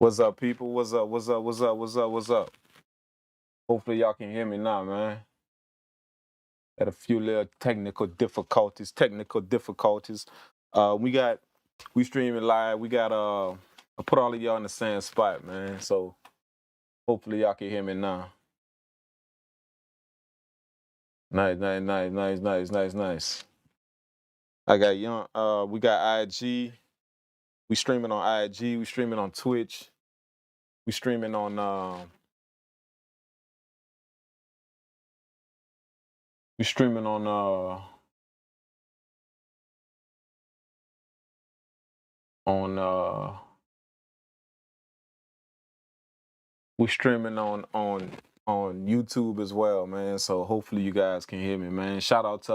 What's up, people? What's up? What's up? What's up? What's up? What's up? Hopefully, y'all can hear me now, man. Had a few little technical difficulties. We streaming live. I put all of y'all in the same spot, man. So hopefully y'all can hear me now. Nice. I got young. We got IG. We streaming on IG. We streaming on Twitch. We streaming on. We streaming on. On. We streaming on YouTube as well, man. So hopefully you guys can hear me, man. Shout out to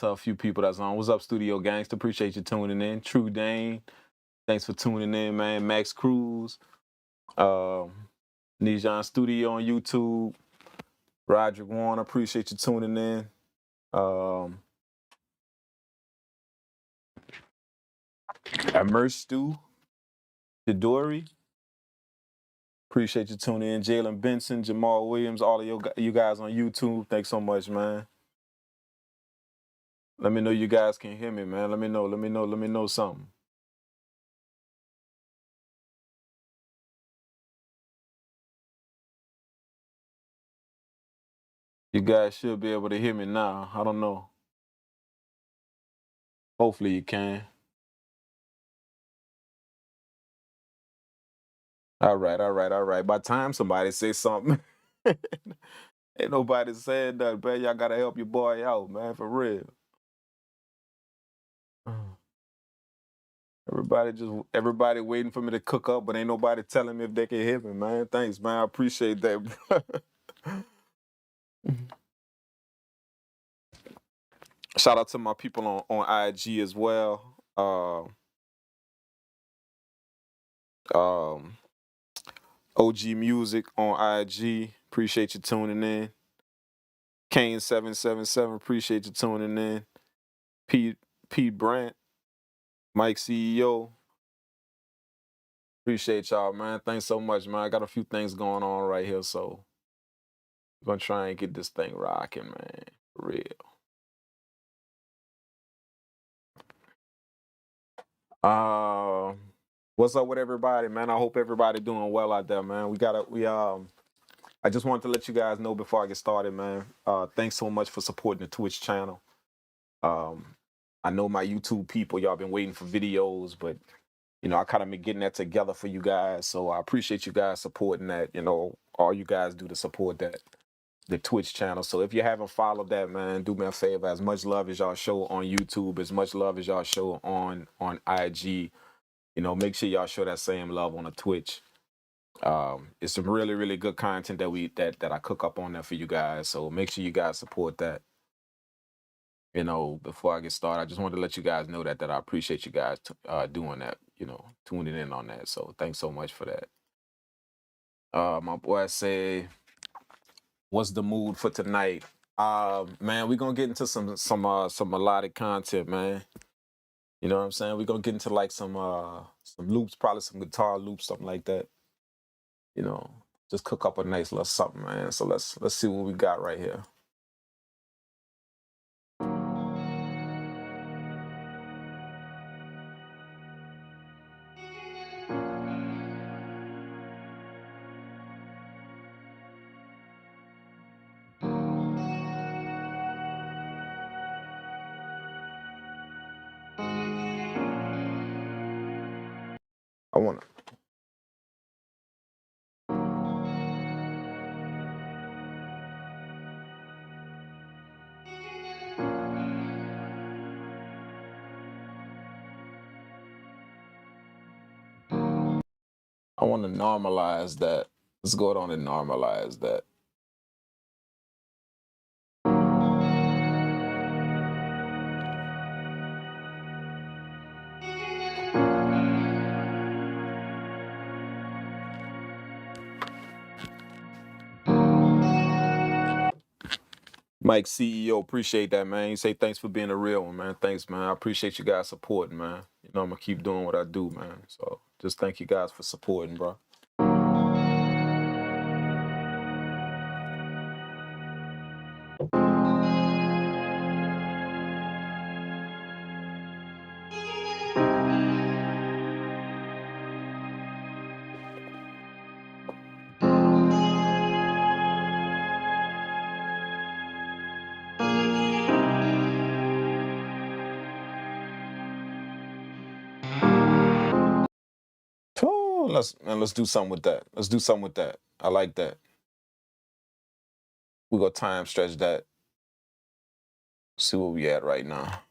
a few people that's on. What's up, Studio Gangster? Appreciate you tuning in. True Dane, thanks for tuning in, man. Max Cruz, Nijan Studio on YouTube. Roderick Warner, appreciate you tuning in. Immerse Stu, Hidori, appreciate you tuning in. Jalen Benson, Jamal Williams, all of you guys on YouTube. Thanks so much, man. Let me know you guys can hear me, man. Let me know something. You guys should be able to hear me now. I don't know. Hopefully you can. All right. By the time somebody say something, ain't nobody saying nothing, man. Y'all gotta help your boy out, man, for real. Everybody waiting for me to cook up, but ain't nobody telling me if they can hear me, man. Thanks, man. I appreciate that. Shout out to my people on IG as well. OG Music on IG. Appreciate you tuning in. Kane 777. Appreciate you tuning in. Pete Brant, Mike CEO. Appreciate y'all, man. Thanks so much, man. I got a few things going on right here, so I'm gonna try and get this thing rocking, man. For real. What's up with everybody, man? I hope everybody doing well out there, man. I just wanted to let you guys know before I get started, man. Thanks so much for supporting the Twitch channel. I know my YouTube people, y'all been waiting for videos, but I kind of been getting that together for you guys. So I appreciate you guys supporting that. All you guys do to support the Twitch channel. So if you haven't followed that, man, do me a favor. As much love as y'all show on YouTube, as much love as y'all show on IG, make sure y'all show that same love on the Twitch. It's some really, really good content that I cook up on there for you guys. So make sure you guys support that. Before I get started, I just wanted to let you guys know that I appreciate you guys doing that, tuning in on that. So thanks so much for that. My boy say, what's the mood for tonight? Man, we're gonna get into some melodic content, man. You know what I'm saying? We're gonna get into like some loops, probably some guitar loops, something like that. Just cook up a nice little something, man. So let's see what we got right here. I wanna. I want to normalize that. Let's go on and normalize that. Mike CEO, appreciate that, man. You say thanks for being a real one, man. Thanks, man. I appreciate you guys supporting, man. I'm gonna keep doing what I do, man. So Just thank you guys for supporting, bro. Oh, let's do something with that. Let's do something with that. I like that. We're gonna time stretch that. See where we at right now.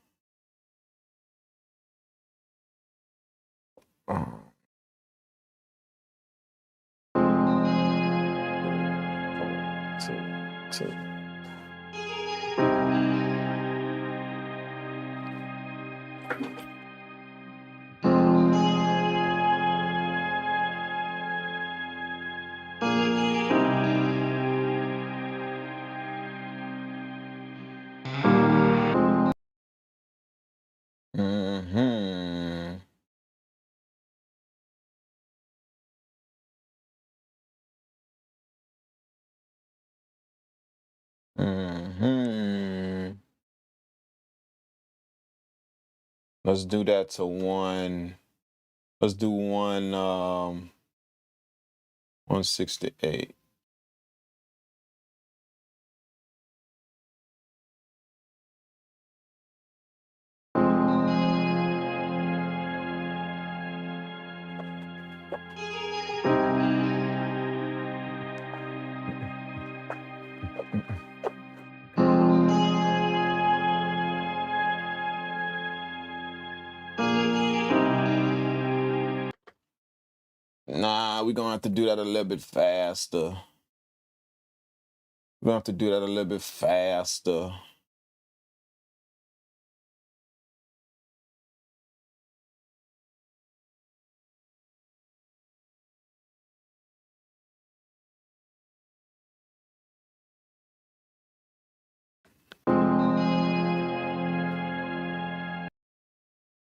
Two. Mm-hmm. Mm-hmm. Let's do that to one. Let's do 168. Nah, we're gonna have to do that a little bit faster. We're gonna have to do that a little bit faster.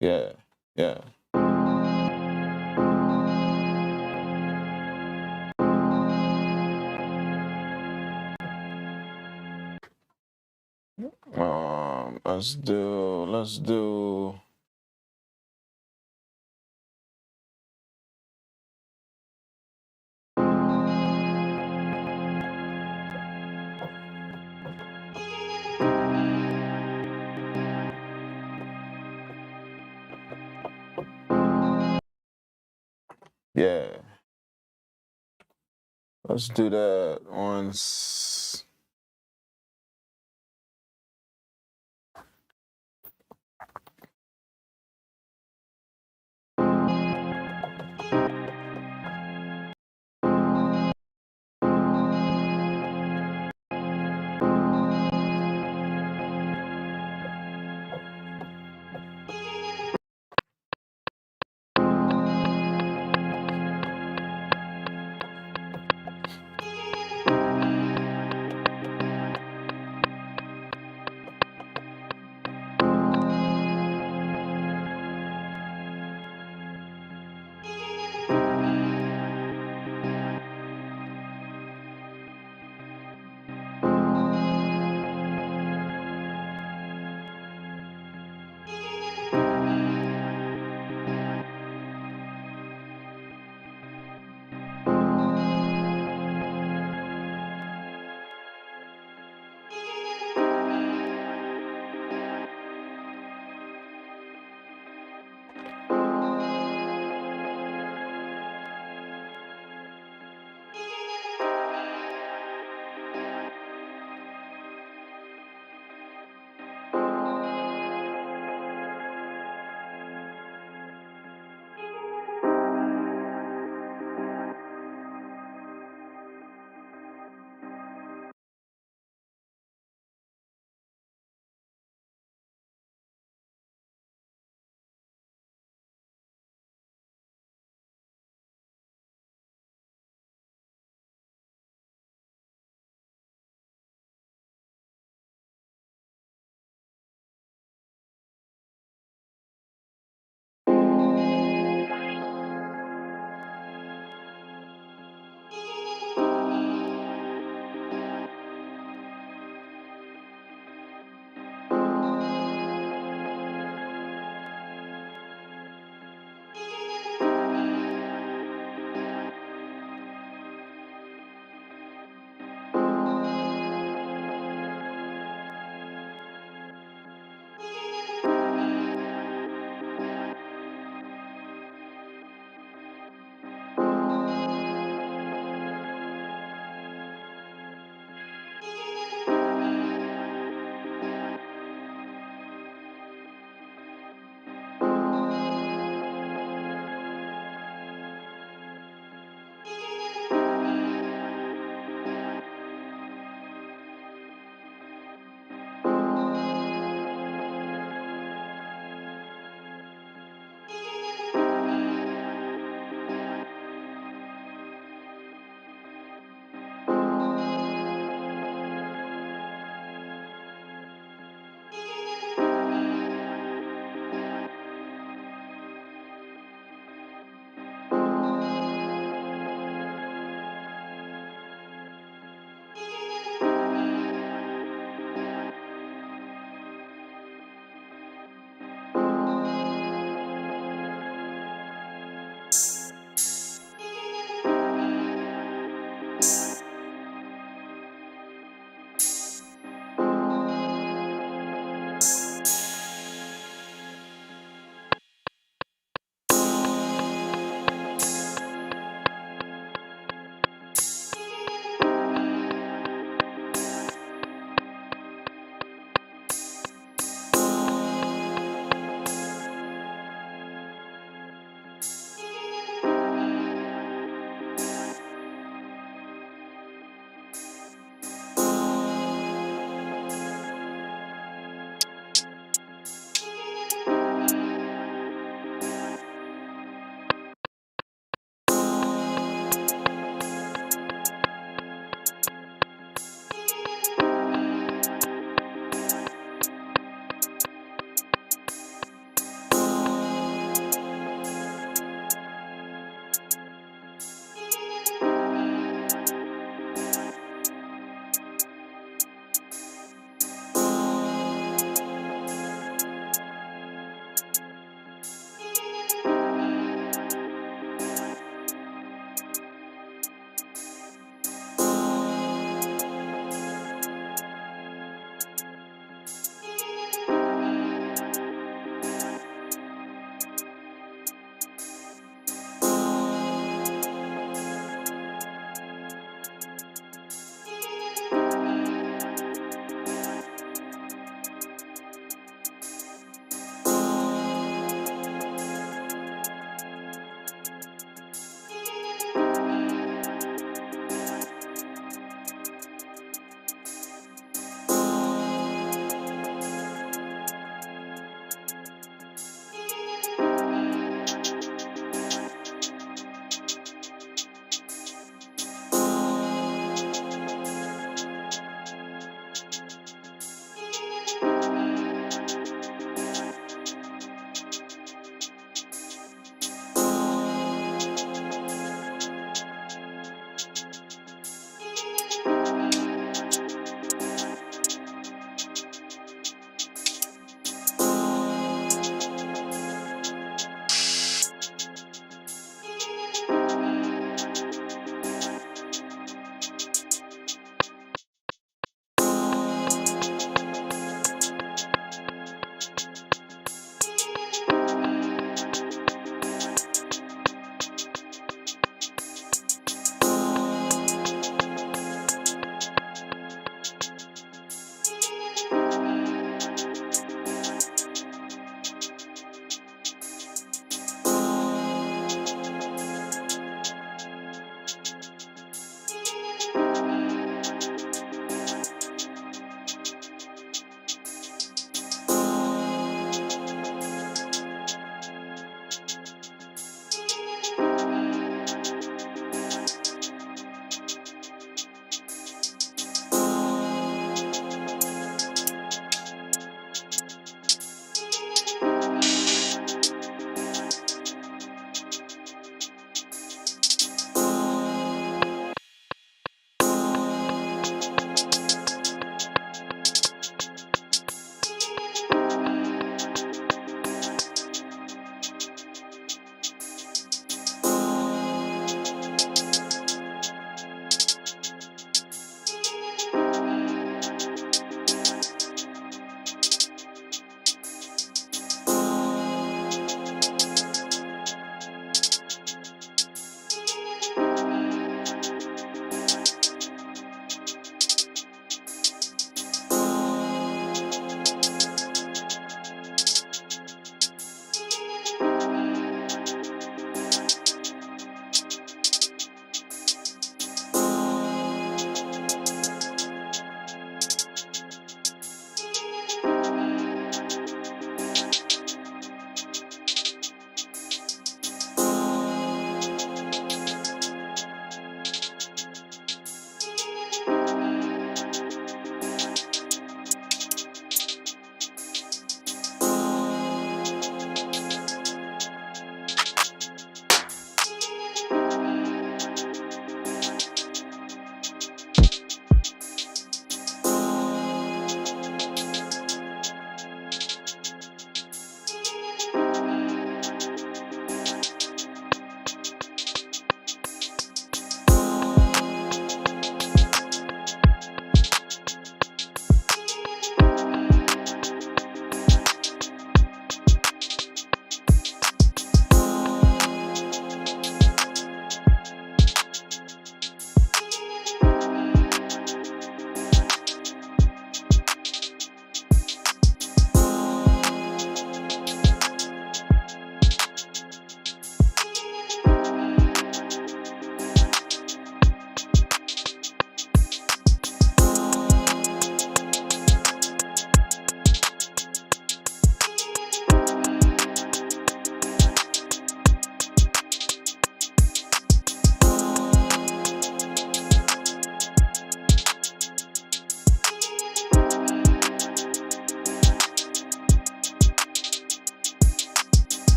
Yeah, yeah. Let's do. Yeah. Let's do that on.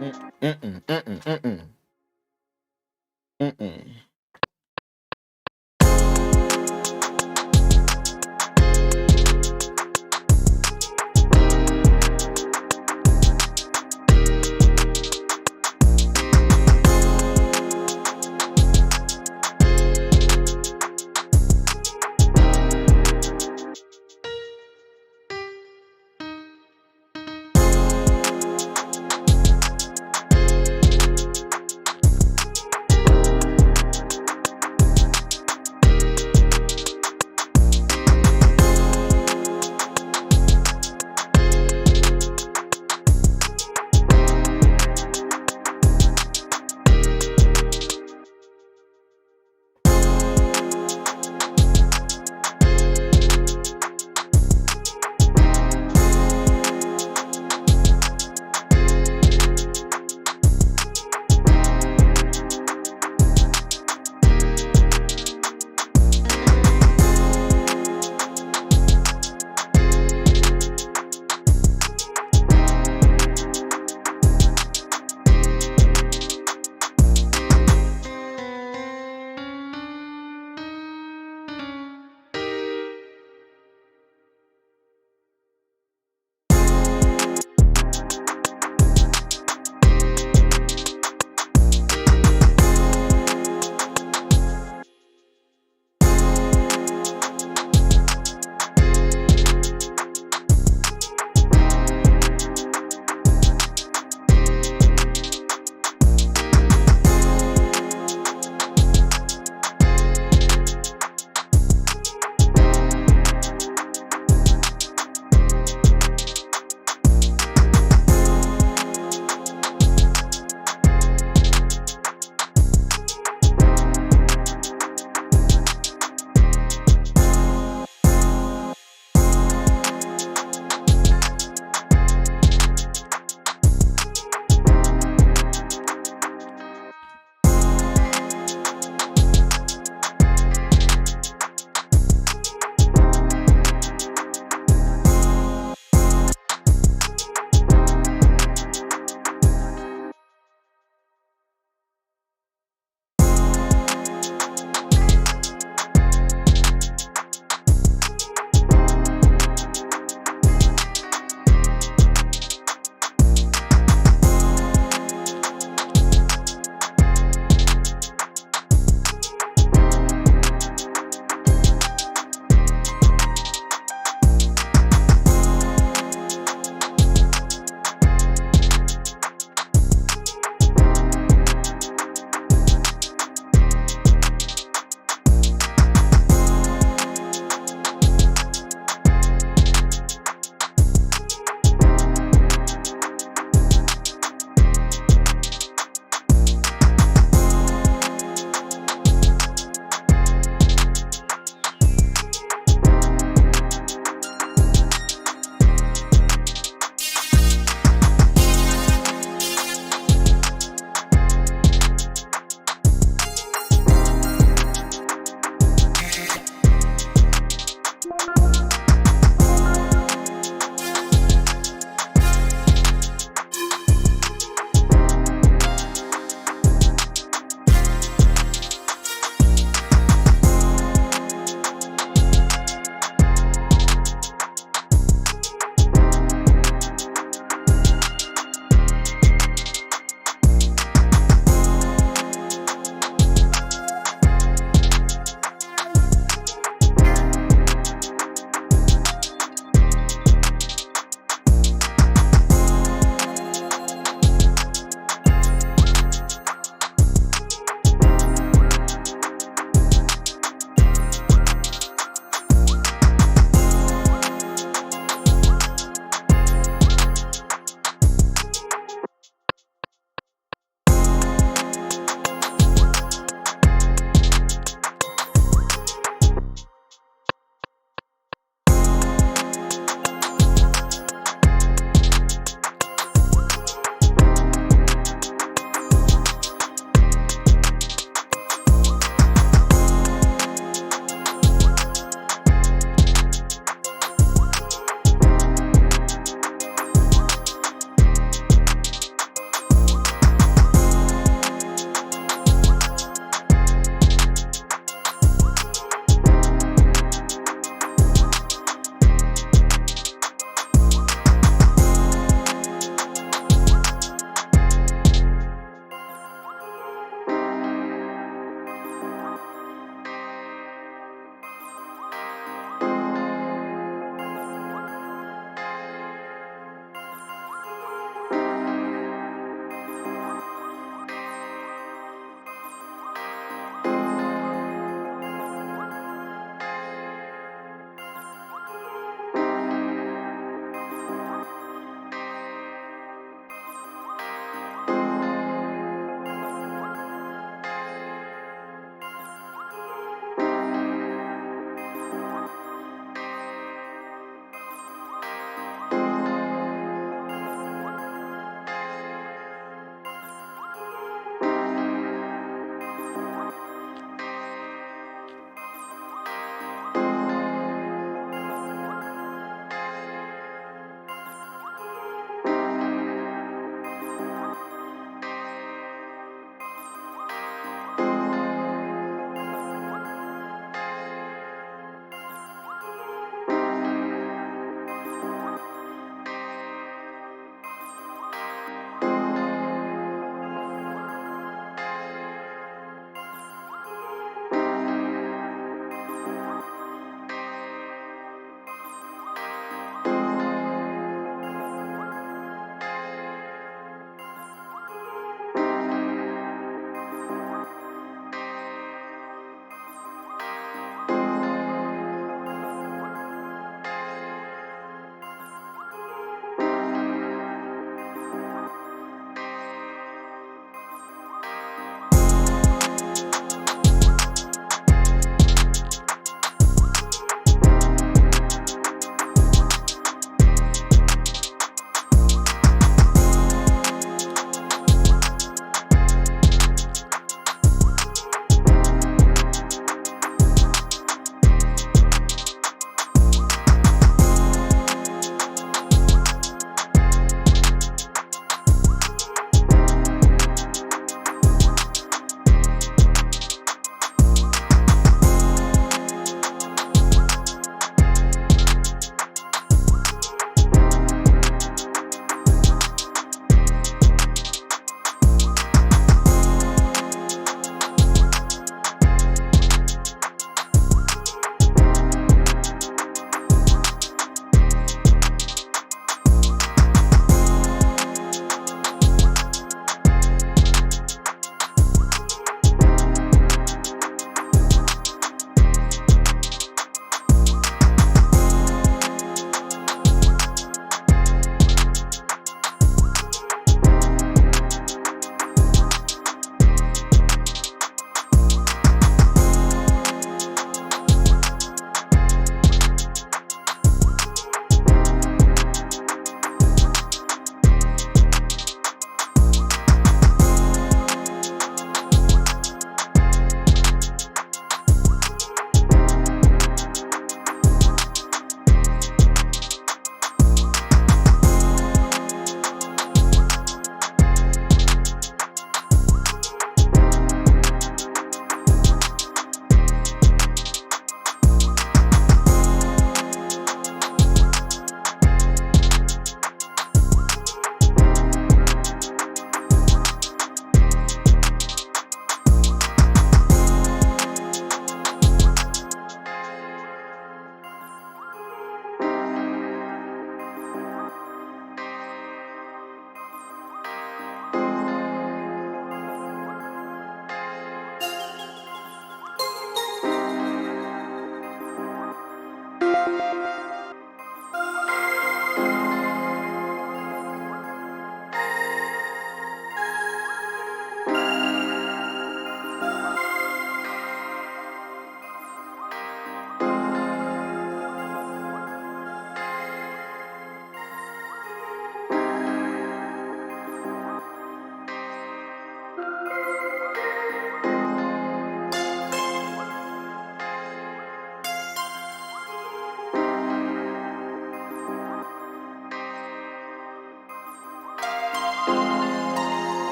Mm-mm, mm-mm, mm-mm, mm-mm.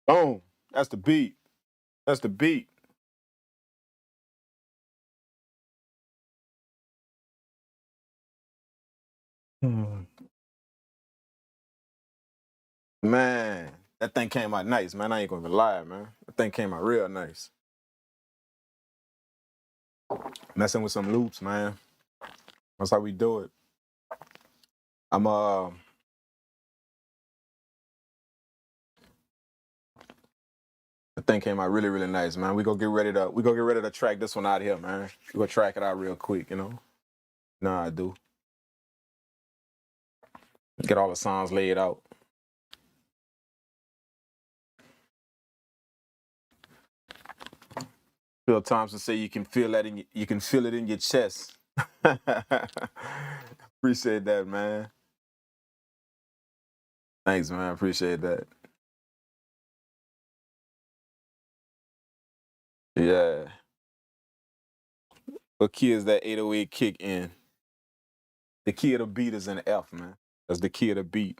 Boom. That's the beat. That's the beat. Man, that thing came out nice, man. I ain't gonna lie, man. That thing came out real nice. Messing with some loops, man. That's how we do it. The thing came out really, really nice, man. We gonna get ready to track this one out here, man. We gonna track it out real quick, you know. Nah, I do. Get all the songs laid out. Phil Thompson say you can feel that you can feel it in your chest. Appreciate that, man. Thanks, man. Appreciate that. Yeah. What key is that 808 kick in? The key of the beat is in F, man. That's the key of the beat.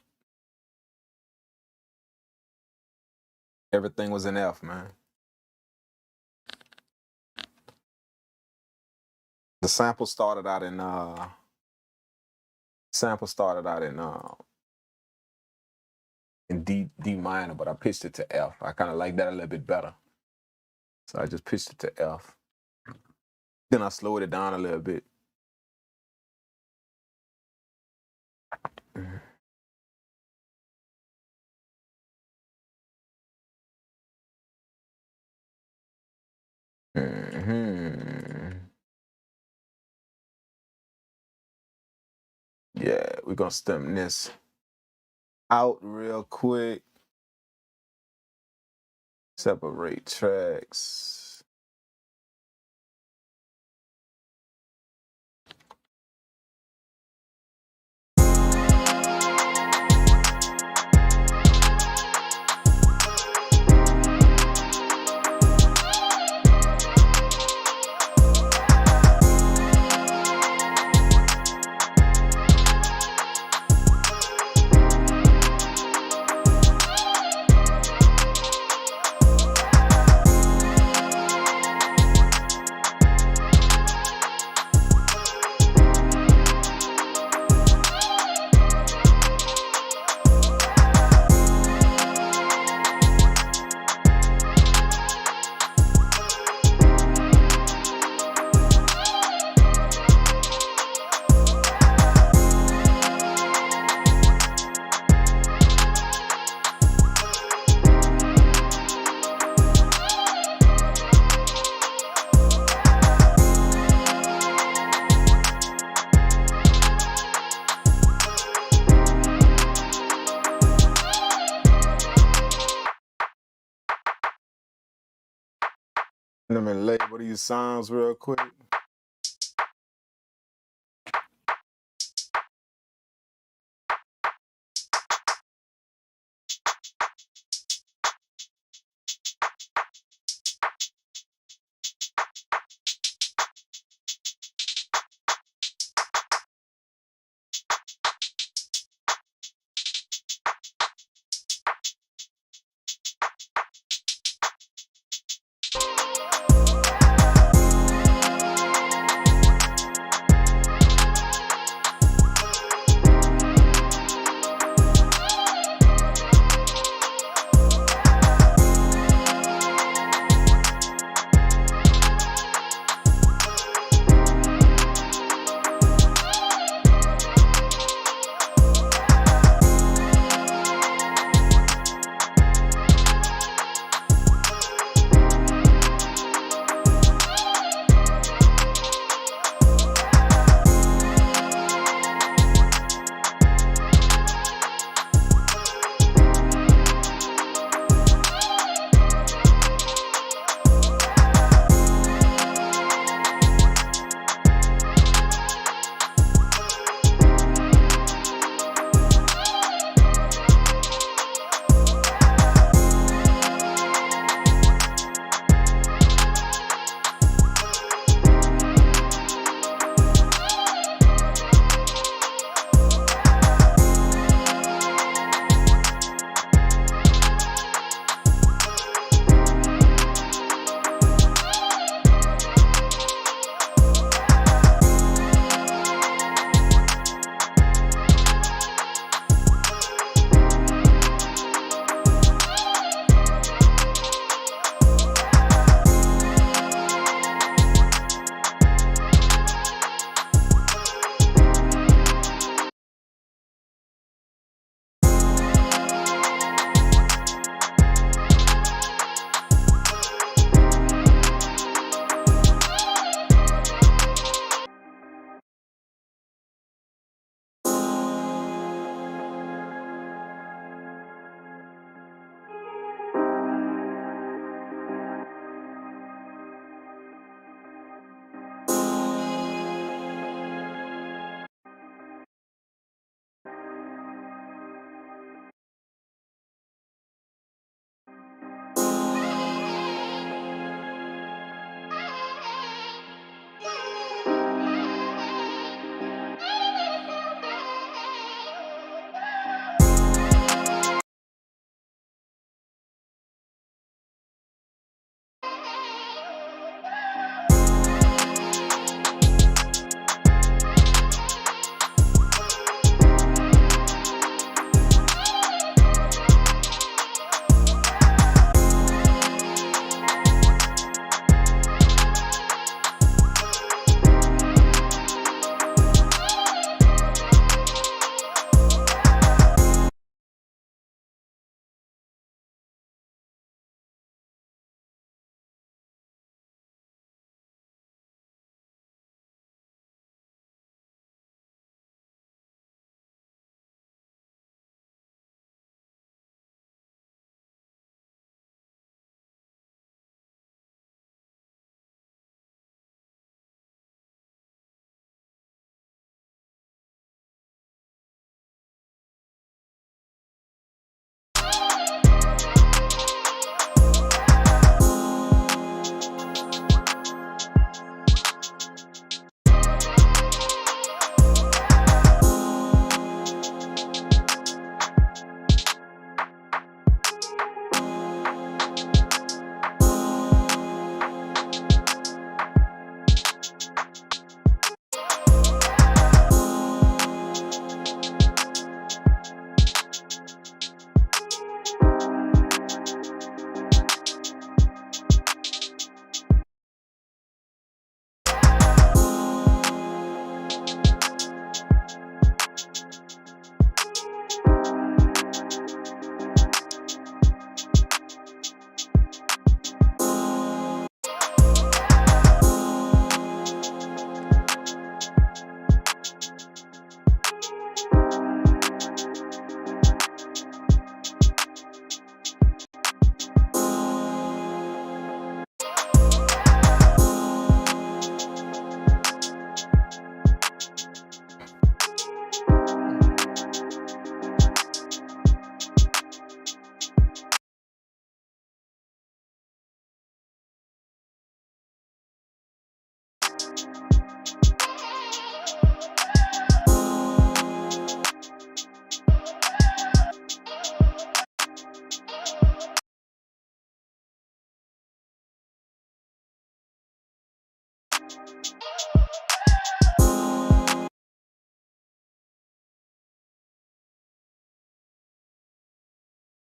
Everything was in F, man. The sample started out in D minor, but I pitched it to F. I kind of like that a little bit better. So I just pitched it to F. Then I slowed it down a little bit. Yeah, we're gonna stem this out real quick. Separate tracks. Let me label these sounds real quick.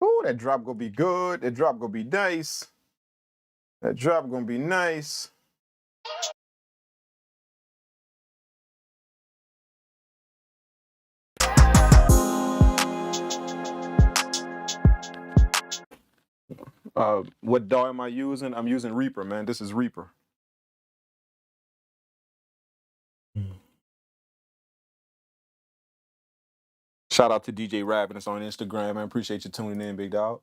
Oh, that drop gonna be good. That drop gonna be nice. That drop gonna be nice. What DAW am I using? I'm using Reaper, man. This is Reaper. Shout out to DJ Ravenous on Instagram, man. Appreciate you tuning in, big dog.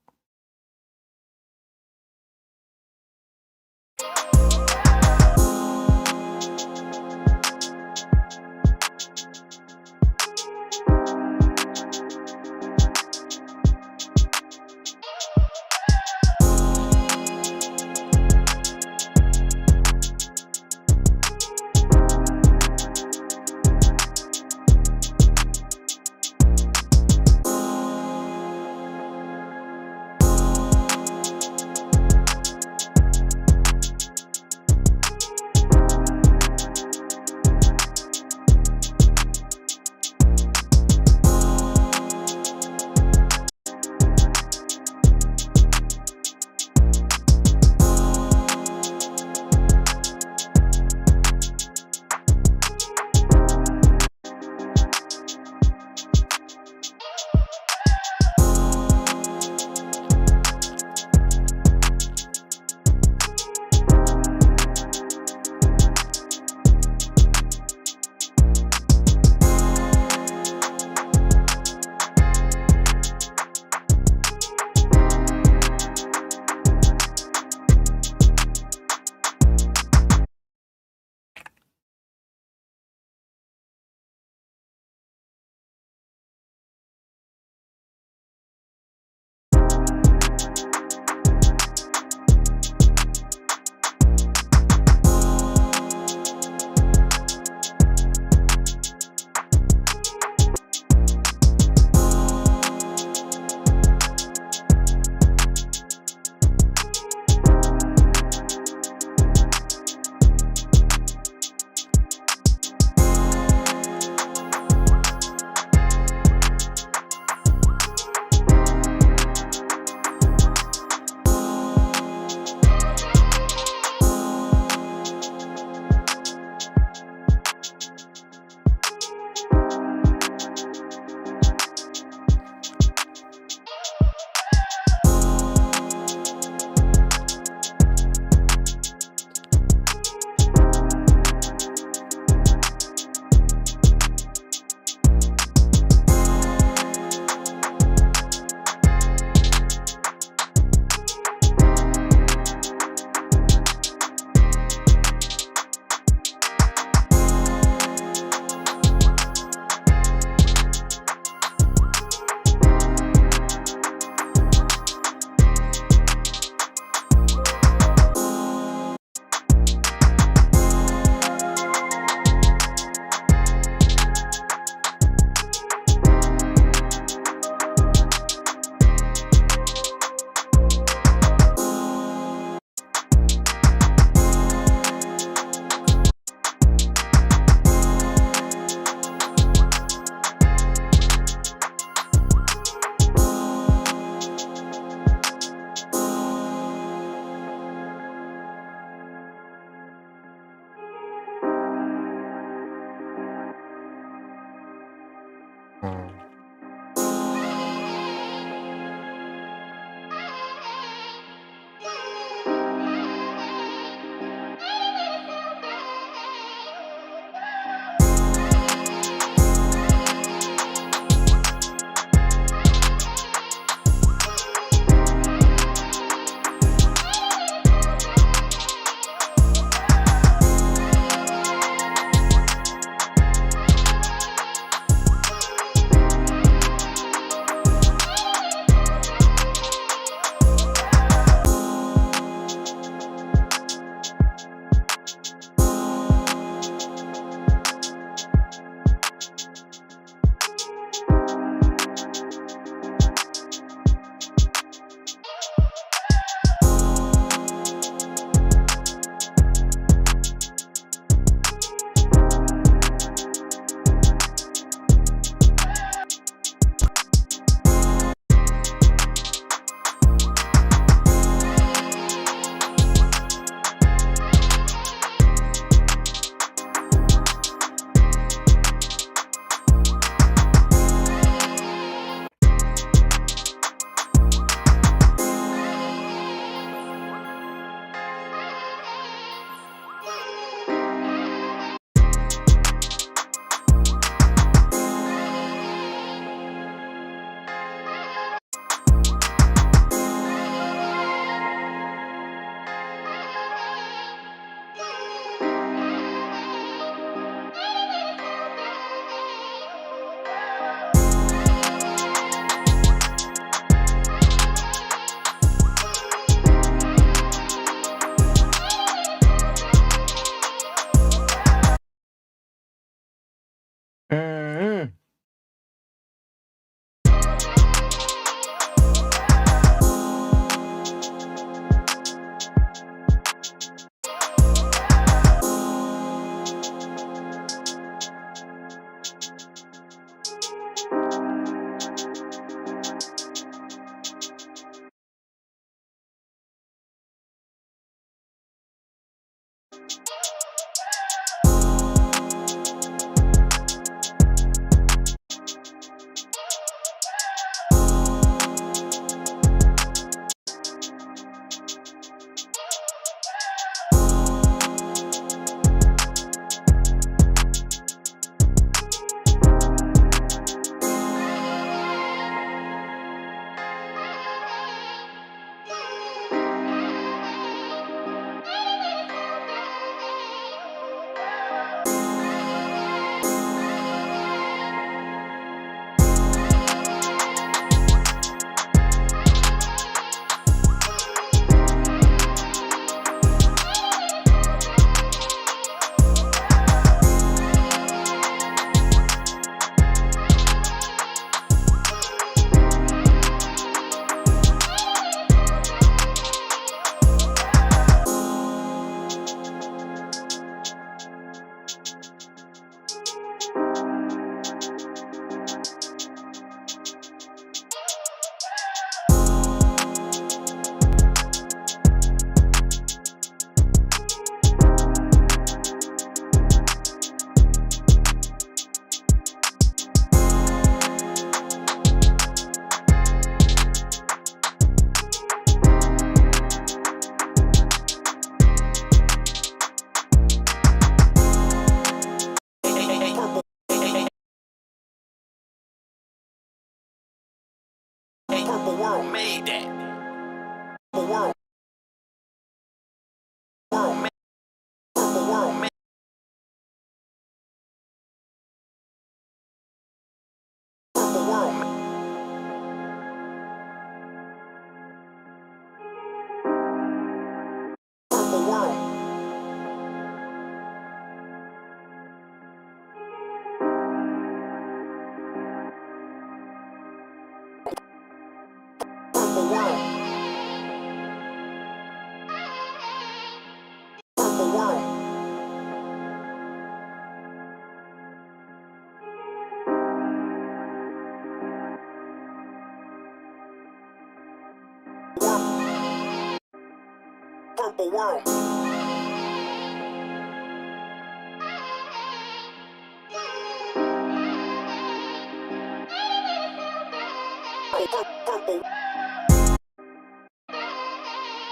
Purple world.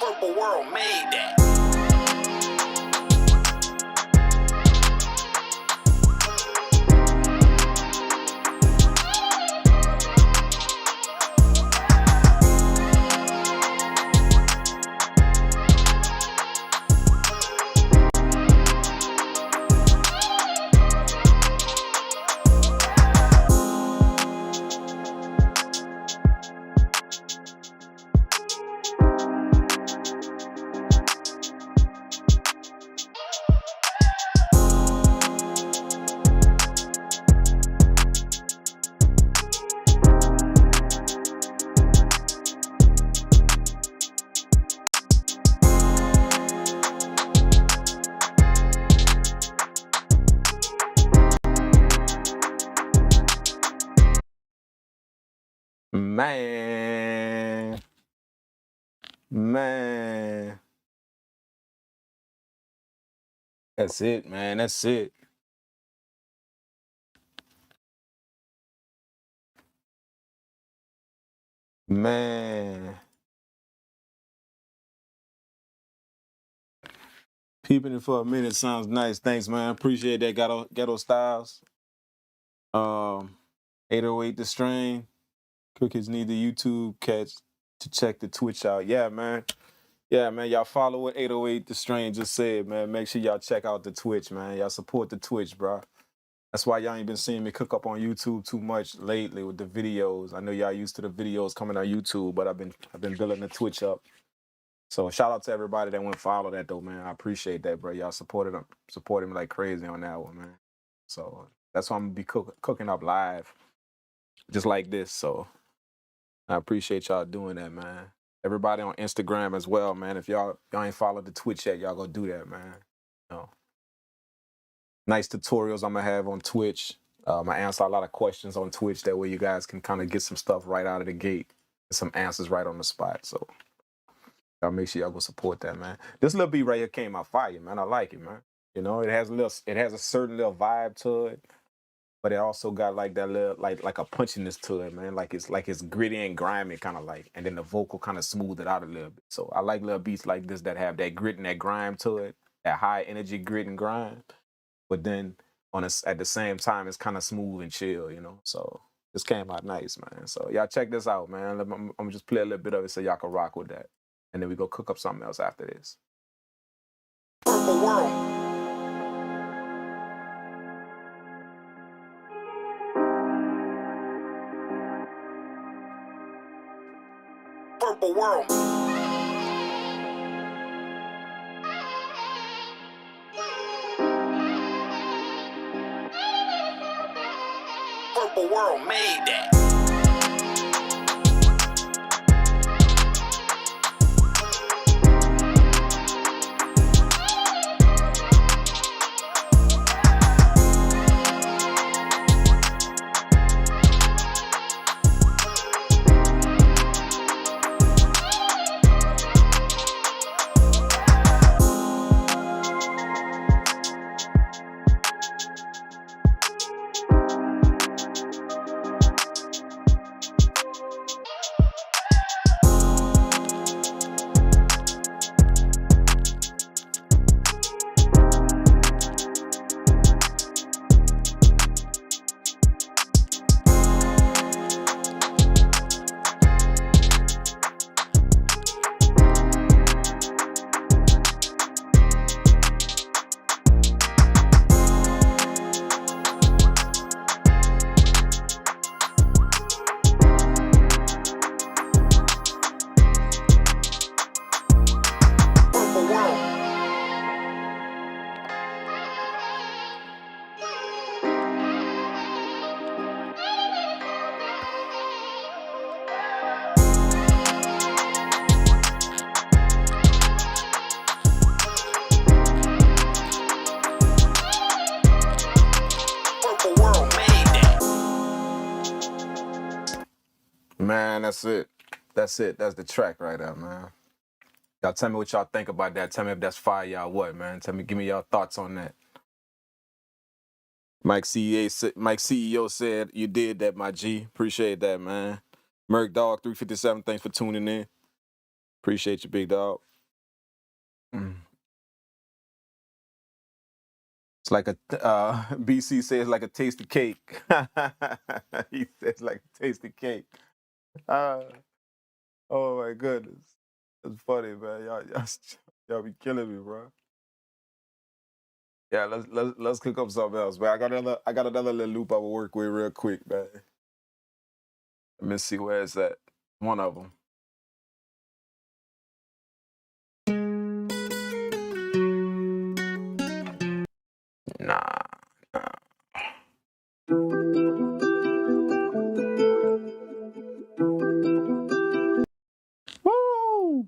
Purple world made that. Man, that's it, man. That's it. Man, peeping it for a minute sounds nice. Thanks, man. Appreciate that, Ghetto Styles. 808 The Strain. Crickets need the YouTube catch to check the Twitch out. Yeah, man. Yeah, man. Y'all follow what 808 The Strain just said, man. Make sure y'all check out the Twitch, man. Y'all support the Twitch, bro. That's why y'all ain't been seeing me cook up on YouTube too much lately with the videos. I know y'all used to the videos coming on YouTube, but I've been building the Twitch up. So shout out to everybody that went follow that though, man. I appreciate that, bro. Y'all supported him like crazy on that one, man. So that's why I'm gonna be cooking up live, just like this. So I appreciate y'all doing that, man. Everybody on Instagram as well, man. If y'all ain't followed the Twitch yet, y'all go do that, man. You know, nice tutorials I'm gonna have on Twitch. I answer a lot of questions on Twitch. That way you guys can kind of get some stuff right out of the gate, some answers right on the spot. So y'all make sure y'all go support that, man. This little beat right here came out fire, man. I like it, man. You know, it has a certain little vibe to it, but it also got like that little like a punchiness to it, man. Like it's gritty and grimy, kind of like, and then the vocal kind of smooth it out a little bit. So I like little beats like this that have that grit and that grime to it, that high energy grit and grime, but then at the same time it's kind of smooth and chill, you know. So this came out nice, man. So y'all check this out, man. I'm gonna just play a little bit of it so y'all can rock with that, and then we go cook up something else after this. Purple world. Purple world. Purple world made that. Man, that's it. That's it. That's the track right there, man. Y'all tell me what y'all think about that. Tell me if that's fire, y'all what, man. Give me your thoughts on that. Mike CEO said you did that, my G. Appreciate that, man. Merc Dog 357, thanks for tuning in. Appreciate you, big dog. It's like a BC says like a tasty cake. He says like a tasty cake. Uh, oh my goodness, that's funny, man. Y'all be killing me, bro. Yeah, let's cook up something else, man. I got another little loop I will work with real quick, man. Let me see where it's at. One of them. Nah. Woo!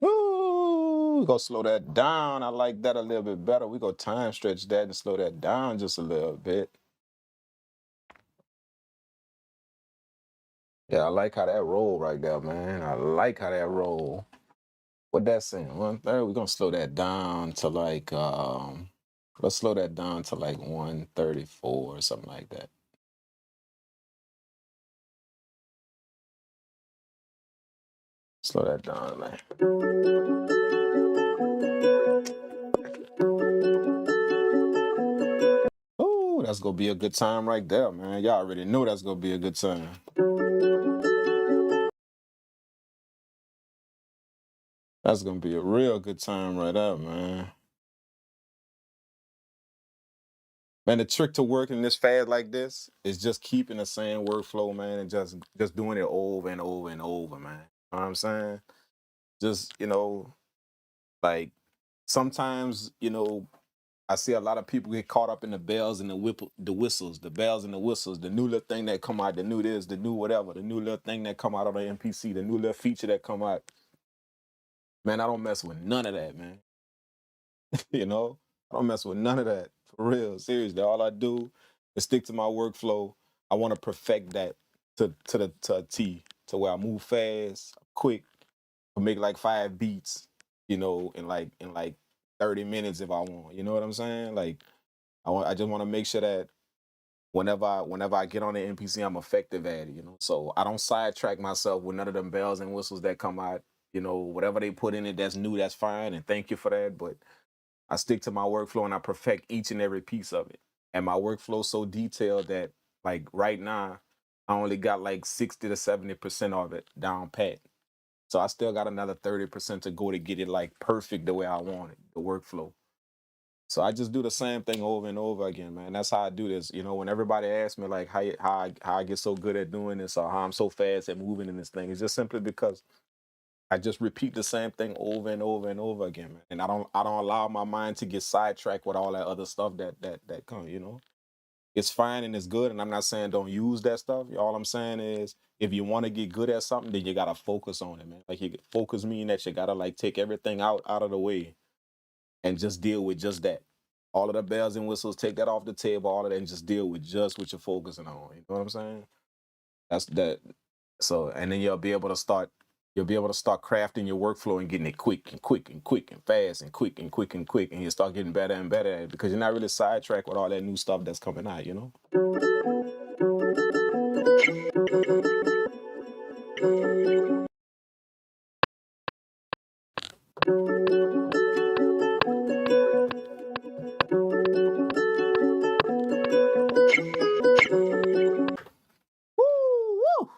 Ooh, we gonna slow that down. I like that a little bit better. We gonna time stretch that and slow that down just a little bit. Yeah, I like how that roll right there, man. I like how that roll. What that saying? 130. We're gonna slow that down to like let's slow that down to like 134 or something like that. Slow that down, man. Oh, that's gonna be a good time right there, man. Y'all already know that's gonna be a good time. That's gonna be a real good time right there, man. Man, the trick to working this fast like this is just keeping the same workflow, man, and just doing it over and over and over, man. You know what I'm saying? Just, like sometimes, I see a lot of people get caught up in the bells and the whistles, the bells and the whistles, the new little thing that come out, the new this, the new whatever, the new little thing that come out of the MPC, the new little feature that come out. Man, I don't mess with none of that, man. I don't mess with none of that. For real, seriously. All I do is stick to my workflow. I want to perfect that to a T, to where I move fast, quick, I make like 5 beats, in like 30 minutes if I want. You know what I'm saying? Like I just want to make sure that whenever I get on the NPC, I'm effective at it. So I don't sidetrack myself with none of them bells and whistles that come out. Whatever they put in it that's new, that's fine, and thank you for that. But I stick to my workflow and I perfect each and every piece of it. And my workflow so detailed that like right now, I only got like 60 to 70% of it down pat. So I still got another 30% to go to get it like perfect the way I want it, the workflow. So I just do the same thing over and over again, man. That's how I do this. When everybody asks me like how I get so good at doing this or how I'm so fast at moving in this thing, it's just simply because I just repeat the same thing over and over and over again, man. And I don't allow my mind to get sidetracked with all that other stuff that comes. It's fine and it's good, and I'm not saying don't use that stuff. All I'm saying is if you want to get good at something, then you gotta focus on it, man. Like you focus mean that you gotta like take everything out of the way and just deal with just that. All of the bells and whistles, take that off the table, all of that, and just deal with just what you're focusing on. You know what I'm saying? That's that. So, and then you'll be able to start crafting your workflow and getting it quick and quick and quick and fast and quick and quick and quick, and you start getting better and better at it because you're not really sidetracked with all that new stuff that's coming out. Woo, woo.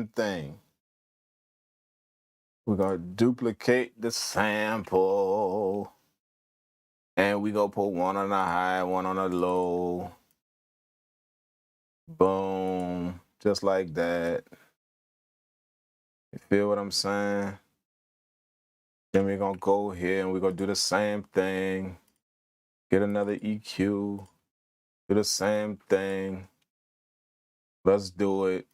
same thing. We're gonna duplicate the sample. And we gonna put one on the high, one on the low. Boom. Just like that. You feel what I'm saying? Then we're gonna go here and we're gonna do the same thing. Get another EQ. Do the same thing. Let's do it.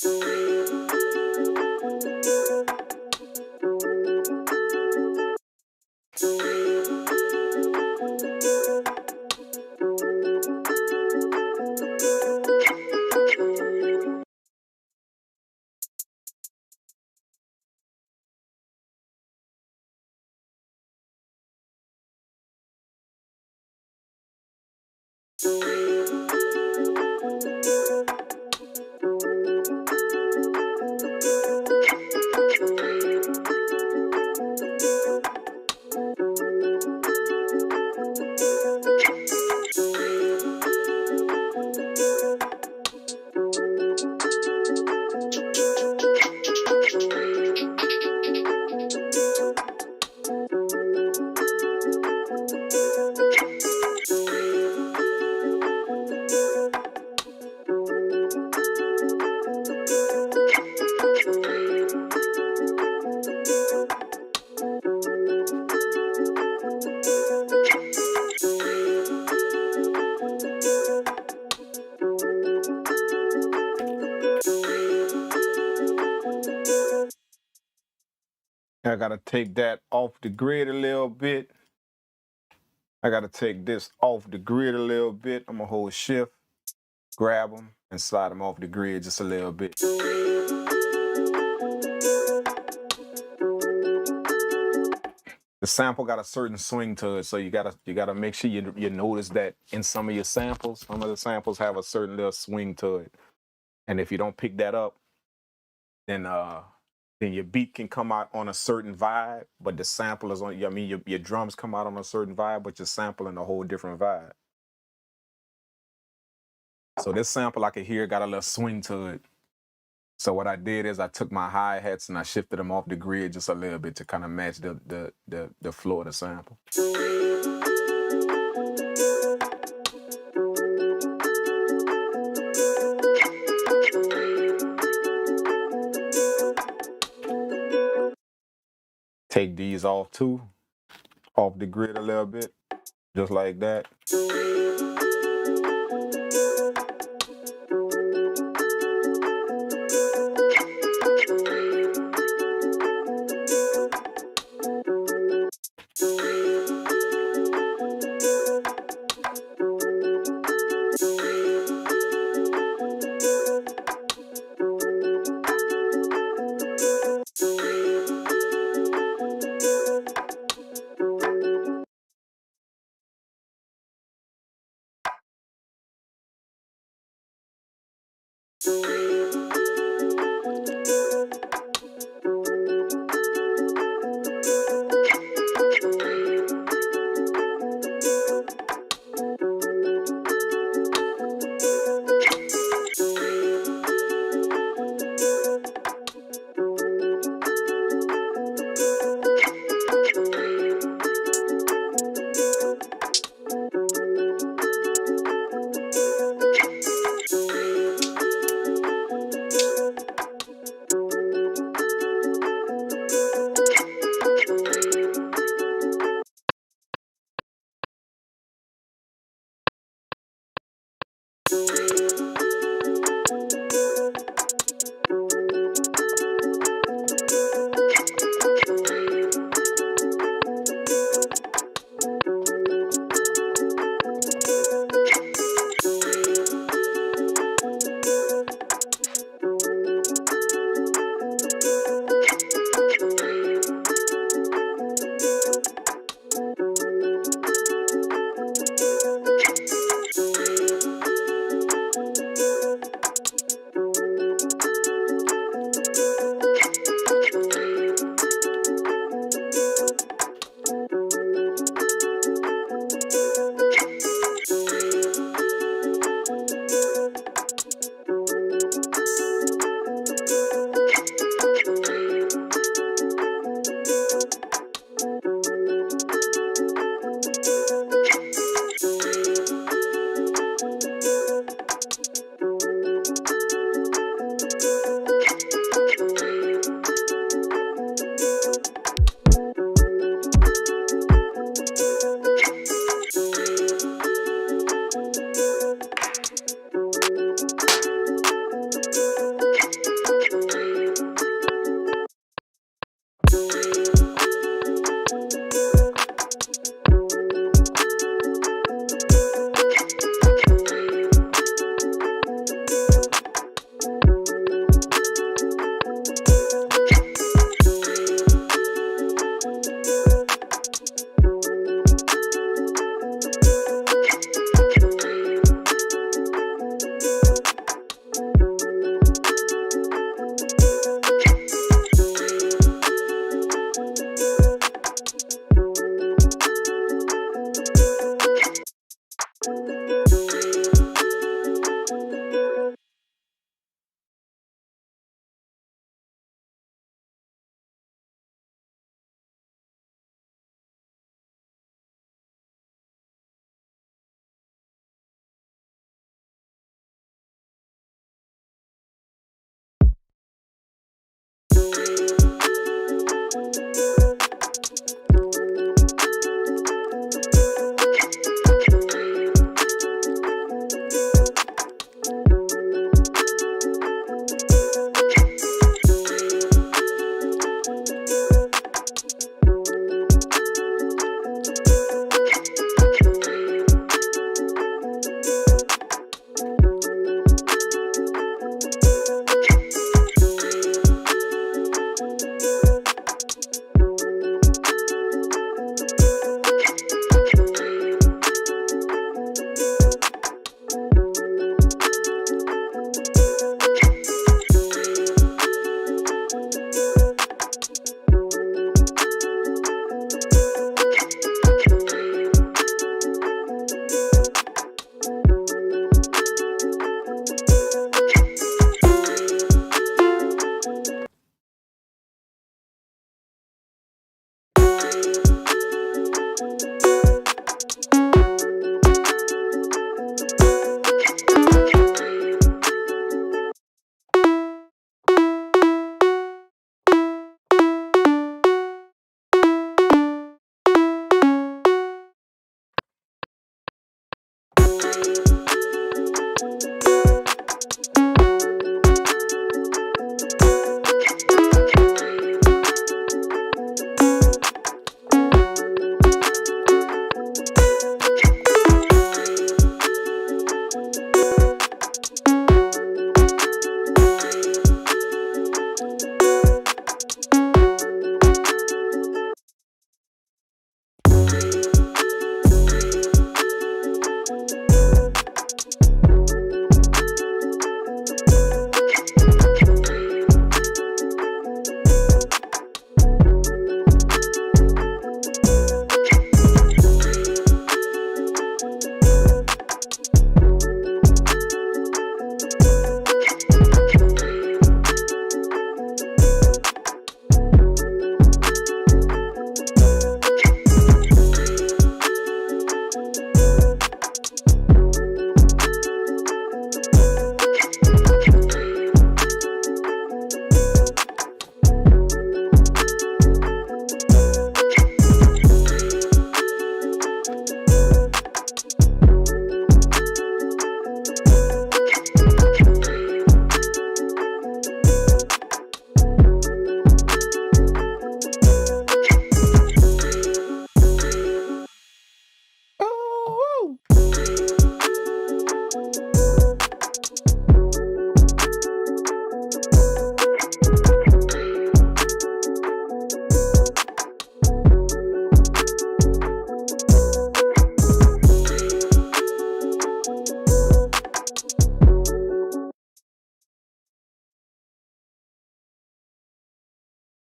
I gotta take that off the grid a little bit. I gotta take this off the grid a little bit. I'm gonna hold shift, grab them, and slide them off the grid just a little bit. The sample got a certain swing to it, so you gotta make sure you notice that in some of your samples, some of the samples have a certain little swing to it, and if you don't pick that up, then your beat can come out on a certain vibe, but the sample is on. I mean, your drums come out on a certain vibe, but your sample in a whole different vibe. So this sample I could hear got a little swing to it. So what I did is I took my hi-hats and I shifted them off the grid just a little bit to kind of match the flow of the sample. Take these off too, off the grid a little bit, just like that.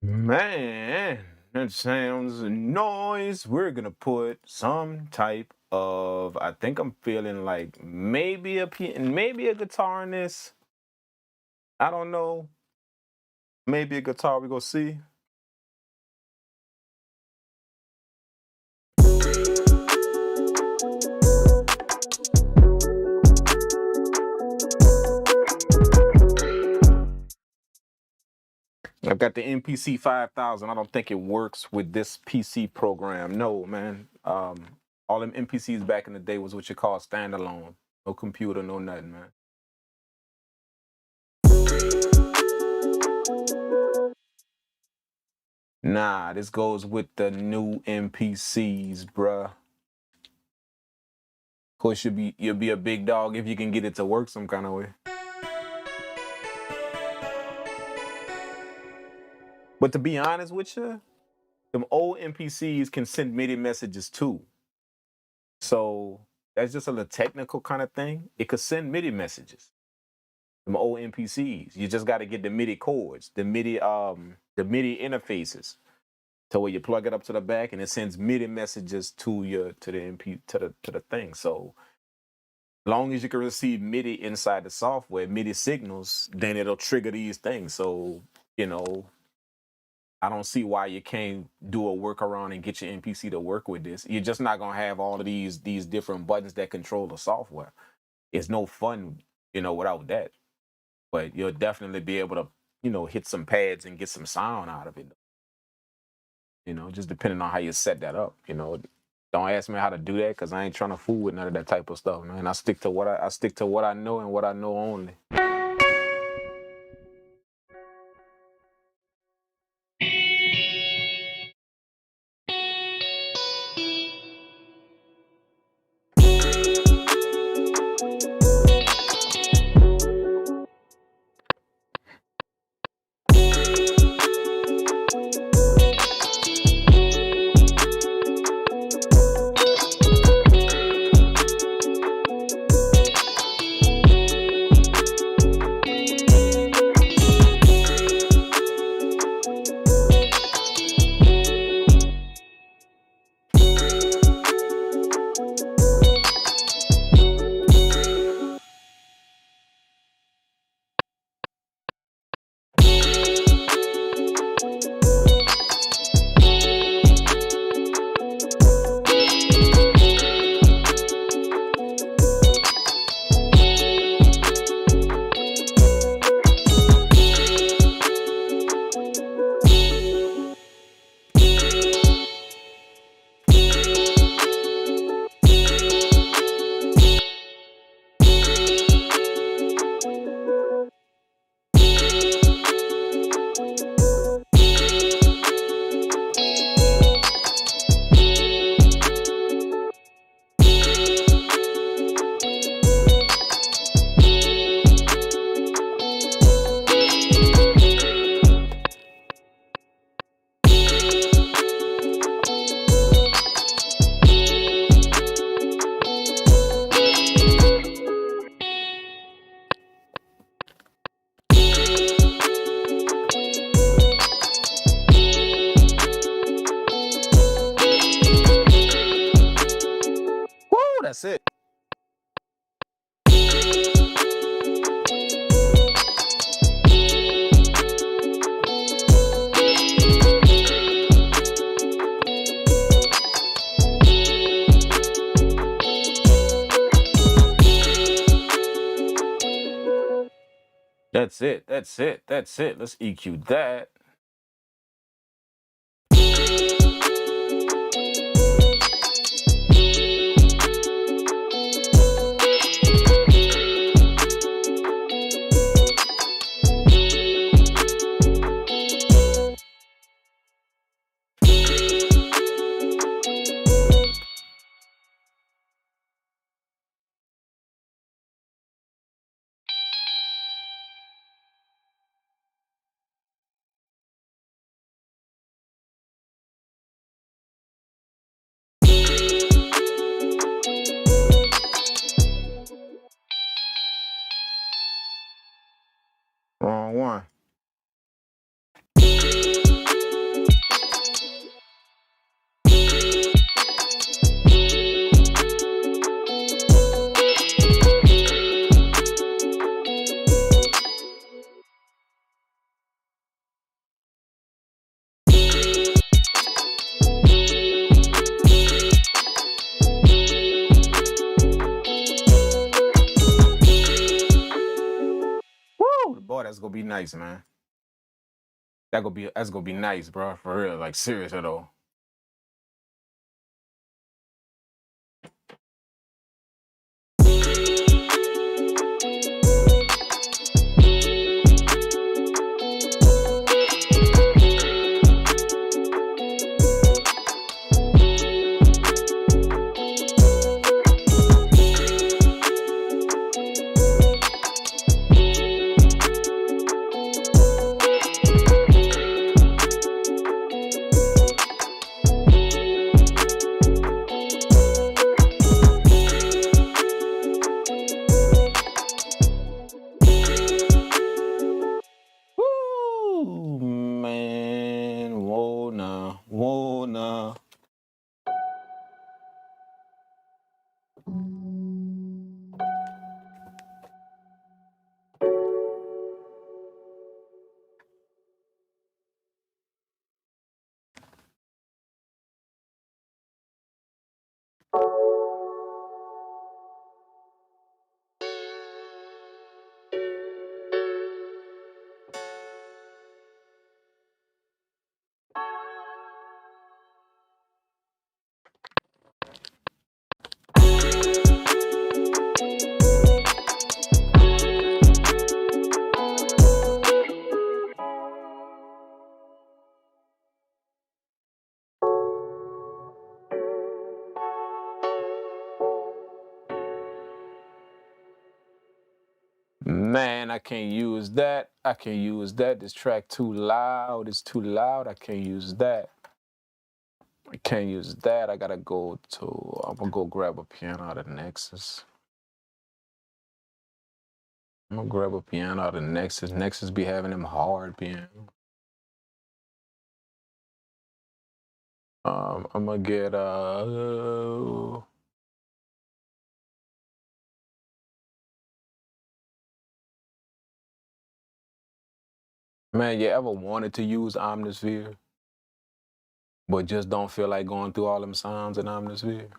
Man, that sounds a noise. We're gonna put some type of. I think I'm feeling like maybe maybe a guitar in this. I don't know. Maybe a guitar. We gonna see. I've got the MPC 5000. I don't think it works with this PC program. No, man. All them MPCs back in the day was what you call standalone. No computer, no nothing, man. Nah, this goes with the new MPCs, bruh. Of course, you'll be a big dog if you can get it to work some kind of way. But to be honest with you, them old MPCs can send MIDI messages too. So that's just a little technical kind of thing. It could send MIDI messages. Them old MPCs. You just got to get the MIDI chords, the MIDI interfaces, to where you plug it up to the back and it sends MIDI messages to the thing. So long as you can receive MIDI inside the software, MIDI signals, then it'll trigger these things. So, I don't see why you can't do a workaround and get your MPC to work with this. You're just not gonna have all of these different buttons that control the software. It's no fun, without that. But you'll definitely be able to, hit some pads and get some sound out of it. Just depending on how you set that up. Don't ask me how to do that because I ain't trying to fool with none of that type of stuff, man. I stick to what I know and what I know only. That's it. That's it. That's it. That's it. Let's EQ that. Wrong one. gonna be nice, man. That's gonna be nice, bro. For real, like serious at all. Woo, man. Whoa, nah. Whoa, nah. Man, I can't use that. I can't use that. This track too loud. It's too loud. I can't use that. I can't use that. I'm gonna go grab a piano out of Nexus. I'm gonna grab a piano out of Nexus. Nexus be having them hard piano. I'm gonna get man, you ever wanted to use Omnisphere, but just don't feel like going through all them sounds in Omnisphere?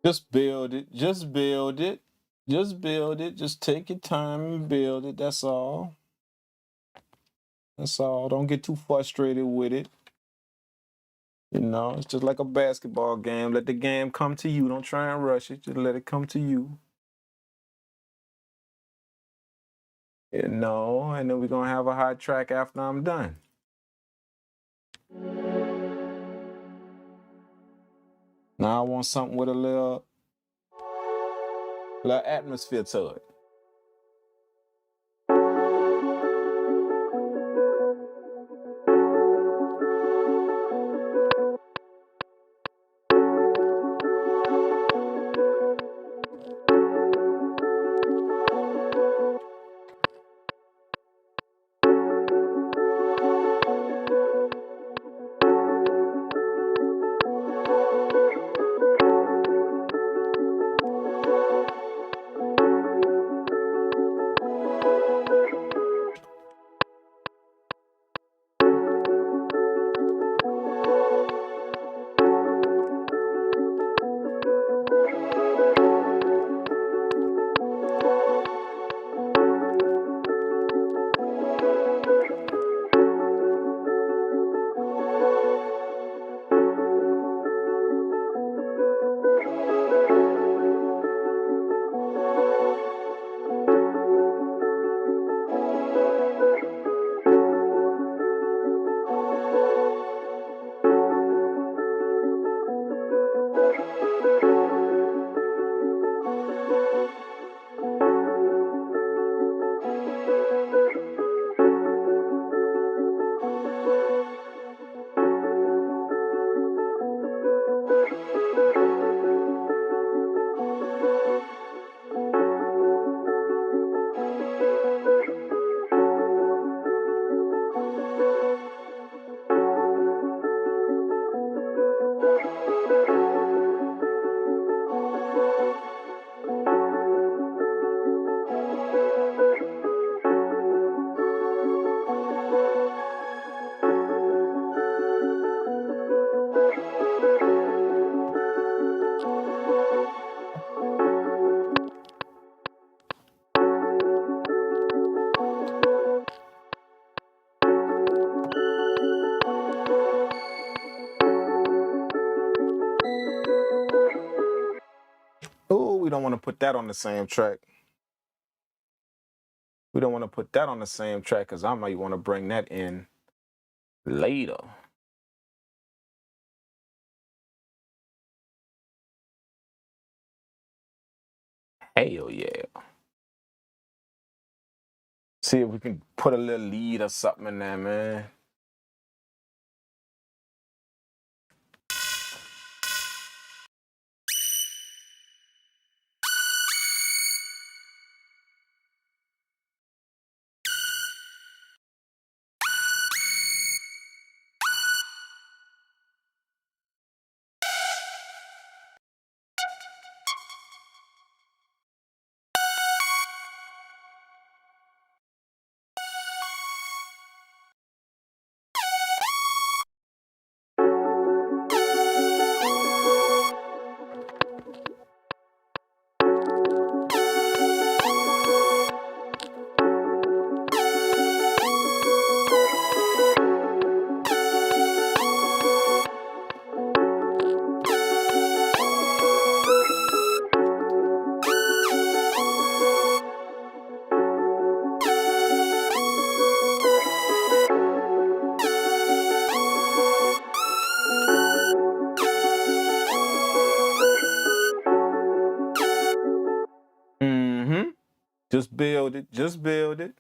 Just build it. Just build it. Just build it. Just take your time and build it. That's all. That's all. Don't get too frustrated with it. You know, it's just like a basketball game. Let the game come to you. Don't try and rush it. Just let it come to you. You know, and then we're going to have a hot track after I'm done. Now I want something with a little atmosphere to it. Oh, we don't want to put that on the same track. We don't want to put that on the same track because I might want to bring that in later. Hell yeah. See if we can put a little lead or something in there, man. Mm-hmm. Just build it. Just build it.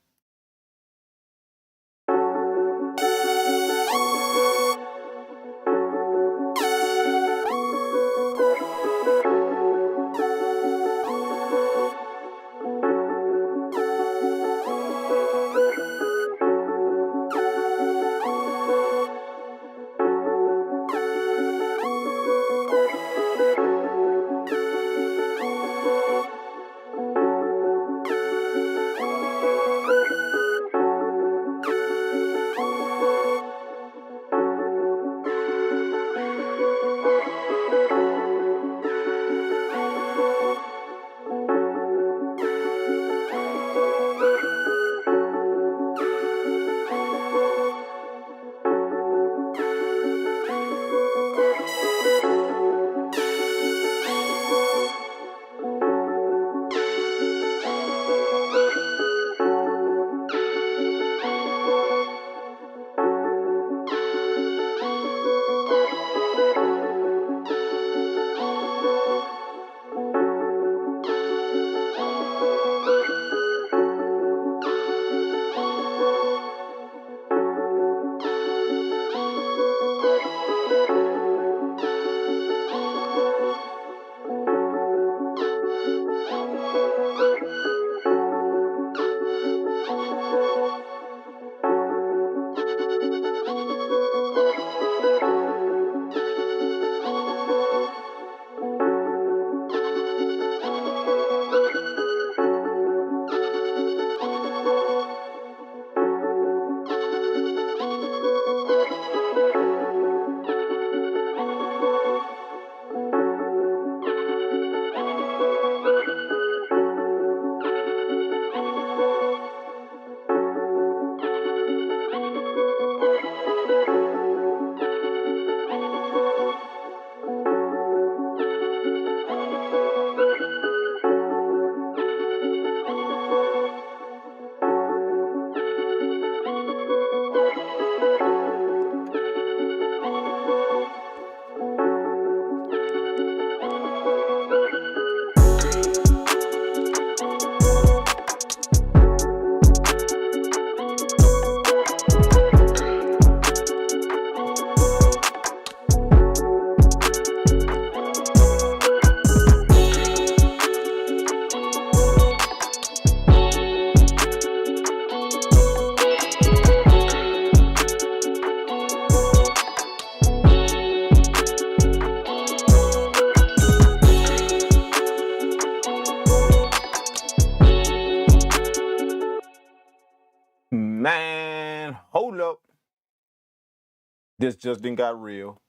This just didn't got real.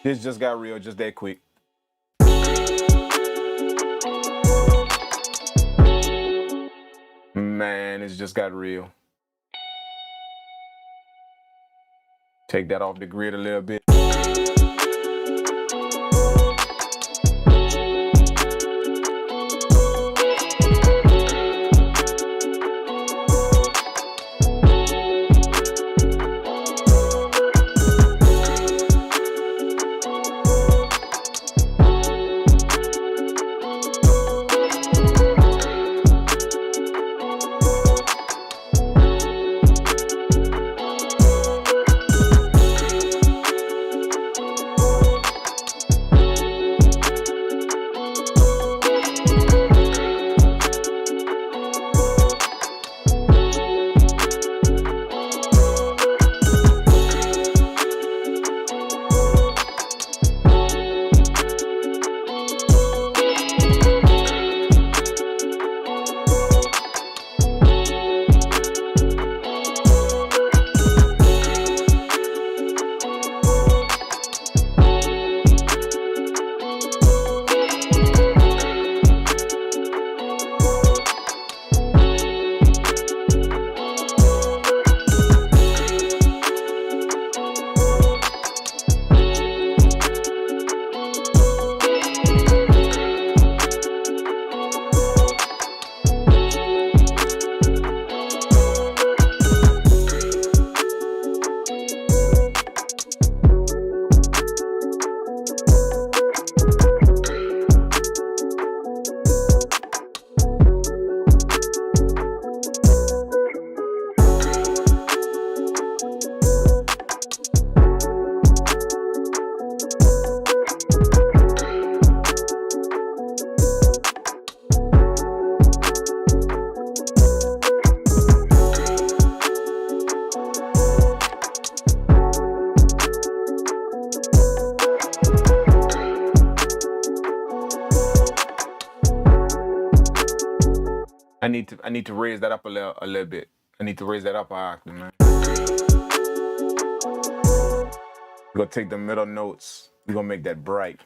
This just got real just that quick. Man, it's just got real. Take that off the grid a little bit. I need to raise that up a little bit. I need to raise that up an octave, man. We're gonna take the middle notes. We're gonna make that bright.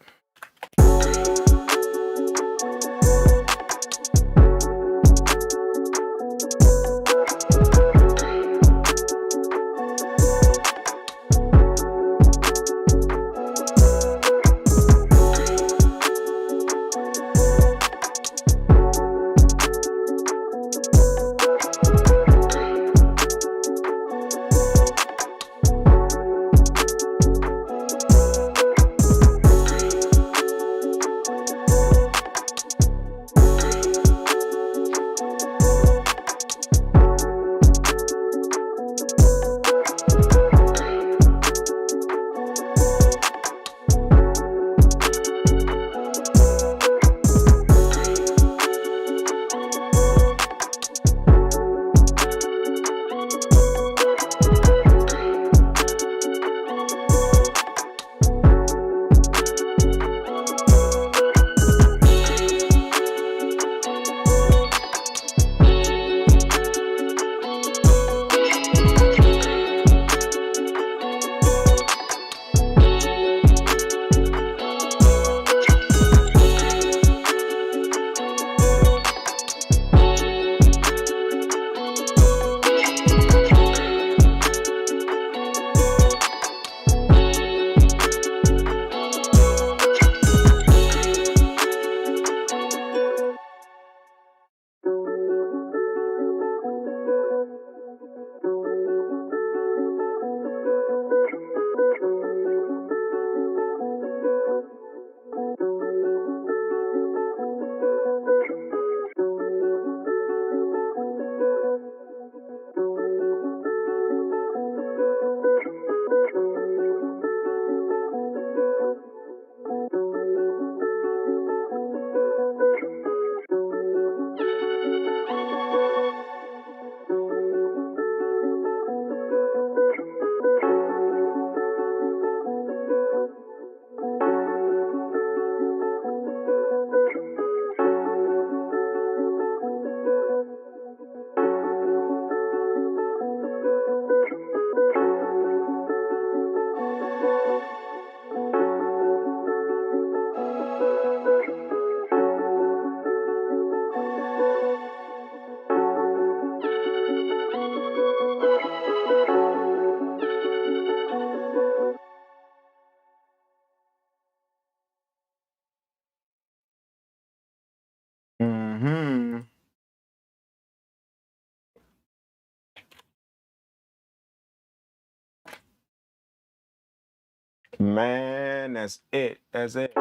Man, that's it. That's it.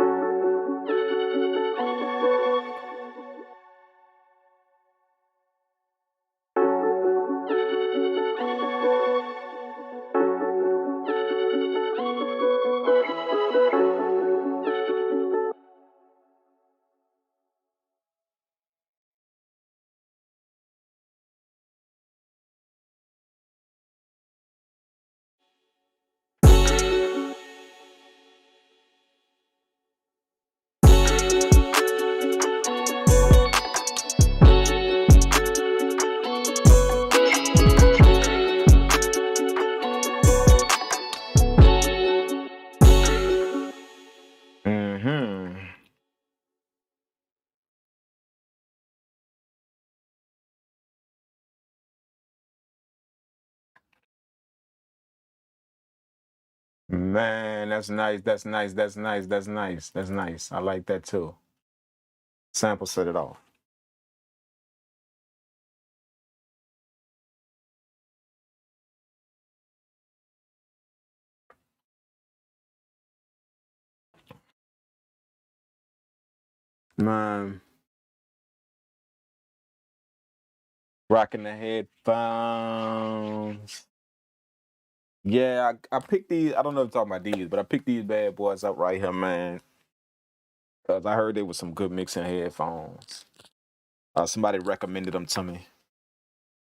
Mm-hmm. Man, that's nice. That's nice. That's nice. That's nice. That's nice. I like that too. Sample set it off. Man, rocking the headphones. Yeah, I picked these. I don't know if you're talking about these, but I picked these bad boys up right here, man. Because I heard there was some good mixing headphones. Somebody recommended them to me.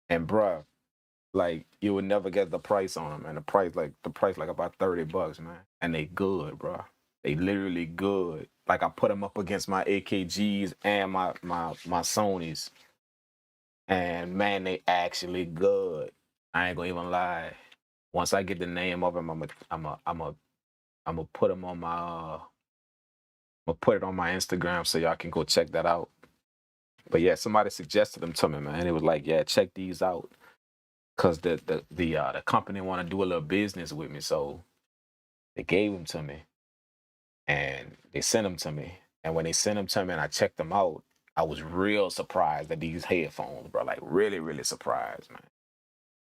And bruh, like you would never get the price on them, and the price like about $30, man. And they good, bruh. They literally good. Like I put them up against my AKGs and my Sonys, and man, they actually good. I ain't gonna even lie. Once I get the name of them, I'm gonna put them on my I'm gonna put it on my Instagram so y'all can go check that out. But yeah, somebody suggested them to me, man. It was like, yeah, check these out, cause the company want to do a little business with me, so they gave them to me and they sent them to me. And when they sent them to me and I checked them out, I was real surprised at these headphones, bro. Like really, really surprised, man.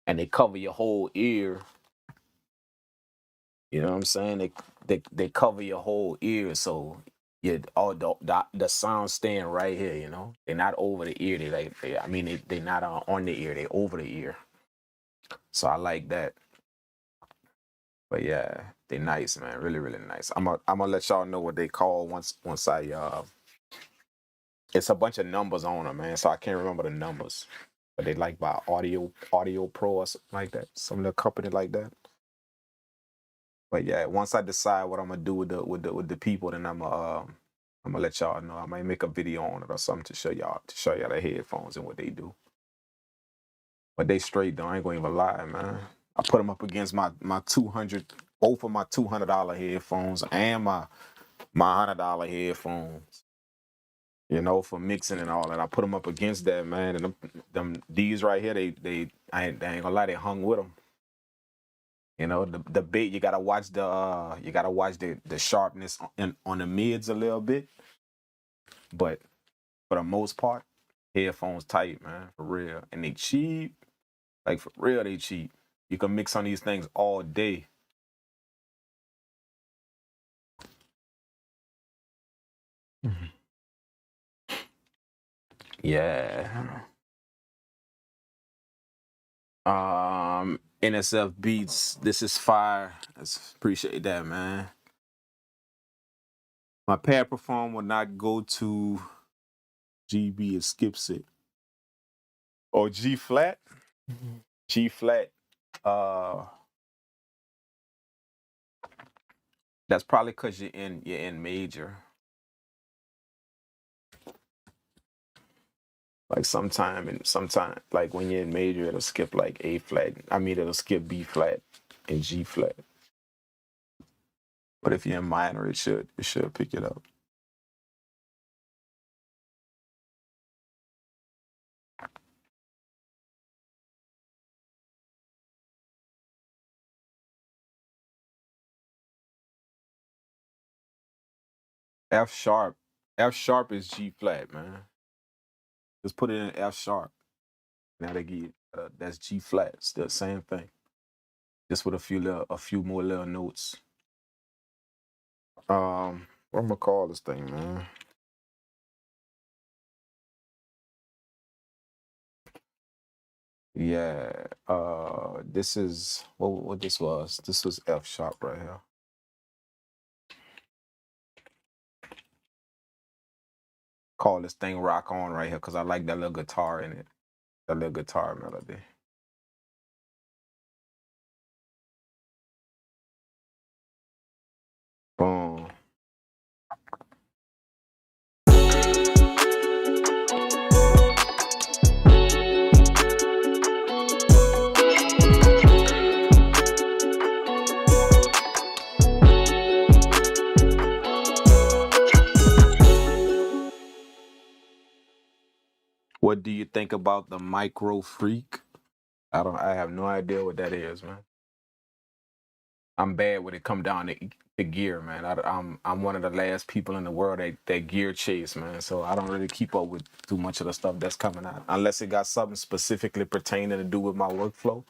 And they cover your whole ear. You know what I'm saying? They cover your whole ear, so yeah, all the sound staying right here. You know, they're not over the ear. I mean, they not on the ear. They over the ear. So I like that. But yeah, they nice, man. Really, really nice. I'm gonna let y'all know what they call once I It's a bunch of numbers on them, man. So I can't remember the numbers, but they like by Audio Pro or something like that. Some little company like that. But yeah, once I decide what I'm gonna do with the people, then I'm gonna let y'all know. I might make a video on it or something to show y'all the headphones and what they do. But they straight though. I ain't gonna even lie, man. I put them up against my 200, both of my $200 headphones and my $100 headphones. You know, for mixing and all that. I put them up against that, man. And these right here, I ain't gonna lie, they hung with them. You know, the bait, you gotta watch the sharpness on the mids a little bit, but for the most part, headphones tight, man, for real. And they cheap, like for real, they cheap. You can mix on these things all day. Yeah. NSF Beats, this is fire. Appreciate that, man. My pad perform will not go to GB, it skips it. Or G flat? G flat. Uh that's probably because you're in major. Like sometime like when you're in major, it'll skip like A flat. I mean, it'll skip B flat and G flat. But if you're in minor, it should pick it up. F sharp. F sharp is G flat, man. Just put it in F sharp. Now they give you, that's G flat. Still same thing. Just with a few more little notes. What I'm gonna call this thing, man? Yeah. This is what this was. This was F sharp right here. Call this thing Rock On right here because I like that little guitar in it. That little guitar melody. Boom. What do you think about the Micro Freak? I have no idea what that is, man. I'm bad when it come down to gear, man. I'm one of the last people in the world that gear chase, man. So I don't really keep up with too much of the stuff that's coming out unless it got something specifically pertaining to do with my workflow.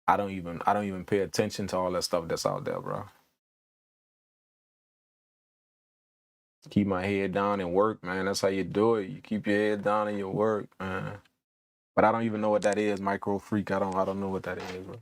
I don't even pay attention to all that stuff that's out there, bro. Keep my head down and work, man. That's how you do it. You keep your head down and you work, man. But I don't even know what that is, Micro Freak. I don't know what that is, bro.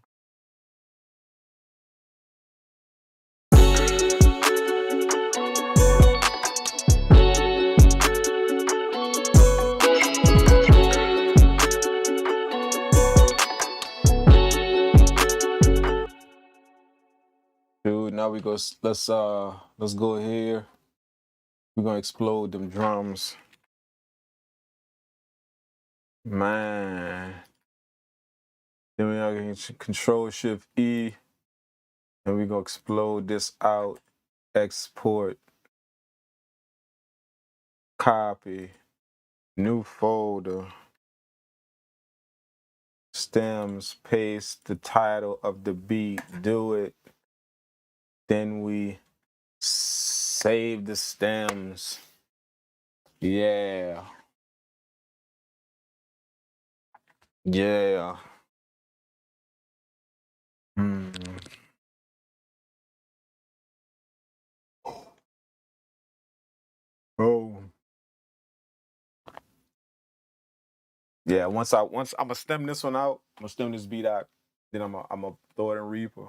Dude, now let's go here. We're gonna explode them drums. Man. Then we are going to Control Shift E. And we're gonna explode this out. Export. Copy. New folder. Stems. Paste the title of the beat. Do it. Then we save the stems. Yeah. Yeah. Oh. Yeah, once I'm gonna stem this one out, I'm gonna stem this beat out, then I'm gonna throw it in Reaper,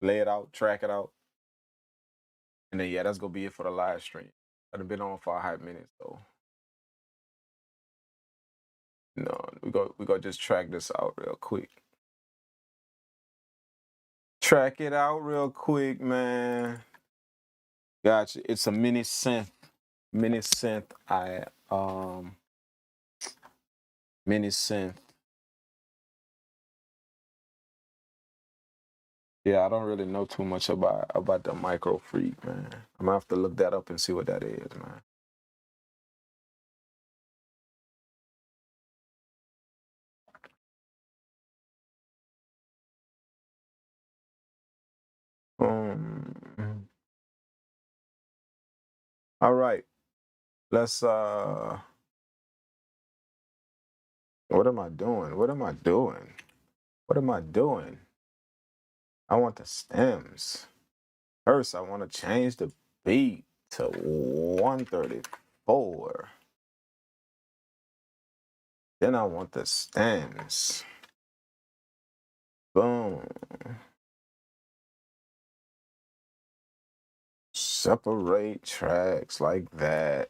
lay it out, track it out. And then yeah, that's gonna be it for the live stream. I've been on for a hot minute, so we go just track this out real quick. Track it out real quick, man. Gotcha. It's a mini synth. Mini synth. Mini synth. Yeah, I don't really know too much about the Micro Freak, man. I'm gonna have to look that up and see what that is, man. All right. Let's what am I doing? What am I doing? What am I doing? I want the stems. First, I want to change the beat to 134. Then I want the stems. Boom. Separate tracks like that.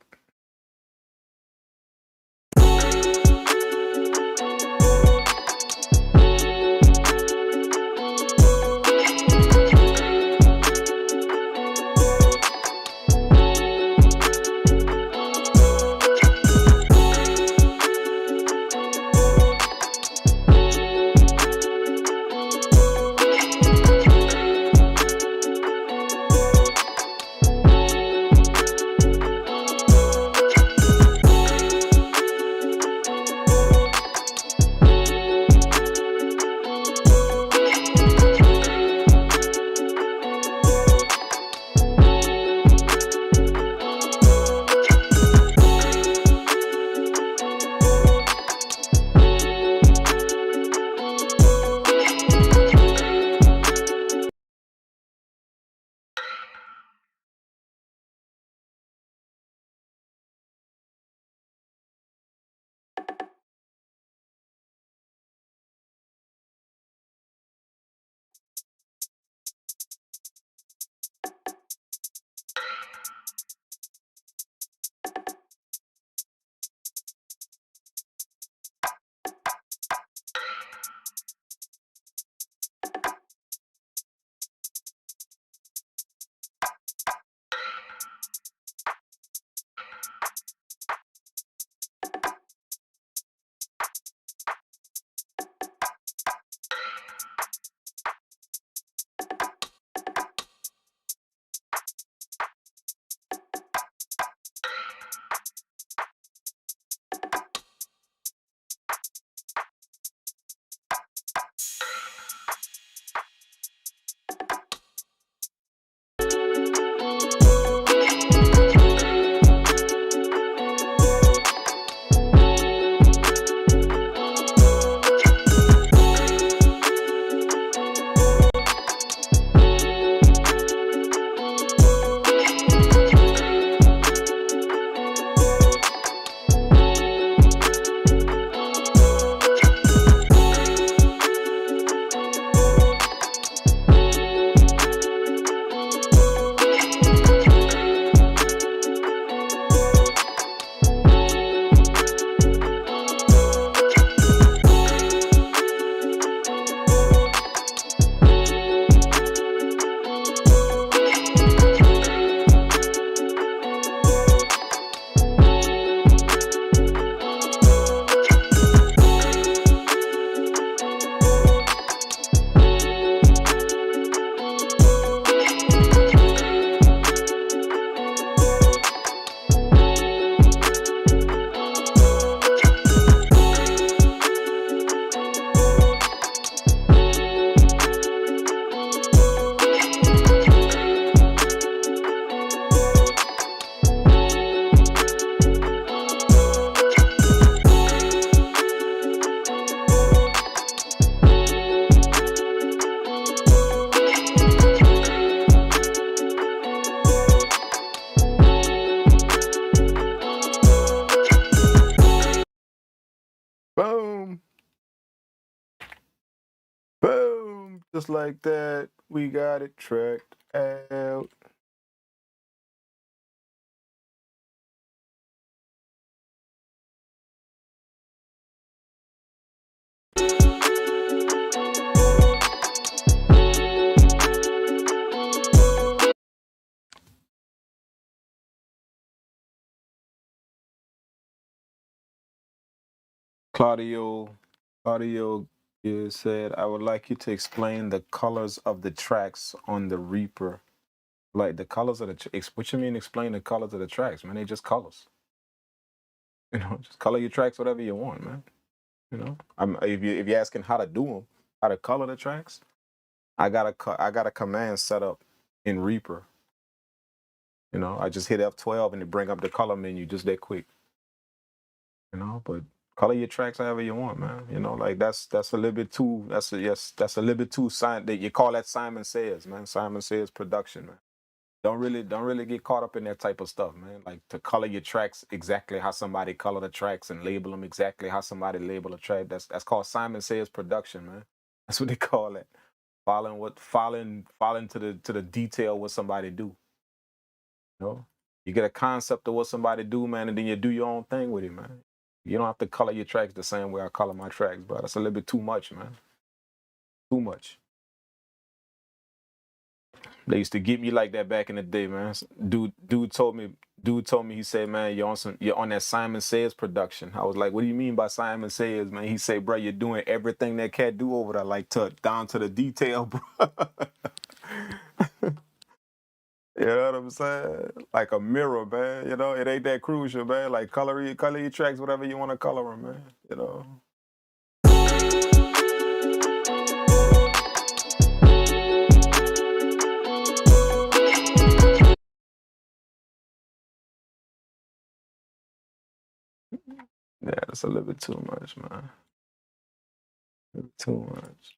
Just like that, we got it tracked out. Claudio said, I would like you to explain the colors of the tracks on the Reaper. Like the colors of what you mean explain the colors of the tracks, man? They just colors. You know, just color your tracks whatever you want, man. You know, if you're asking how to do them, how to color the tracks, I got a command set up in Reaper. You know, I just hit F12 and it bring up the color menu just that quick. You know, but color your tracks however you want, man. You know, like that's a little bit too that's a little bit too that you call that Simon Says, man. Simon Says production, man. Don't really get caught up in that type of stuff, man. Like to color your tracks exactly how somebody color the tracks and label them exactly how somebody label a track. That's called Simon Says production, man. That's what they call it. Following to the detail what somebody do. You know, you get a concept of what somebody do, man, and then you do your own thing with it, man. You don't have to color your tracks the same way I color my tracks, bro. That's a little bit too much, man. Too much. They used to get me like that back in the day, man. Dude told me he said, man, you're on that Simon Says production. I was like, what do you mean by Simon Says, man? He said, bro, you're doing everything that cat do over there, like down to the detail, bro. You know what I'm saying? Like a mirror, man. You know, it ain't that crucial, man. Like color your tracks, whatever you want to color them, man. You know. Yeah, that's a little bit too much, man. A little too much.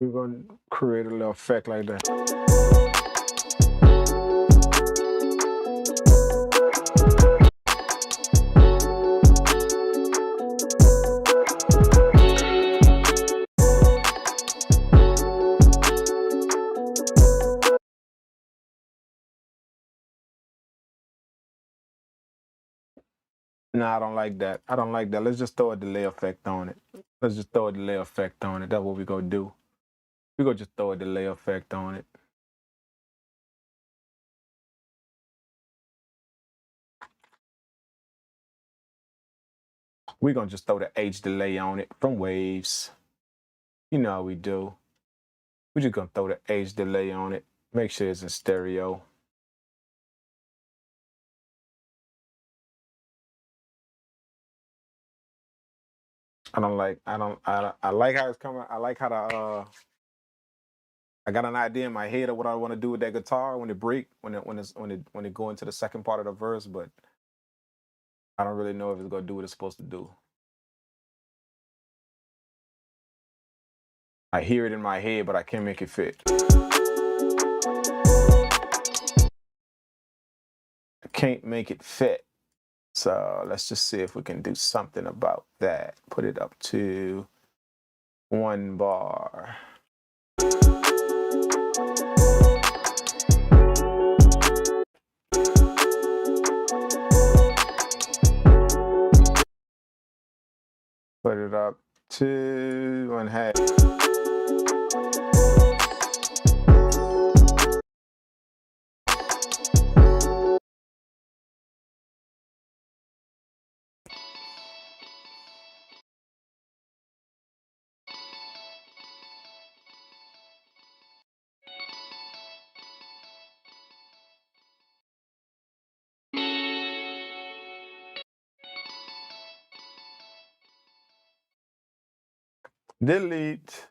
We're gonna create a little effect like that. No, I don't like that. I don't like that. Let's just throw a delay effect on it. Let's just throw a delay effect on it. That's what we're gonna do. We're gonna just throw a delay effect on it. We're gonna just throw the H delay on it from waves. You know how we do. We're just gonna throw the H delay on it. Make sure it's in stereo. I like how it's coming. I like how I got an idea in my head of what I want to do with that guitar when it break, when it go into the second part of the verse, but I don't really know if it's gonna do what it's supposed to do. I hear it in my head, but I can't make it fit. I can't make it fit. So let's just see if we can do something about that. Put it up to 1 bar. Put it up to 1/2. Delete.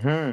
Mm-hmm.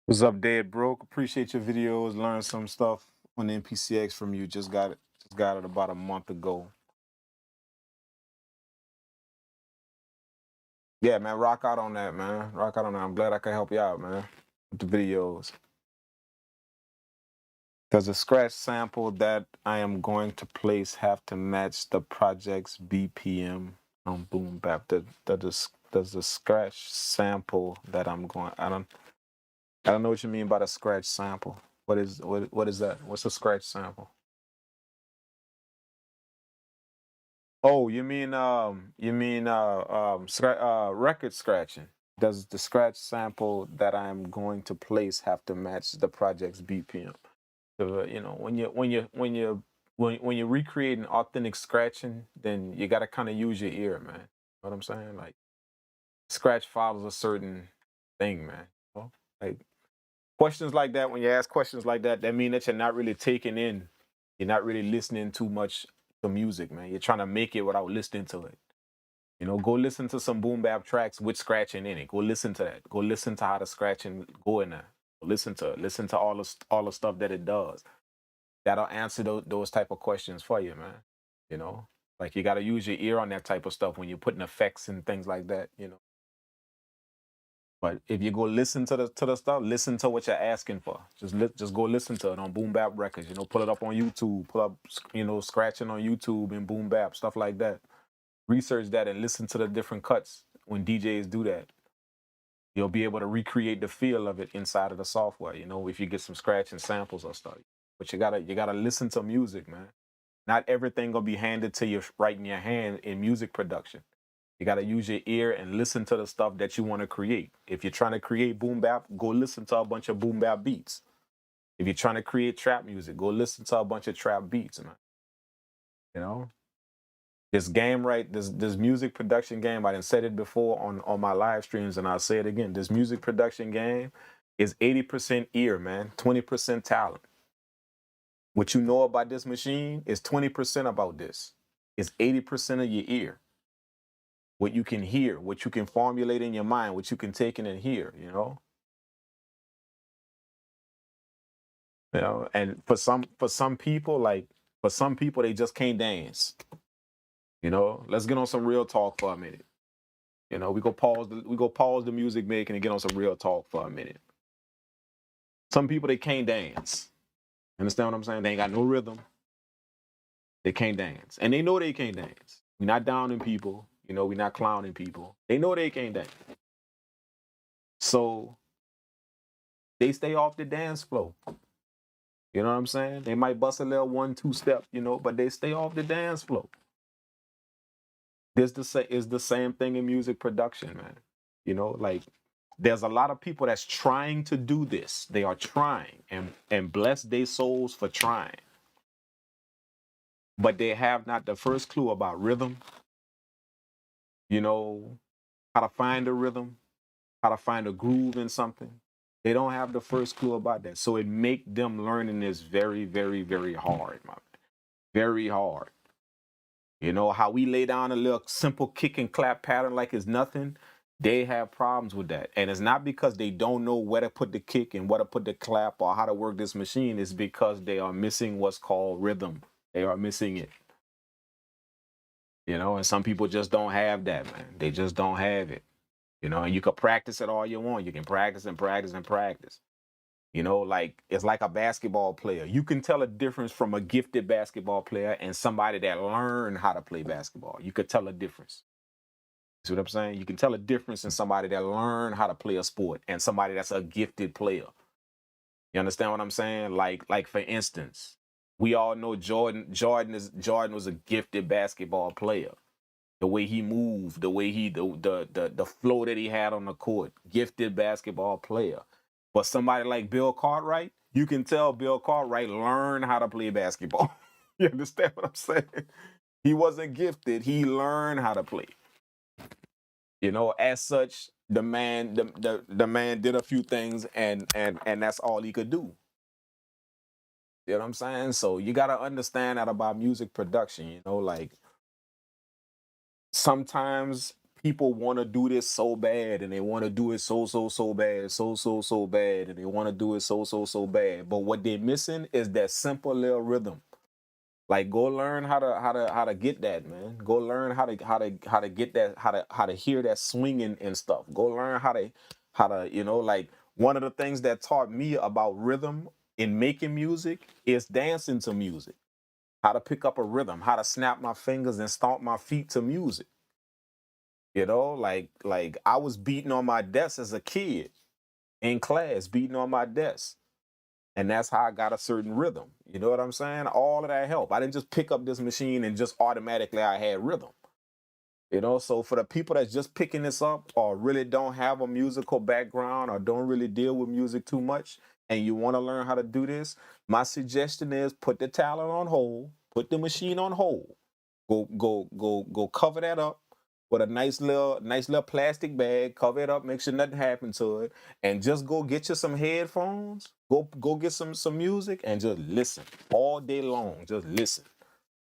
What's up, Dead Broke? Appreciate your videos. Learned some stuff on the MPC X from you. Just got it. Just got it about a month ago. Yeah, man. Rock out on that, man. Rock out on that. I'm glad I could help you out, man, with the videos. Does the scratch sample that I am going to place have to match the project's BPM on Boom Bap? Does the scratch sample that I'm going? I don't know what you mean by the scratch sample. What is that? What's a scratch sample? Oh, record scratching. Does the scratch sample that I'm going to place have to match the project's BPM? So, when you're recreating authentic scratching, then you got to kind of use your ear, man. You know what I'm saying? Like scratch follows a certain thing, man. You know? Like questions like that, when you ask questions like that, that mean that you're not really taking in, you're not really listening too much to music, man. You're trying to make it without listening to it. Go listen to some boom bap tracks with scratching in it. Go listen to that. Go listen to how the scratching go in there. Listen to all the stuff that it does. That'll answer those type of questions for you, man. You know, like you got to use your ear on that type of stuff when you're putting effects and things like that. But if you go listen to the stuff, listen to what you're asking for. Just go listen to it on Boom Bap Records. Pull it up on YouTube. Pull up scratching on YouTube and Boom Bap stuff like that. Research that and listen to the different cuts when DJs do that. You'll be able to recreate the feel of it inside of the software. If you get some scratch and samples or stuff. But you gotta listen to music, man. Not everything gonna be handed to you right in your hand in music production. You got to use your ear and listen to the stuff that you want to create. If you're trying to create boom bap, go listen to a bunch of boom bap beats. If you're trying to create trap music, go listen to a bunch of trap beats, man. You know? This game, right? This music production game. I done said it before on my live streams, and I'll say it again. This music production game is 80% ear, man, 20% talent. What you know about this machine is 20% about this. It's 80% of your ear. What you can hear, what you can formulate in your mind, what you can take in and hear, you know. You know, and for some people, they just can't dance. You know, let's get on some real talk for a minute. You know, we go pause the music making and get on some real talk for a minute. Some people, they can't dance. Understand what I'm saying? They ain't got no rhythm. They can't dance. And they know they can't dance. We're not downing people, you know, we're not clowning people. They know they can't dance. So they stay off the dance floor. You know what I'm saying? They might bust a little 1-2 step, you know, but they stay off the dance floor. This is the same thing in music production, man. You know, like there's a lot of people that's trying to do this. They are trying, and bless their souls for trying. But they have not the first clue about rhythm, you know, how to find a rhythm, how to find a groove in something. They don't have the first clue about that. So it make them learning this very, very, very hard, my man. Very hard. You know, how we lay down a little simple kick and clap pattern like it's nothing, they have problems with that. And it's not because they don't know where to put the kick and where to put the clap or how to work this machine. It's because they are missing what's called rhythm. They are missing it. You know, and some people just don't have that, man. They just don't have it. You know, and you can practice it all you want. You can practice and practice and practice. You know, like it's like a basketball player. You can tell a difference from a gifted basketball player and somebody that learned how to play basketball. You could tell a difference. See what I'm saying? You can tell a difference in somebody that learned how to play a sport and somebody that's a gifted player. You understand what I'm saying? Like for instance, we all know Jordan was a gifted basketball player. The way he moved, the way the flow that he had on the court, gifted basketball player. But somebody like Bill Cartwright, you can tell Bill Cartwright learned how to play basketball. You understand what I'm saying? He wasn't gifted. He learned how to play. You know, as such, the man did a few things and that's all he could do. You know what I'm saying? So you gotta understand that about music production, you know, like sometimes people want to do this so bad and they want to do it so bad, so bad, and they want to do it so bad. But what they're missing is that simple little rhythm. Like go learn how to get that, man. Go learn how to get that, how to hear that swinging and stuff. Go learn how to, you know, like one of the things that taught me about rhythm in making music is dancing to music. How to pick up a rhythm, how to snap my fingers and stomp my feet to music. You know, like I was beating on my desk as a kid in class, beating on my desk. And that's how I got a certain rhythm. You know what I'm saying? All of that helped. I didn't just pick up this machine and just automatically I had rhythm. You know, so for the people that's just picking this up or really don't have a musical background or don't really deal with music too much and you want to learn how to do this, my suggestion is put the talent on hold, put the machine on hold. Go cover that up with a nice little plastic bag, cover it up, make sure nothing happens to it, and just go get you some headphones, go get some music and just listen all day long. Just listen.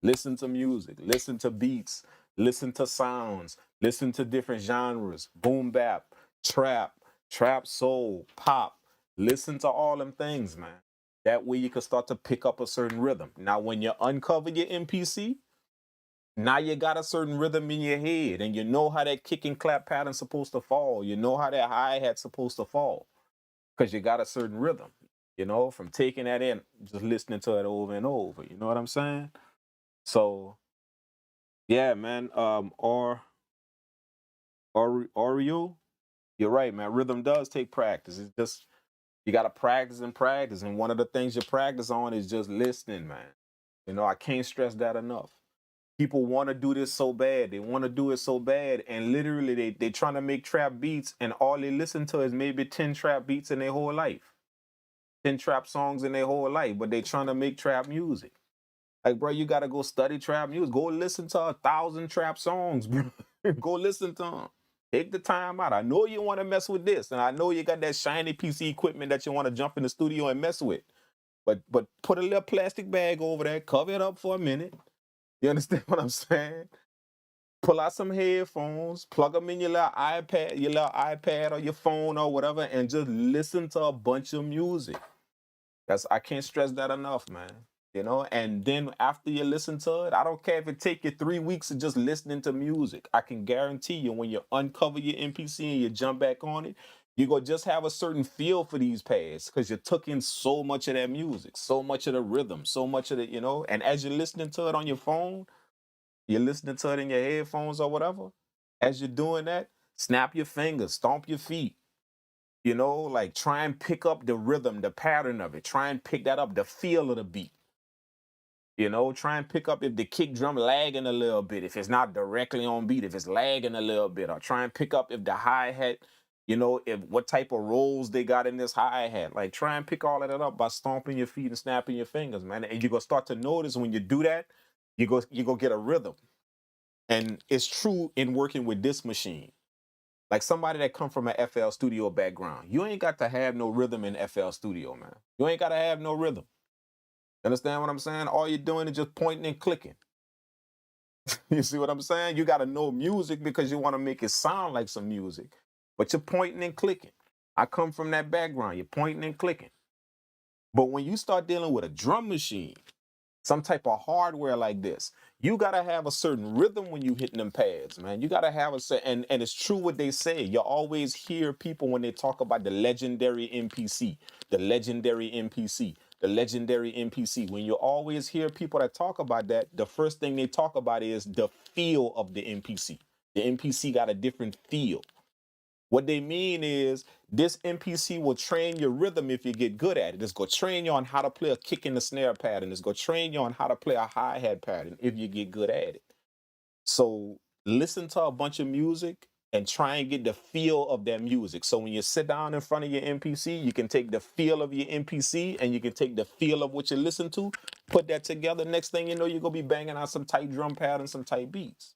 Listen to music, listen to beats, listen to sounds, listen to different genres, boom bap, trap soul, pop. Listen to all them things, man. That way you can start to pick up a certain rhythm. Now, when you uncover your MPC, now you got a certain rhythm in your head and you know how that kick and clap pattern's supposed to fall. You know how that hi-hat's supposed to fall because you got a certain rhythm, you know, from taking that in, just listening to it over and over. You know what I'm saying? So yeah, man. Oreo, you're right, man. Rhythm does take practice. It's just you gotta practice and practice. And one of the things you practice on is just listening, man. You know, I can't stress that enough. People want to do this so bad. They want to do it so bad. And literally they trying to make trap beats and all they listen to is maybe 10 trap beats in their whole life. 10 trap songs in their whole life, but they trying to make trap music. Like, bro, you gotta go study trap music. Go listen to 1,000 trap songs, bro. Go listen to them. Take the time out. I know you want to mess with this, and I know you got that shiny PC equipment that you want to jump in the studio and mess with. But put a little plastic bag over there, cover it up for a minute. You understand what I'm saying? Pull out some headphones, plug them in your little iPad or your phone or whatever, and just listen to a bunch of music. I can't stress that enough, man. You know, and then after you listen to it, I don't care if it take you 3 weeks of just listening to music. I can guarantee you when you uncover your MPC and you jump back on it, you're gonna just have a certain feel for these pads because you took in so much of that music, so much of the rhythm, so much of the, and as you're listening to it on your phone, you're listening to it in your headphones or whatever. As you're doing that, snap your fingers, stomp your feet, like try and pick up the rhythm, the pattern of it. Try and pick that up, the feel of the beat. Try and pick up if the kick drum lagging a little bit, if it's not directly on beat, if it's lagging a little bit, or try and pick up if the hi-hat, if what type of rolls they got in this hi-hat. Like try and pick all of that up by stomping your feet and snapping your fingers, man. And you're gonna start to notice when you do that, you go get a rhythm. And it's true in working with this machine. Like somebody that come from an FL Studio background, you ain't got to have no rhythm in FL Studio, man. You ain't got to have no rhythm. Understand what I'm saying? All you're doing is just pointing and clicking. You see what I'm saying? You got to know music because you want to make it sound like some music, but you're pointing and clicking. I come from that background. You're pointing and clicking. But when you start dealing with a drum machine, some type of hardware like this, you gotta have a certain rhythm when you hitting them pads, man. You gotta have and it's true what they say. You always hear people when they talk about the legendary MPC, the legendary MPC, the legendary MPC. When you always hear people that talk about that, the first thing they talk about is the feel of the MPC. The MPC got a different feel. What they mean is this MPC will train your rhythm if you get good at it. It's going to train you on how to play a kick in the snare pattern. It's going to train you on how to play a hi-hat pattern if you get good at it. So listen to a bunch of music and try and get the feel of that music. So when you sit down in front of your MPC, you can take the feel of your MPC and you can take the feel of what you listen to, put that together. Next thing you know, you're going to be banging out some tight drum patterns, some tight beats.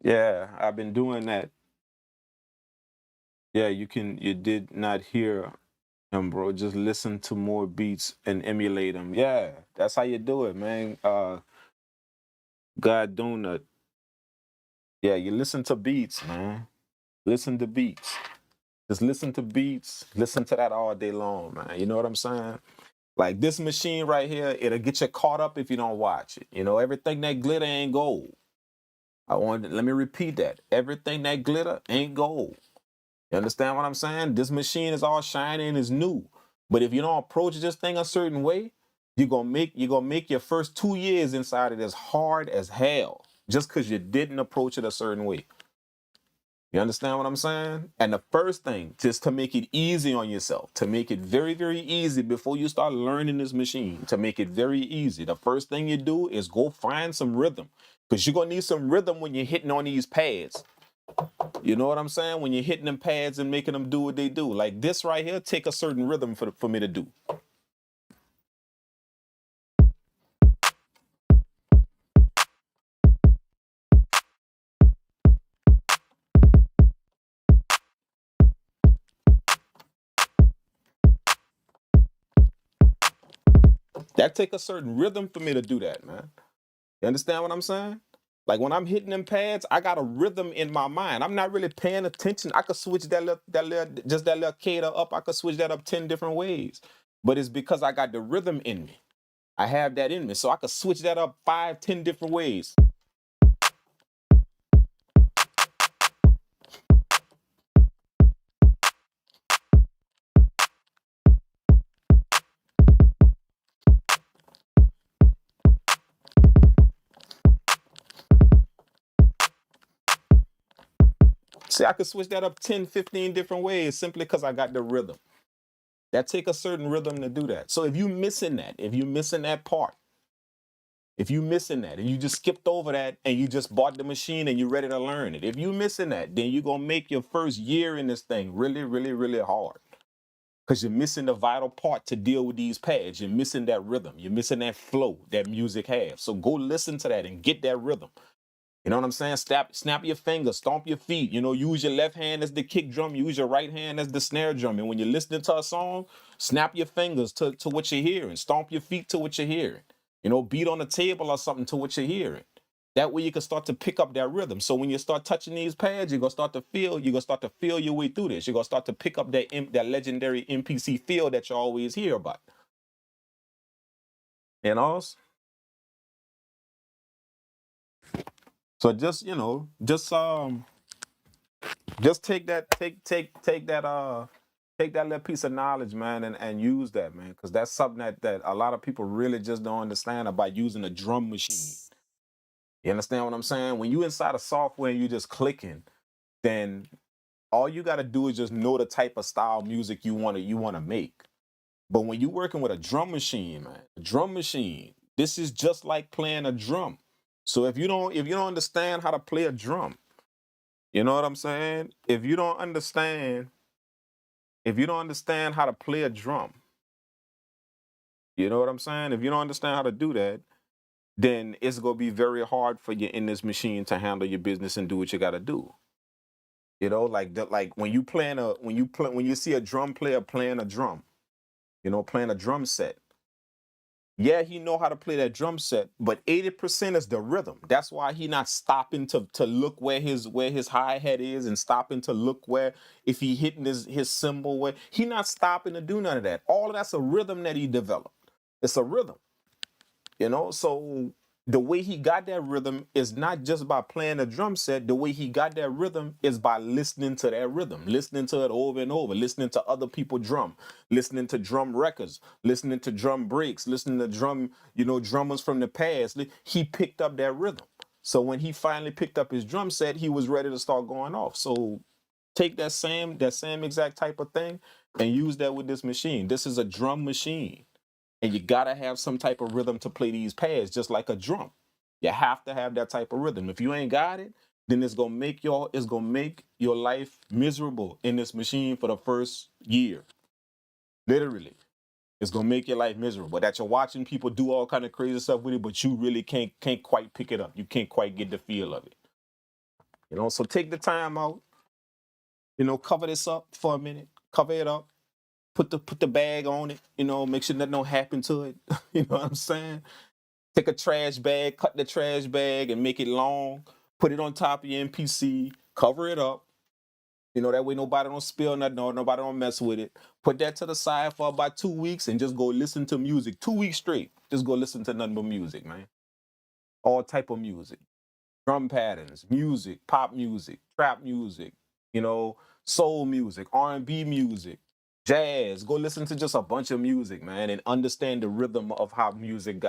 Yeah, I've been doing that. Yeah, you did not hear him, bro. Just listen to more beats and emulate them. Yeah, that's how you do it, man. God Donut. Yeah, you listen to beats, man. Listen to beats. Just listen to beats. Listen to that all day long, man. You know what I'm saying? Like this machine right here, it'll get you caught up if you don't watch it. Everything that glitter ain't gold. Let me repeat that. Everything that glitter ain't gold. You understand what I'm saying? This machine is all shiny and is new. But if you don't approach this thing a certain way, you're gonna make your first 2 years inside it as hard as hell just because you didn't approach it a certain way. You understand what I'm saying? And the first thing, just to make it easy on yourself, to make it very, very easy before you start learning this machine, to make it very easy, the first thing you do is go find some rhythm. Because you're gonna need some rhythm when you're hitting on these pads. You know what I'm saying? When you're hitting them pads and making them do what they do. Like this right here, take a certain rhythm for me to do. That take a certain rhythm for me to do that, man. You understand what I'm saying? Like when I'm hitting them pads, I got a rhythm in my mind. I'm not really paying attention. I could switch that little cater up. I could switch that up 10 different ways. But it's because I got the rhythm in me. I have that in me. So I could switch that up 5, 10 different ways. See, I could switch that up 10, 15 different ways simply because I got the rhythm. That take a certain rhythm to do that. So if you missing that part, If you missing that and you just skipped over that and you just bought the machine and you're ready to learn it, if you missing that, then you're gonna make your first year in this thing really, really, really hard. Because you're missing the vital part to deal with these pads. You're missing that rhythm. You're missing that flow that music has. So go listen to that and get that rhythm. You know what I'm saying? Snap your fingers, stomp your feet. You know, use your left hand as the kick drum, use your right hand as the snare drum. And when you're listening to a song, snap your fingers to what you're hearing, stomp your feet to what you're hearing. You know, beat on the table or something to what you're hearing. That way you can start to pick up that rhythm. So when you start touching these pads, you're gonna start to feel your way through this. You're gonna start to pick up that legendary MPC feel that you always hear about. You know? So just take that little piece of knowledge, man, and use that, man, because that's something that a lot of people really just don't understand about using a drum machine. You understand what I'm saying? When you inside a software and you just clicking, then all you got to do is just know the type of style music you want to make. But when you're working with a drum machine, man, a drum machine, this is just like playing a drum. So if you don't understand how to play a drum, you know what I'm saying? If you don't understand how to play a drum, you know what I'm saying? If you don't understand how to do that, then it's gonna be very hard for you in this machine to handle your business and do what you gotta do. You know, like when you see a drum player playing a drum, you know, playing a drum set. Yeah, he know how to play that drum set, but 80% is the rhythm. That's why he not stopping to look where his hi-hat is and stopping to look where if he hitting his cymbal where he not stopping to do none of that. All of that's a rhythm that he developed. It's a rhythm. You know, so the way he got that rhythm is not just by playing a drum set. The way he got that rhythm is by listening to that rhythm, listening to it over and over, listening to other people drum, listening to drum records, listening to drum breaks, listening to drummers from the past. He picked up that rhythm. So when he finally picked up his drum set, he was ready to start going off. So take that same exact type of thing and use that with this machine. This is a drum machine. And you gotta have some type of rhythm to play these pads, just like a drum. You have to have that type of rhythm. If you ain't got it, then it's gonna make your life miserable in this machine for the first year. Literally, it's gonna make your life miserable. That you're watching people do all kind of crazy stuff with it, but you really can't quite pick it up. You can't quite get the feel of it. You know, so take the time out. You know, cover this up for a minute. Cover it up. Put the bag on it. You know, make sure nothing don't happen to it. You know what I'm saying? Take a trash bag, cut the trash bag and make it long, put it on top of your MPC, cover it up. You know, that way nobody don't spill nothing or nobody don't mess with it. Put that to the side for about 2 weeks and just go listen to music. 2 weeks straight. Just go listen to nothing but music, man. All type of music. Drum patterns, music, pop music, trap music, you know, soul music, R&B music, jazz. Go listen to just a bunch of music, man, and understand the rhythm of how music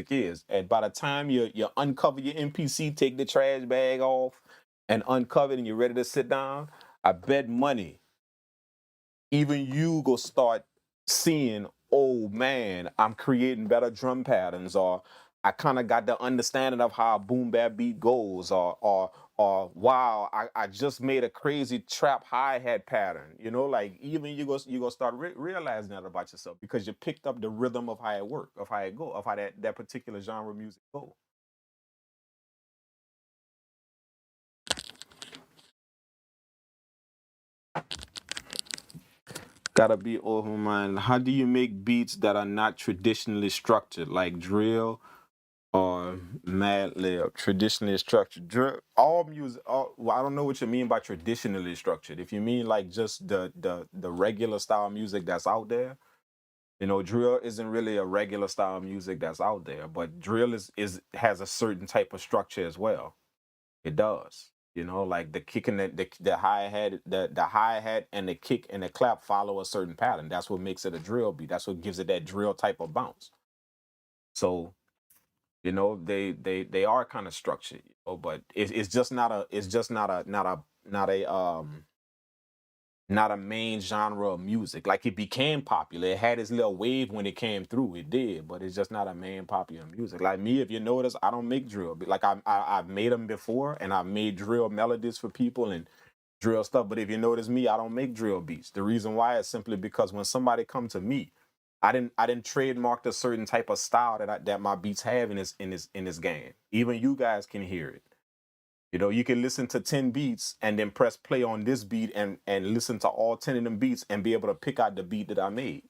is. And by the time you uncover your MPC, take the trash bag off and uncover it and you're ready to sit down, I bet money even you go start seeing, oh man, I'm creating better drum patterns, or I kind of got the understanding of how a boom bap beat goes, or wow, I just made a crazy trap hi-hat pattern. You know, like even you go start realizing that about yourself because you picked up the rhythm of how it work, of how it go, of how that particular genre of music go. Gotta be open mind. How do you make beats that are not traditionally structured, like drill or Mad Lib, traditionally structured? All music. Well, I don't know what you mean by traditionally structured. If you mean like just the regular style music that's out there, you know, drill isn't really a regular style music that's out there. But drill is has a certain type of structure as well. It does. You know, like the kick and the hi hat, the hi hat and the kick and the clap follow a certain pattern. That's what makes it a drill beat. That's what gives it that drill type of bounce. So you know, they are kind of structured, you know, but it's just not a not a main genre of music. Like it became popular. It had its little wave when it came through. It did, but it's just not a main popular music. Like me, if you notice, I don't make drill. Like I've made them before, and I've made drill melodies for people and drill stuff. But if you notice me, I don't make drill beats. The reason why is simply because when somebody come to me, I didn't trademark a certain type of style that my beats have in this game. Even you guys can hear it. You can listen to 10 beats and then press play on this beat and listen to all 10 of them beats and be able to pick out the beat that I made.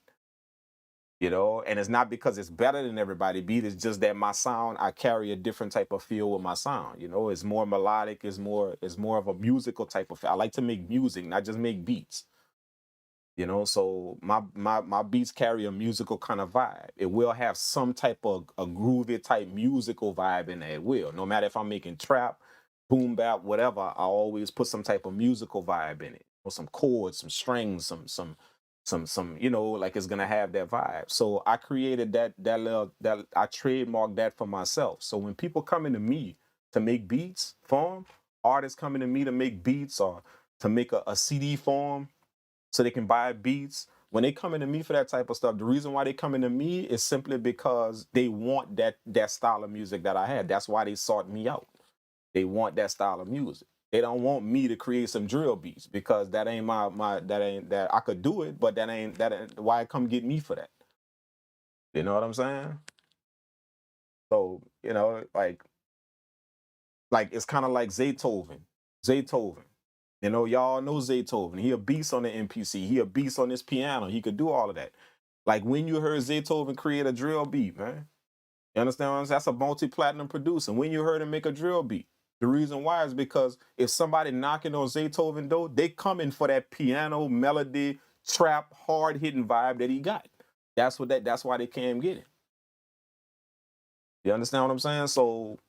And it's not because it's better than everybody beat. It's just that my sound, I carry a different type of feel with my sound. It's more melodic, it's more of a musical type of feel. I like to make music, not just make beats. So my beats carry a musical kind of vibe. It will have some type of a groovy type musical vibe in there. It will. No matter if I'm making trap, boom bap, whatever, I always put some type of musical vibe in it. Or some chords, some strings, some, like it's gonna have that vibe. So I created that I trademarked that for myself. So when people come into me to make beats for them, artists coming to me to make beats or to make a CD for them, so they can buy beats. When they come into me for that type of stuff, the reason why they come into me is simply because they want that style of music that I had. That's why they sought me out. They want that style of music. They don't want me to create some drill beats because that ain't that I could do it, but that ain't why come get me for that. You know what I'm saying? So, like it's kind of like Zaytoven. Zaytoven. Y'all know Zaytoven. He a beast on the MPC. He a beast on this piano. He could do all of that. Like when you heard Zaytoven create a drill beat, man. You understand what I'm saying? That's a multi-platinum producer. When you heard him make a drill beat, the reason why is because if somebody knocking on Zaytoven door, they coming for that piano, melody, trap, hard-hitting vibe that he got. That's why they came get it. You understand what I'm saying? So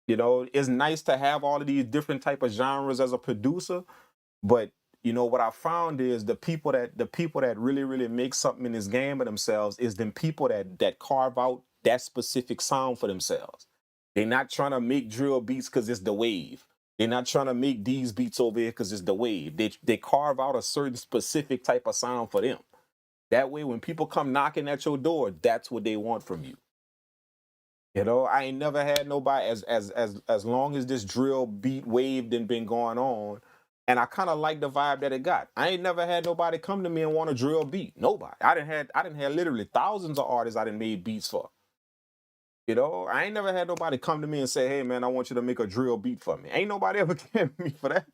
it's nice to have all of these different type of genres as a producer, but what I found is the people that really, really make something in this game of themselves is them people that carve out that specific sound for themselves. They're not trying to make drill beats because it's the wave. They're not trying to make these beats over here because it's the wave. They carve out a certain specific type of sound for them. That way, when people come knocking at your door, that's what they want from you. I ain't never had nobody as long as this drill beat wave done been going on, and I kind of like the vibe that it got. I ain't never had nobody come to me and want a drill beat. Nobody. I didn't have literally thousands of artists I done made beats for. I ain't never had nobody come to me and say, "Hey man, I want you to make a drill beat for me." Ain't nobody ever came to me for that.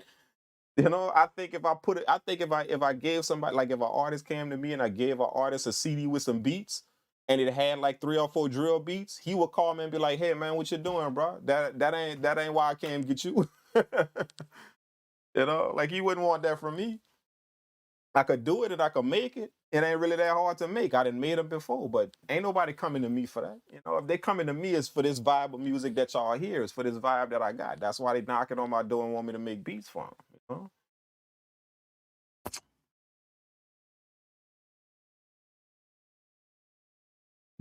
I think if I gave somebody, like if an artist came to me and I gave an artist a CD with some beats and it had like 3 or 4 drill beats, he would call me and be like, "Hey man, what you doing, bro? That ain't why I came get you." Like he wouldn't want that from me. I could do it and I could make it. It ain't really that hard to make. I done made them before, but ain't nobody coming to me for that. If they coming to me, it's for this vibe of music that y'all hear. It's for this vibe that I got. That's why they knocking on my door and want me to make beats for them.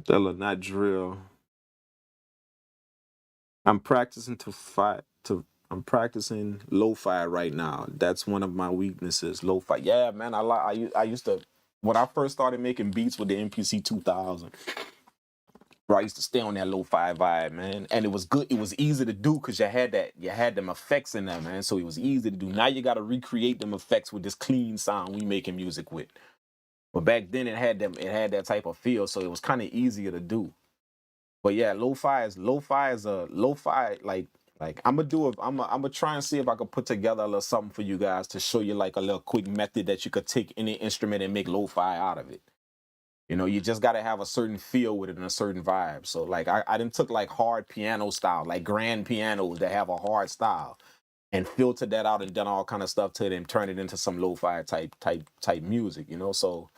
Della, not drill. I'm practicing to fight to I'm practicing lo-fi right now. That's one of my weaknesses, lo-fi. Yeah, man, I used to when I first started making beats with the MPC 2000. Bro, I used to stay on that lo-fi vibe, man. And it was good. It was easy to do because you had them effects in there, man. So it was easy to do. Now you gotta recreate them effects with this clean sound we making music with. But back then it had that type of feel, so it was kind of easier to do. But yeah, lo-fi is a lo-fi like I'm gonna try and see if I could put together a little something for you guys to show you like a little quick method that you could take any instrument and make lo-fi out of it. You just gotta have a certain feel with it and a certain vibe. So like I didn't took like hard piano style, like grand pianos that have a hard style, and filtered that out and done all kind of stuff to it and turn it into some lo-fi type music. So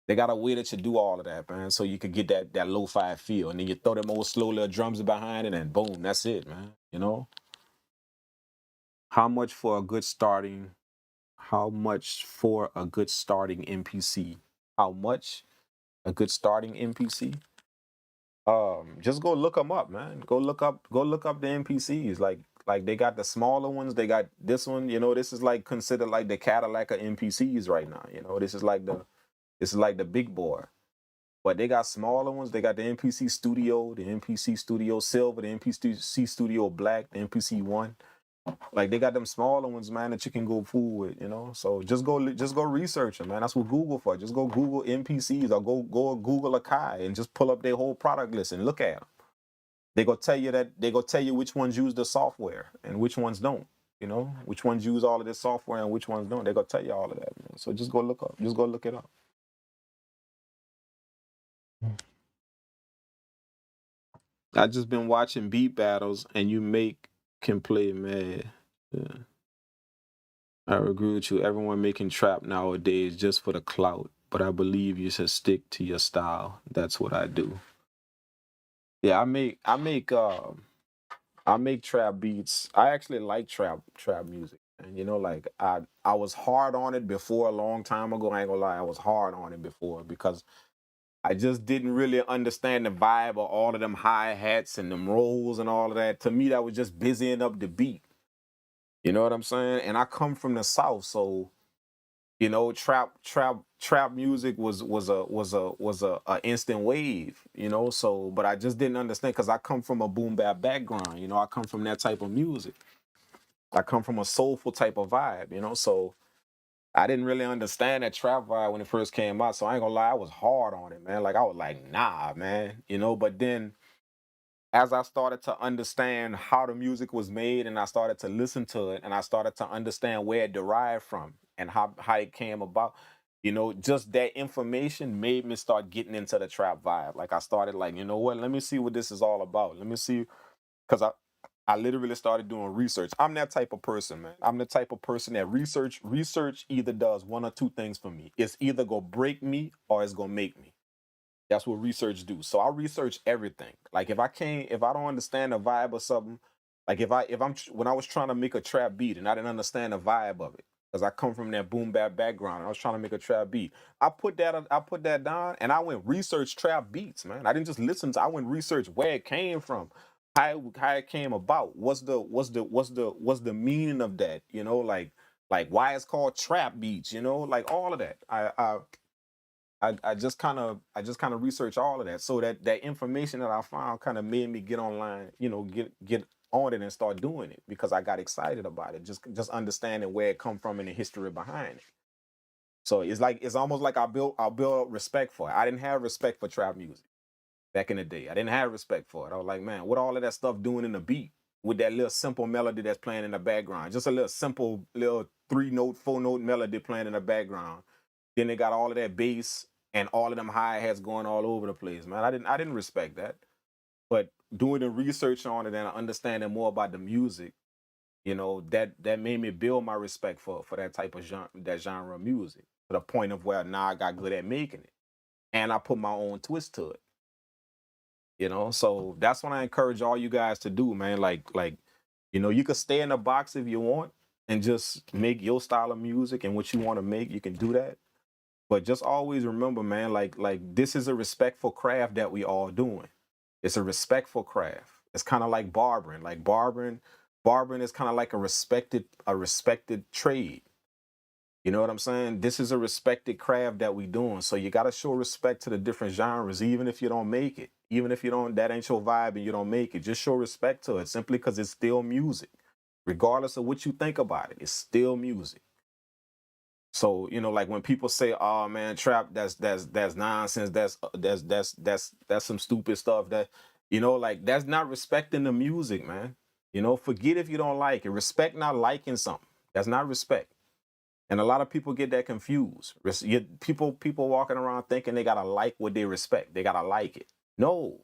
they got a way that you do all of that, man. So you could get that lo-fi feel, and then you throw them old slow little drums behind it, and boom, that's it, man. How much for a good starting? How much for a good starting MPC? How much a good starting MPC? Just go look them up, man. Go look up the MPCs. Like like they got the smaller ones. They got this one. You know, this is like considered like the Cadillac of MPCs right now. You know, this is like the big boy. But they got smaller ones. They got the MPC Studio, the MPC Studio Silver, the MPC Studio Black, the MPC One. Like they got them smaller ones, man, that you can go fool with, you know. So just go research them, man. That's what Google for. Just go Google MPCs or go Google Akai and just pull up their whole product list and look at them. They gonna tell you which ones use the software and which ones don't. You know, which ones use all of this software and which ones don't. They gonna tell you all of that, man. So just go look up. Just go look it up. I just been watching beat battles, and you make can play mad. Yeah. I agree with you. Everyone making trap nowadays just for the clout, but I believe you should stick to your style. That's what I do. Yeah, I make trap beats. I actually like trap music. And you know, like I was hard on it before a long time ago. I ain't gonna lie, I was hard on it before because I just didn't really understand the vibe of all of them hi-hats and them rolls and all of that. To me, that was just busying up the beat. You know what I'm saying? And I come from the South, so you know, trap music was a instant wave, you know. So, but I just didn't understand because I come from a boom bap background, you know. I come from that type of music. I come from a soulful type of vibe, you know. So I didn't really understand that trap vibe when it first came out. So I ain't gonna lie, I was hard on it, man. Like I was like, nah, man, you know. But then as I started to understand how the music was made and I started to listen to it and I started to understand where it derived from and how it came about, you know, just that information made me start getting into the trap vibe. Like I started like, you know what, let me see what this is all about. Let me see, because I literally started doing research. I'm that type of person, man. I'm the type of person that research either does one or two things for me. It's either gonna break me or it's gonna make me. That's what research do. So I research everything. Like if I don't understand the vibe or something, like when I was trying to make a trap beat and I didn't understand the vibe of it, because I come from that boom bap background, I was trying to make a trap beat. I put that down and I went research trap beats, man. I didn't just listen to. I went research where it came from, how it came about. What's the meaning of that? You know, like why it's called trap beats. You know, like all of that. I just kind of research all of that. So that information that I found kind of made me get online, you know, get on it and start doing it because I got excited about it. Just understanding where it come from and the history behind it. So it's almost like I built respect for it. I didn't have respect for trap music back in the day. I didn't have respect for it. I was like, man, what all of that stuff doing in the beat with that little simple melody that's playing in the background? Just a little simple little 3-note, 4-note melody playing in the background. Then they got all of that bass and all of them hi-hats going all over the place, man. I didn't respect that. But doing the research on it and understanding more about the music, you know, that made me build my respect for that type of genre of music to the point of where now I got good at making it. And I put my own twist to it. You know, so that's what I encourage all you guys to do, man. Like, you know, you could stay in the box if you want and just make your style of music and what you want to make. You can do that. But just always remember, man, like this is a respectful craft that we all doing. It's a respectful craft. It's kind of like barbering. Like barbering is kind of like a respected trade. You know what I'm saying? This is a respected craft that we doing. So you got to show respect to the different genres, even if you don't make it. Even if you don't, that ain't your vibe and you don't make it. Just show respect to it simply because it's still music. Regardless of what you think about it, it's still music. So, you know, like when people say, "Oh man, trap, that's nonsense. That's some stupid stuff." That, you know, like that's not respecting the music, man. You know, forget if you don't like it. Respect not liking something. That's not respect. And a lot of people get that confused. People walking around thinking they gotta like what they respect. They gotta like it. No,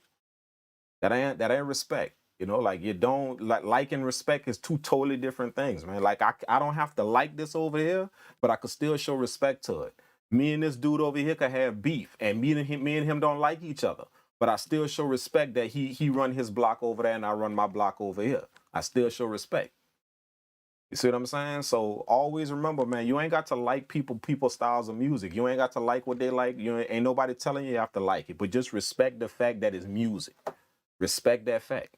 that ain't respect. You know, like you don't like and respect is two totally different things, man. Like I don't have to like this over here, but I could still show respect to it. Me and this dude over here could have beef, and me and him don't like each other, but I still show respect that he run his block over there and I run my block over here. I still show respect. You see what I'm saying? So always remember, man, you ain't got to like people's styles of music. You ain't got to like what they like. Ain't nobody telling you have to like it, but just respect the fact that it's music. Respect that fact.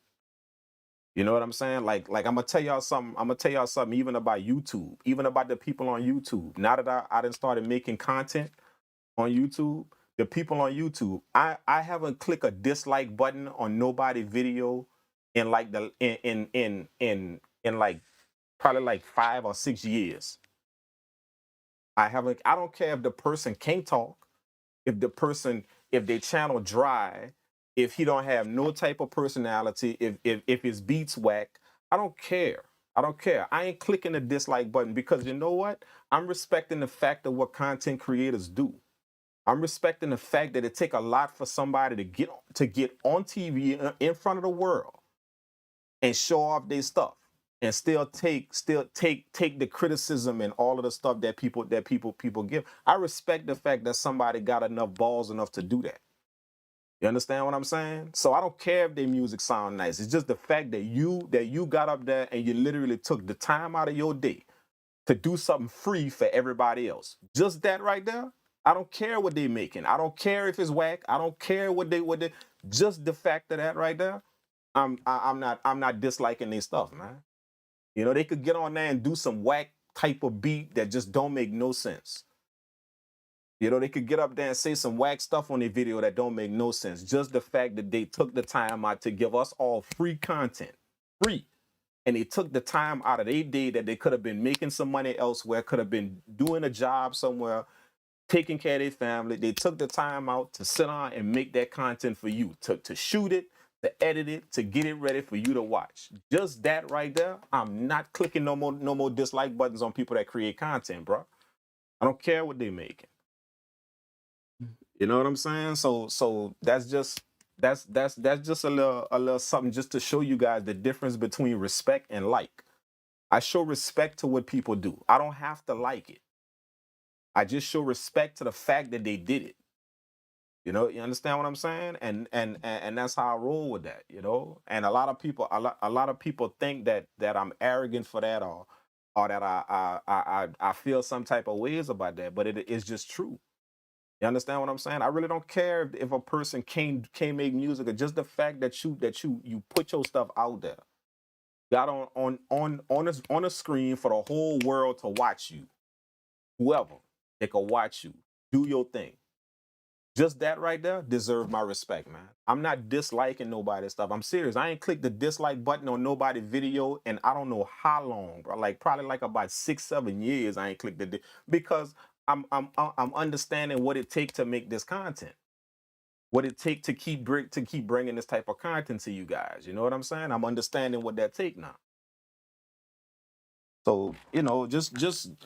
You know what I'm saying? Like I'm gonna tell y'all something. I'm gonna tell y'all something even about YouTube, even about the people on YouTube. Now that I done started making content on YouTube, the people on YouTube, I haven't clicked a dislike button on nobody video in like the in like probably like 5 or 6 years. I don't care if the person can't talk, if the person, if their channel dry, if he don't have no type of personality, if his beats whack, I don't care. I don't care. I ain't clicking the dislike button because you know what? I'm respecting the fact of what content creators do. I'm respecting the fact that it take a lot for somebody to get on TV in front of the world and show off their stuff and still take the criticism and all of the stuff that people give. I respect the fact that somebody got enough balls enough to do that. You understand what I'm saying? So I don't care if their music sound nice. It's just the fact that you got up there and you literally took the time out of your day to do something free for everybody else. Just that right there. I don't care what they making. I don't care if it's whack. I don't care what they just the fact of that right there. I'm not disliking their stuff, man. You know, they could get on there and do some whack type of beat that just don't make no sense. You know, they could get up there and say some whack stuff on their video that don't make no sense. Just the fact that they took the time out to give us all free content. Free. And they took the time out of their day that they could have been making some money elsewhere, could have been doing a job somewhere, taking care of their family. They took the time out to sit on and make that content for you, to shoot it, to edit it, to get it ready for you to watch. Just that right there, I'm not clicking no more dislike buttons on people that create content, bro. I don't care what they making. You know what I'm saying? So that's just a little something just to show you guys the difference between respect and like. I show respect to what people do. I don't have to like it. I just show respect to the fact that they did it. You know, you understand what I'm saying? And that's how I roll with that, you know? And a lot of people think that I'm arrogant for that or that I feel some type of ways about that, but it is just true. You understand what I'm saying? I really don't care if a person can't make music, or just the fact that you put your stuff out there, got on a screen for the whole world to watch you. Whoever, they can watch you do your thing. Just that right there deserve my respect, man. I'm not disliking nobody's stuff. I'm serious. I ain't clicked the dislike button on nobody's video and I don't know how long, bro. Like probably like about 6-7 years. I ain't clicked because I'm understanding what it takes to make this content. What it take to keep bringing this type of content to you guys. You know what I'm saying? I'm understanding what that take now. So, you know,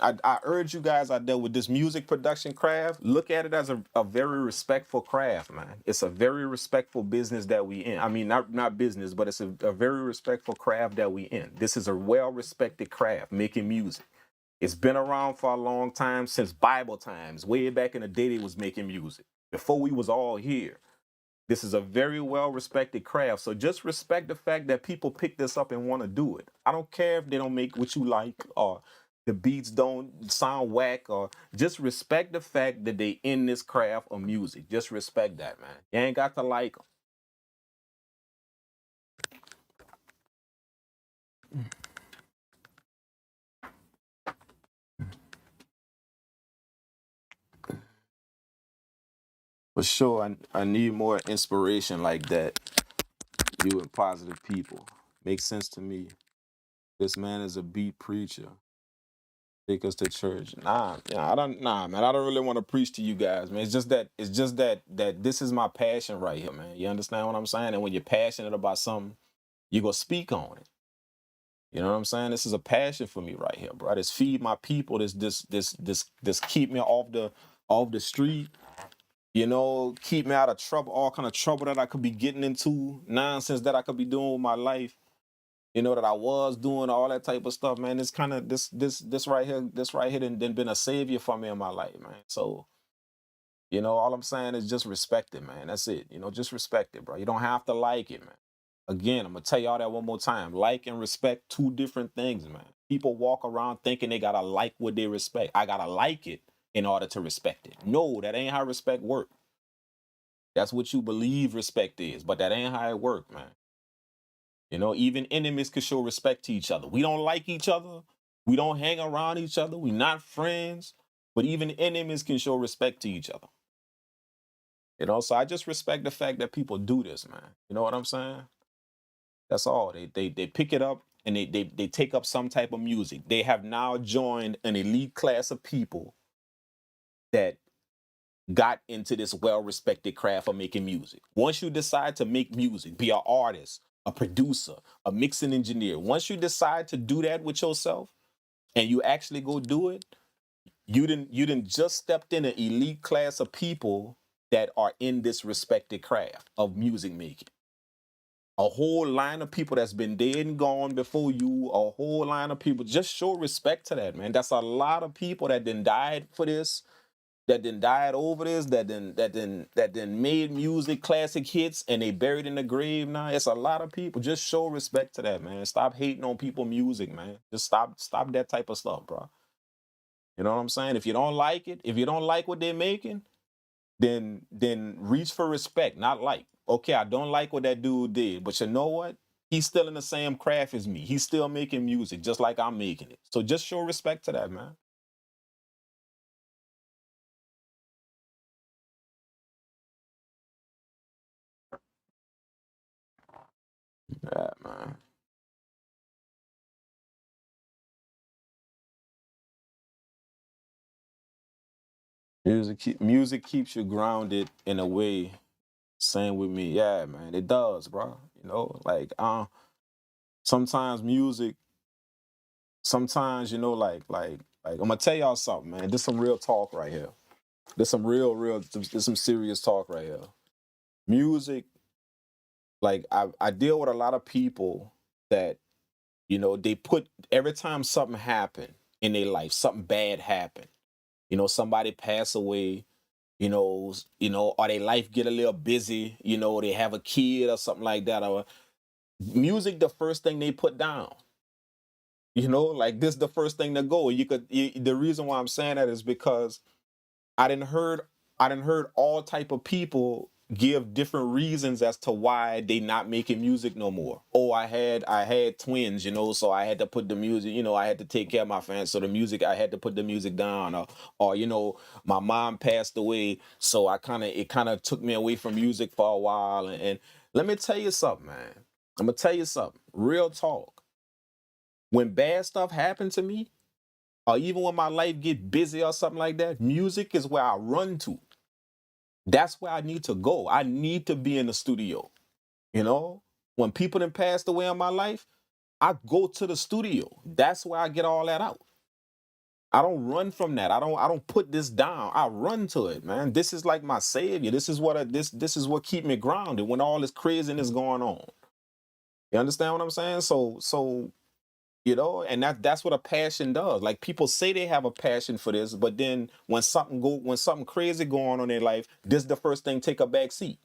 I urge you guys out there with this music production craft, look at it as a very respectful craft, man. It's a very respectful business that we in. I mean, not business, but it's a very respectful craft that we in. This is a well-respected craft, making music. It's been around for a long time, since Bible times, way back in the day they was making music, before we was all here. This is a very well-respected craft. So just respect the fact that people pick this up and want to do it. I don't care if they don't make what you like or the beats don't sound whack, or just respect the fact that they in this craft of music. Just respect that, man. You ain't got to like them. For sure, I need more inspiration like that. You and positive people. Makes sense to me. This man is a beat preacher. Take us to church. Nah, man. I don't really want to preach to you guys, man. It's just that this is my passion right here, man. You understand what I'm saying? And when you're passionate about something, you gonna speak on it. You know what I'm saying? This is a passion for me right here, bro. This feed my people. This keep me off the street. You know, keep me out of trouble, all kind of trouble that I could be getting into, nonsense that I could be doing with my life. You know, that I was doing all that type of stuff, man. It's kind of this right here done been a savior for me in my life, man. So, you know, all I'm saying is just respect it, man. That's it. You know, just respect it, bro. You don't have to like it, man. Again, I'm gonna tell y'all that one more time. Like and respect, two different things, man. People walk around thinking they gotta like what they respect. I gotta like it in order to respect it. No, that ain't how respect work. That's what you believe respect is, but that ain't how it work, man. You know, even enemies can show respect to each other. We don't like each other. We don't hang around each other. We're not friends. But even enemies can show respect to each other. You know, so I just respect the fact that people do this, man. You know what I'm saying? That's all. They pick it up and they take up some type of music. They have now joined an elite class of people that got into this well-respected craft of making music. Once you decide to make music, be an artist, a producer, a mixing engineer, once you decide to do that with yourself and you actually go do it, you didn't just stepped in an elite class of people that are in this respected craft of music making. A whole line of people that's been dead and gone before you, a whole line of people. Just show respect to that, man. That's a lot of people that then died for this, that then died over this, that then made music classic hits and they buried in the grave now. It's a lot of people. Just show respect to that, man. Stop hating on people music, man. Just stop that type of stuff, bro. You know what I'm saying? If you don't like it, if you don't like what they're making, then reach for respect, not like. Okay, I don't like what that dude did, but you know what? He's still in the same craft as me. He's still making music just like I'm making it. So just show respect to that, man. Yeah, man. Music keeps you grounded in a way. Same with me. Yeah, man. It does, bro. You know, like sometimes music, sometimes, you know, like I'm gonna tell y'all something, man. This some real talk right here. This some this some serious talk right here. Music, like I deal with a lot of people that, you know, they put every time something happen in their life, something bad happen, you know, somebody pass away, or their life get a little busy, you know, they have a kid or something like that, or music the first thing they put down. You know, like this the first thing to go. The reason why I'm saying that is because I didn't heard all type of people give different reasons as to why they not making music no more. Oh, I had twins, you know, so I had to put the music, you know, I had to take care of my fans, so the music I had to put the music down, or you know, my mom passed away, so it kind of took me away from music for a while. And let me tell you something, man. I'm gonna tell you something. Real talk. When bad stuff happened to me, or even when my life get busy or something like that, music is where I run to. That's where I need to go. I need to be in the studio. You know, when people done passed away in my life, I go to the studio. That's where I get all that out. I don't run from that. I don't put this down. I run to it, man. This is like my savior. This is this is what keep me grounded when all this craziness going on. You understand what I'm saying? So you know, and that's what a passion does. Like people say they have a passion for this, but then when something crazy going on in their life, this is the first thing take a back seat.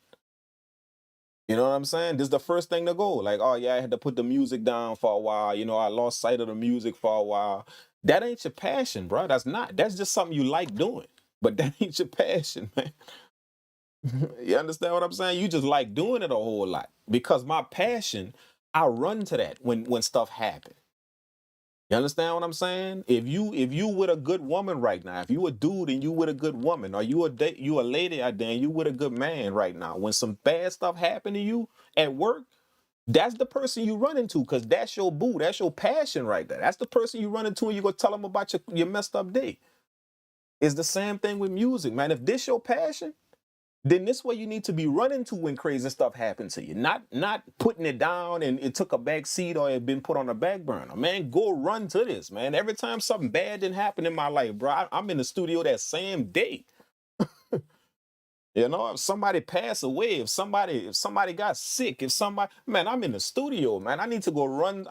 You know what I'm saying? This is the first thing to go. Like, oh yeah, I had to put the music down for a while. You know, I lost sight of the music for a while. That ain't your passion, bro. That's not. That's just something you like doing. But that ain't your passion, man. You understand what I'm saying? You just like doing it a whole lot. Because my passion, I run to that when stuff happens. You understand what I'm saying? If you with a good woman right now, if you a dude and you with a good woman, or you a lady out there and you with a good man right now, when some bad stuff happen to you at work, that's the person you run into, because that's your boo, that's your passion right there. That's the person you run into and you go tell them about your messed up day. It's the same thing with music, man. If this your passion, then this way you need to be running to when crazy stuff happens to you. Not putting it down and it took a back seat or it been put on a back burner. Man, go run to this, man. Every time something bad didn't happen in my life, bro, I'm in the studio that same day. You know, if somebody passed away, if somebody got sick, if somebody, man, I'm in the studio, man. I need to go run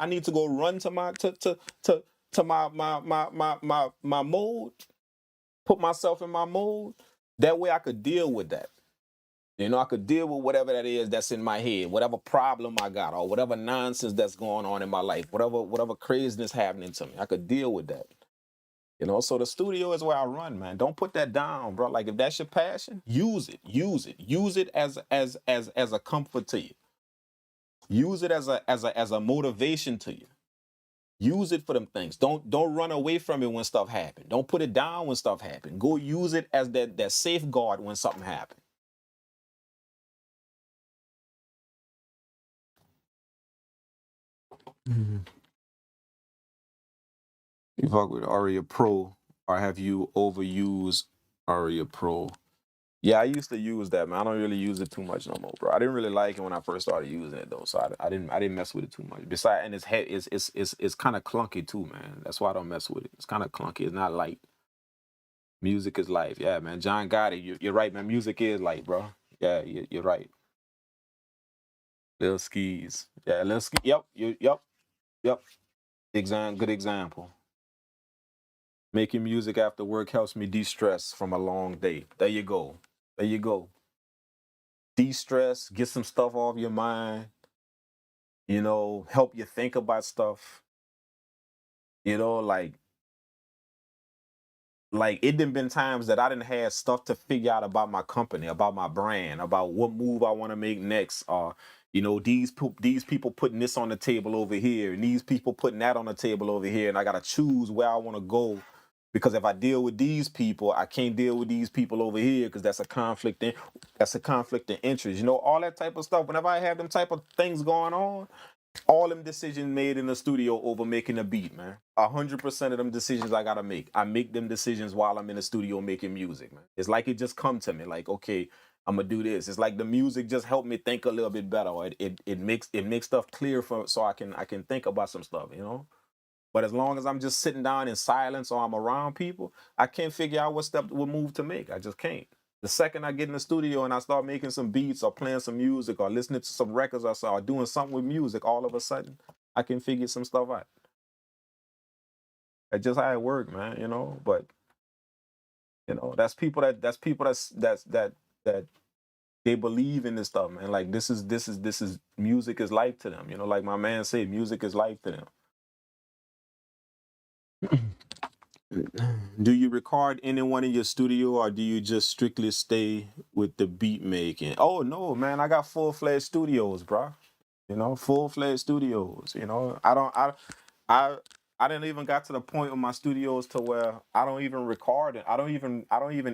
to my to my mode, put myself in my mode. That way I could deal with that. You know, I could deal with whatever that is that's in my head, whatever problem I got, or whatever nonsense that's going on in my life, whatever craziness happening to me. I could deal with that. You know, so the studio is where I run, man. Don't put that down, bro. Like if that's your passion, use it as a comfort to you. Use it as a motivation to you. Use it for them things. Don't run away from it when stuff happen. Don't put it down when stuff happen. Go use it as that safeguard when something happen. You fuck with Aria Pro, or have you overused Aria Pro? Yeah, I used to use that, man. I don't really use it too much no more, bro. I didn't really like it when I first started using it though, so I didn't mess with it too much. Besides, and it's kind of clunky too, man. That's why I don't mess with it. It's kind of clunky. It's not light. Music is life, yeah, man. John Gotti, you're right, man. Music is light, bro. Yeah, you're right. Lil Skis, yeah, Lil Ski. Yep, yep. Good example. Making music after work helps me de-stress from a long day. There you go. There you go. De-stress, get some stuff off your mind, help you think about stuff. Like it done been times that I didn't have stuff to figure out about my company, about my brand, about what move I want to make next, or these people putting this on the table over here, and these people putting that on the table over here, and I gotta choose where I want to go. Because if I deal with these people, I can't deal with these people over here because that's a conflict in interest. All that type of stuff. Whenever I have them type of things going on, all them decisions made in the studio over making a beat, man. 100% of them decisions I gotta make. I make them decisions while I'm in the studio making music, man. It's like it just come to me, like, okay, I'm gonna do this. It's like the music just helped me think a little bit better. Or it makes stuff clear so I can think about some stuff. But as long as I'm just sitting down in silence or I'm around people, I can't figure out what move to make. I just can't. The second I get in the studio and I start making some beats or playing some music or listening to some records or doing something with music, all of a sudden I can figure some stuff out. That's just how it works, man. But that's people that they believe in this stuff, man. Like this is music is life to them. Like my man said, music is life to them. Do you record anyone in your studio or do you just strictly stay with the beat making? Oh no, man, I got full-fledged studios, bro. Full-fledged studios. I I didn't even got to the point with my studios to where I don't even record it. I don't even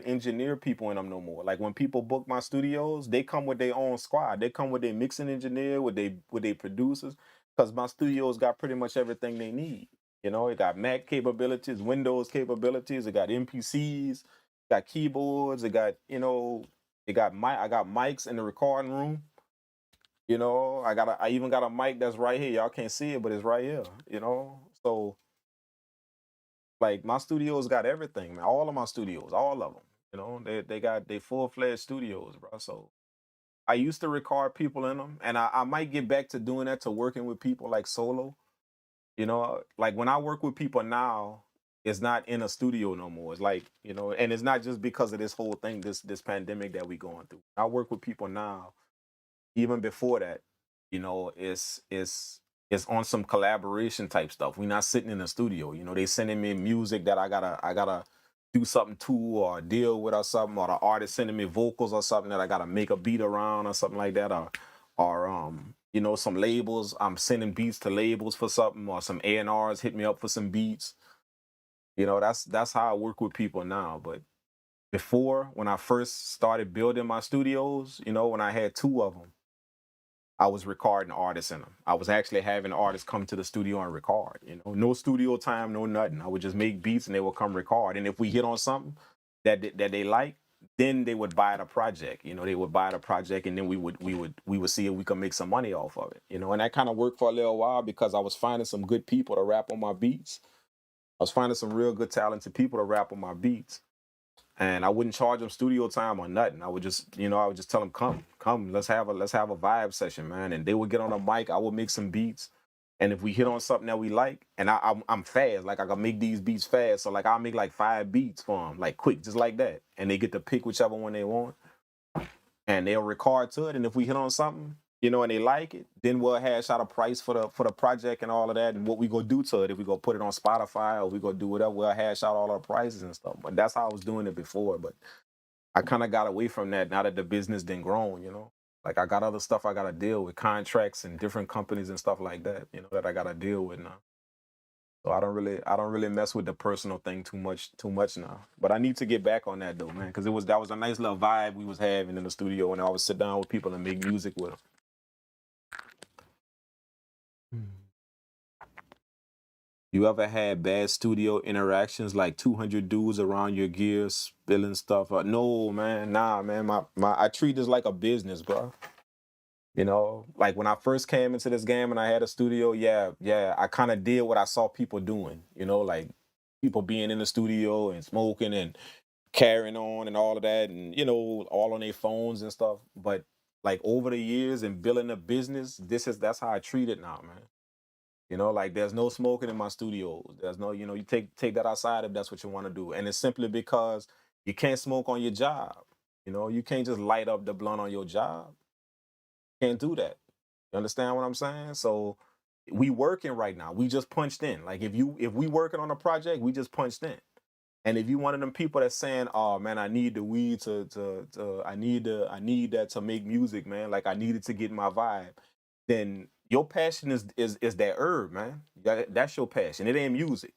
engineer people in them no more. Like when people book my studios, they come with their own squad. They come with their mixing engineer, with their producers, because my studios got pretty much everything they need. It got Mac capabilities, Windows capabilities, it got MPCs, got keyboards, I got mics in the recording room. I even got a mic that's right here. Y'all can't see it, but it's right here. So like my studios got everything, man. All of my studios, all of them. They got they full-fledged studios, bro. So I used to record people in them, and I might get back to doing that, to working with people like solo. Like when I work with people now, it's not in a studio no more. It's like, and it's not just because of this whole thing, this pandemic that we going through. I work with people now, even before that, it's on some collaboration type stuff. We're not sitting in the studio. They sending me music that I gotta do something to or deal with or something, or the artist sending me vocals or something that I gotta make a beat around or something like that, or some labels. I'm sending beats to labels for something, or some A&Rs hit me up for some beats. That's how I work with people now. But before, when I first started building my studios, when I had two of them, I was recording artists in them. I was actually having artists come to the studio and record. No studio time, no nothing. I would just make beats and they would come record. And if we hit on something that they like, then they would buy the project. They would buy the project, and then we would see if we could make some money off of it. And that kind of worked for a little while because I was finding some good people to rap on my beats. I was finding some real good talented people to rap on my beats. And I wouldn't charge them studio time or nothing. I would just tell them, come, let's have a vibe session, man. And they would get on a mic. I would make some beats, and if we hit on something that we like, and I'm fast, like I can make these beats fast. So like I'll make like 5 beats for them, like quick, just like that, and they get to pick whichever one they want, and they'll record to it. And if we hit on something, and they like it, then we'll hash out a price for the project and all of that, and what we go do to it. If we go put it on Spotify or we go do whatever, we'll hash out all our prices and stuff. But that's how I was doing it before. But I kind of got away from that now that the business done grown. Like I got other stuff I gotta deal with, contracts and different companies and stuff like that, that I gotta deal with now. So I don't really mess with the personal thing too much now. But I need to get back on that though, man, because that was a nice little vibe we was having in the studio when I would sit down with people and make music with them. You ever had bad studio interactions, like 200 dudes around your gear spilling stuff? No, man, nah, man. I treat this like a business, bro. Like when I first came into this game and I had a studio, yeah, I kind of did what I saw people doing, like people being in the studio and smoking and carrying on and all of that and, all on their phones and stuff. But like over the years and building a business, that's how I treat it now, man. Like there's no smoking in my studios. There's no, you take that outside if that's what you want to do. And it's simply because you can't smoke on your job. You can't just light up the blunt on your job. Can't do that. You understand what I'm saying? So we working right now. We just punched in. Like if we working on a project, we just punched in. And if you one of them people that's saying, "Oh man, I need the weed I need that to make music, man. Like I need it to get my vibe," then your passion is that herb, man. That's your passion. It ain't music.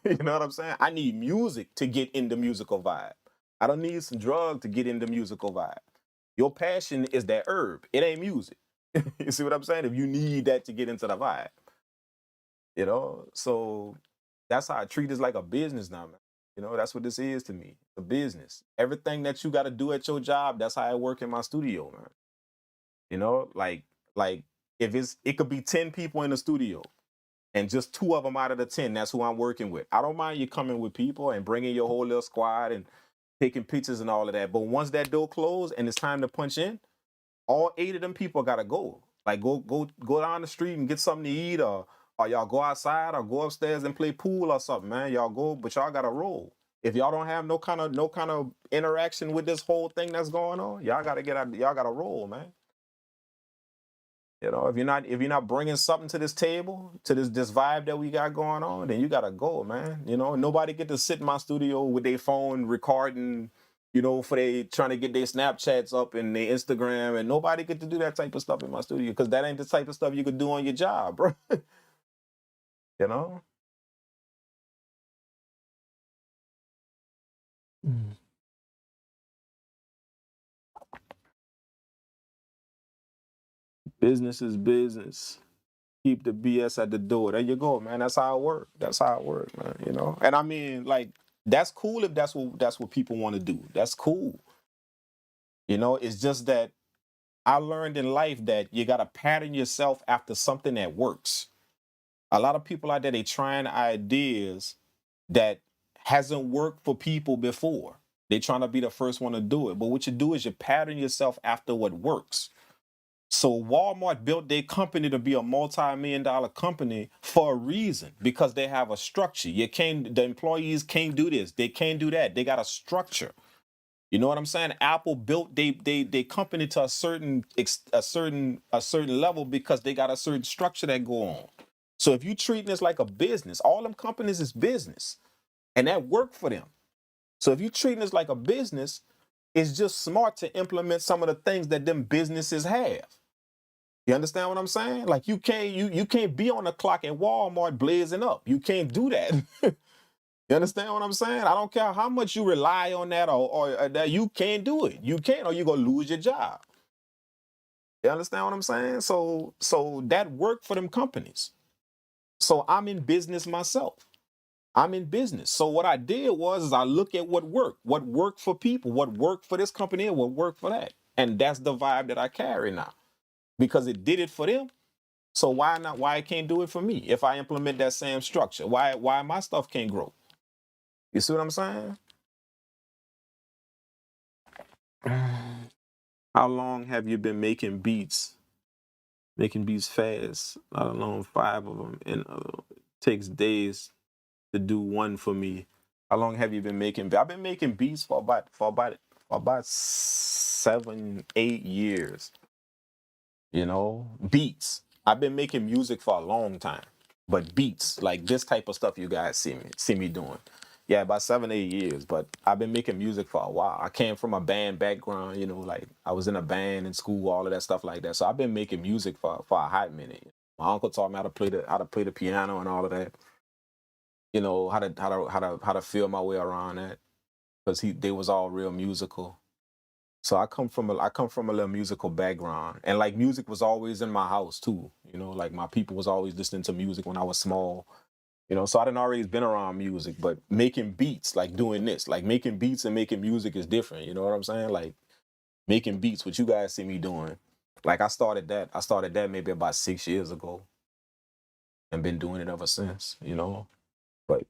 You know what I'm saying? I need music to get in the musical vibe. I don't need some drug to get in the musical vibe. Your passion is that herb. It ain't music. You see what I'm saying? If you need that to get into the vibe, so that's how I treat this like a business now, man. That's what this is to me. A business. Everything that you got to do at your job, that's how I work in my studio, man. Like if it could be 10 people in the studio and just 2 of them out of the 10, that's who I'm working with. I don't mind you coming with people and bringing your whole little squad and taking pictures and all of that. But once that door closed and it's time to punch in, all 8 of them people gotta go. Like go down the street and get something to eat, or y'all go outside or go upstairs and play pool or something, man. Y'all go, but y'all gotta roll. If y'all don't have no kind of interaction with this whole thing that's going on, y'all gotta get out. Y'all gotta roll, man. If you're not bringing something to this table, to this vibe that we got going on, then you gotta go, man. Nobody get to sit in my studio with their phone recording, for they trying to get their Snapchats up and their Instagram, and nobody get to do that type of stuff in my studio because that ain't the type of stuff you could do on your job, bro. you know. Mm. Business is business. Keep the BS at the door. There you go, man. That's how it works. That's how it works, man. And I mean, like, that's cool if that's what people want to do. That's cool. It's just that I learned in life that you gotta pattern yourself after something that works. A lot of people out there, they trying ideas that hasn't worked for people before. They trying to be the first one to do it. But what you do is you pattern yourself after what works. So Walmart built their company to be a multi-million-dollar company for a reason, because they have a structure. The employees can't do this. They can't do that. They got a structure. You know what I'm saying? Apple built they company to a certain level because they got a certain structure that go on. So if you treating this like a business, all them companies is business, and that worked for them. So if you treating this like a business, it's just smart to implement some of the things that them businesses have. You understand what I'm saying? Like you can't be on the clock at Walmart blazing up. You can't do that. You understand what I'm saying? I don't care how much you rely on that or that you can't do it. You can't, or you're gonna lose your job. You understand what I'm saying? So that worked for them companies. So I'm in business myself. I'm in business. So what I did was I look at what worked for people, what worked for this company, and what worked for that. And that's the vibe that I carry now. Because it did it for them. So why not? Why it can't do it for me if I implement that same structure? Why my stuff can't grow? You see what I'm saying? How long have you been making beats? Making beats fast, not alone 5 of them, and takes days to do one for me. How long have you been making? I've been making beats for about 7, 8 years. Beats. I've been making music for a long time, but beats like this type of stuff you guys see me doing. Yeah, about 7, 8 years. But I've been making music for a while. I came from a band background, you know, like I was in a band in school, all of that stuff like that. So I've been making music for a hot minute. My uncle taught me how to play the piano and all of that. You know, how to feel my way around that because they was all real musical. So I come from a little musical background, and like music was always in my house too. You know, like my people was always listening to music when I was small. You know, so I didn't already been around music, but making beats, like doing this, like making beats and making music is different. You know what I'm saying? Like making beats, what you guys see me doing. Like I started that. I started that maybe about 6 years ago, and been doing it ever since. You know, but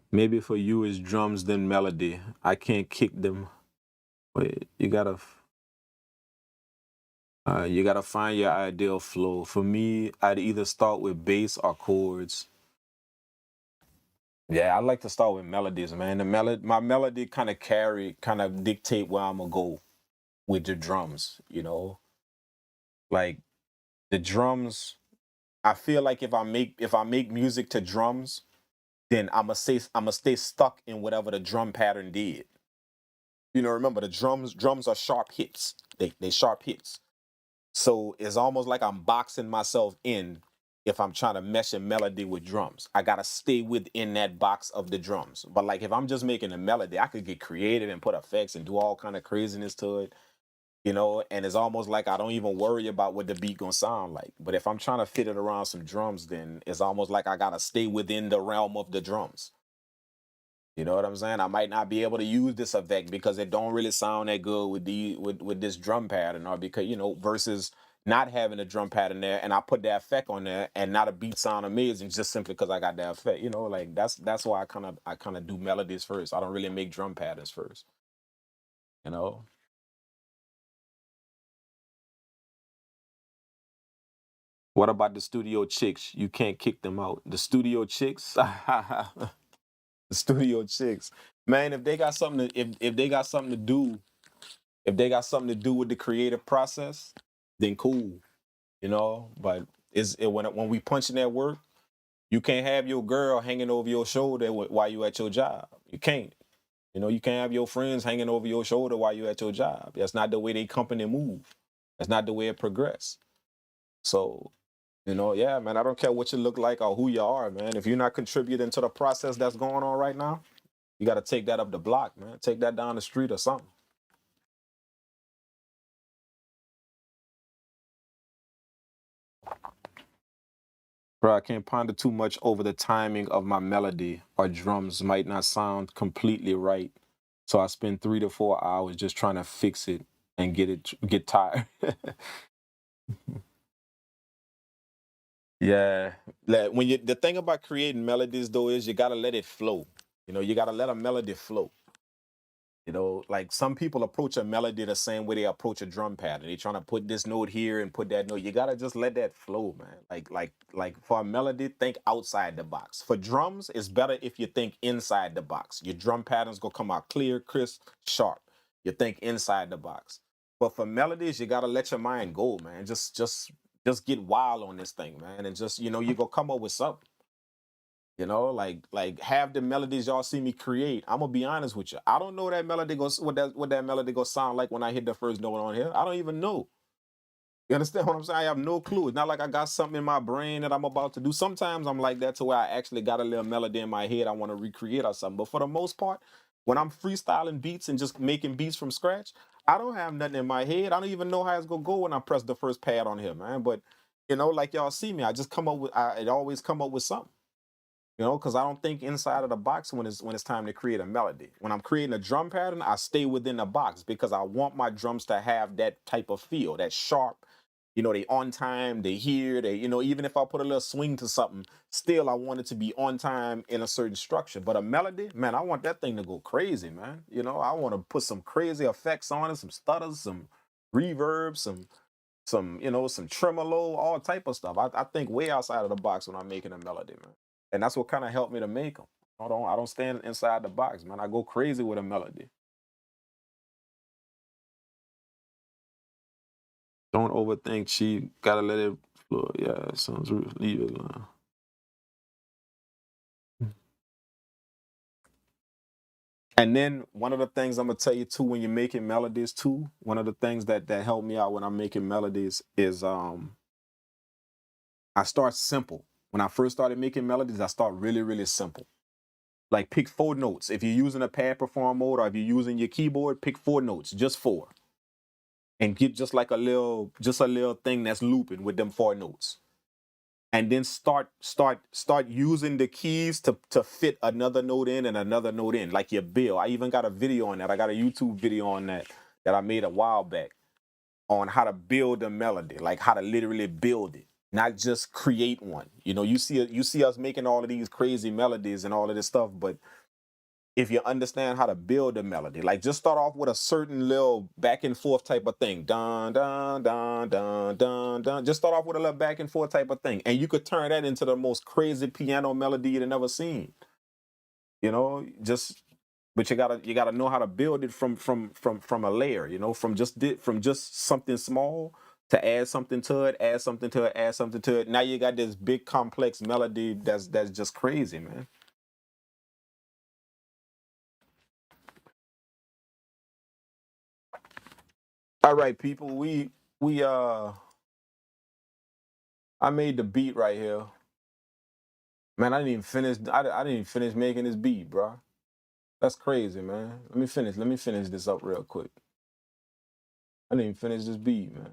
maybe for you it's drums then melody. I can't kick them. But you gotta find your ideal flow. For me, I'd either start with bass or chords. Yeah, I like to start with melodies, man. My melody kind of dictate where I'm gonna go with the drums. You know, like the drums. I feel like if I make music to drums, then I'm gonna stay stuck in whatever the drum pattern did. You know, remember the drums are sharp hits. They sharp hits. So it's almost like I'm boxing myself in if I'm trying to mesh a melody with drums. I gotta stay within that box of the drums. But like if I'm just making a melody, I could get creative and put effects and do all kind of craziness to it, you know, and it's almost like I don't even worry about what the beat gonna sound like. But if I'm trying to fit it around some drums, then it's almost like I gotta stay within the realm of the drums. You know what I'm saying? I might not be able to use this effect because it don't really sound that good with with this drum pattern, or because versus not having a drum pattern there and I put that effect on there and not a beat sound amazing just simply because I got that effect. You know, like that's why I kind of do melodies first. I don't really make drum patterns first. You know. What about the studio chicks? You can't kick them out. The studio chicks, the studio chicks, man. If they got something to, if they got something to do if they got something to do with the creative process, then cool, you know. But when we punching that work, you can't have your girl hanging over your shoulder while you at your job. You can't. You know, you can't have your friends hanging over your shoulder while you at your job. That's not the way they company move. That's not the way it progress. So, you know, yeah, man, I don't care what you look like or who you are, man. If you're not contributing to the process that's going on right now, you got to take that up the block, man. Take that down the street or something. Bro, I can't ponder too much over the timing of my melody or drums might not sound completely right. So I spend 3 to 4 hours just trying to fix it and get tired. Yeah. Like the thing about creating melodies though is you gotta let it flow. You know, you gotta let a melody flow. You know, like some people approach a melody the same way they approach a drum pattern. They trying to put this note here and put that note. You gotta just let that flow, man. Like for a melody, think outside the box. For drums, it's better if you think inside the box. Your drum patterns gonna come out clear, crisp, sharp. You think inside the box. But for melodies, you gotta let your mind go, man. Just get wild on this thing, man, and just you gonna come up with something. You know, like have the melodies y'all see me create. I'm gonna be honest with you. I don't know that melody goes what that melody gonna sound like when I hit the first note on here. I don't even know. You understand what I'm saying? I have no clue. It's not like I got something in my brain that I'm about to do. Sometimes I'm like that to where I actually got a little melody in my head I want to recreate or something. But for the most part, when I'm freestyling beats and just making beats from scratch, I don't have nothing in my head. I don't even know how it's gonna go when I press the first pad on here, man. But like y'all see me, I just come up with it always come up with something. Because I don't think inside of the box when it's time to create a melody. When I'm creating a drum pattern, I stay within the box because I want my drums to have that type of feel, that sharp. They on time, they hear, even if I put a little swing to something, still I want it to be on time in a certain structure. But a melody, man, I want that thing to go crazy, man. I want to put some crazy effects on it, some stutters, some reverb, some tremolo, all type of stuff. I think way outside of the box when I'm making a melody, man. And that's what kind of helped me to make them. I don't stand inside the box, man. I go crazy with a melody. Don't overthink. She gotta let it flow. Yeah, sounds leave it alone. And then one of the things I'm gonna tell you too, when you're making melodies too, one of the things that help me out when I'm making melodies is I start simple. When I first started making melodies, I start really, really simple. Like pick 4 notes. If you're using a pad perform mode or if you're using your keyboard, pick 4 notes, just 4. And get just like a little thing that's looping with them 4 notes. And then start using the keys to fit another note in and another note in, like your bill. I even got a video on that. I got a YouTube video on that I made a while back on how to build a melody, like how to literally build it, not just create one. You know, you see us making all of these crazy melodies and all of this stuff, but if you understand how to build a melody, like just start off with a certain little back and forth type of thing. Dun, dun, dun, dun, dun, dun. Just start off with a little back and forth type of thing. And you could turn that into the most crazy piano melody you'd never seen. You know, but you gotta know how to build it from a layer, you know, from just something small to add something to it, add something to it, add something to it. Now you got this big complex melody that's just crazy, man. All right, people, we I made the beat right here. Man, I didn't even finish making this beat, bro. That's crazy, man. Let me finish this up real quick. I didn't even finish this beat, man.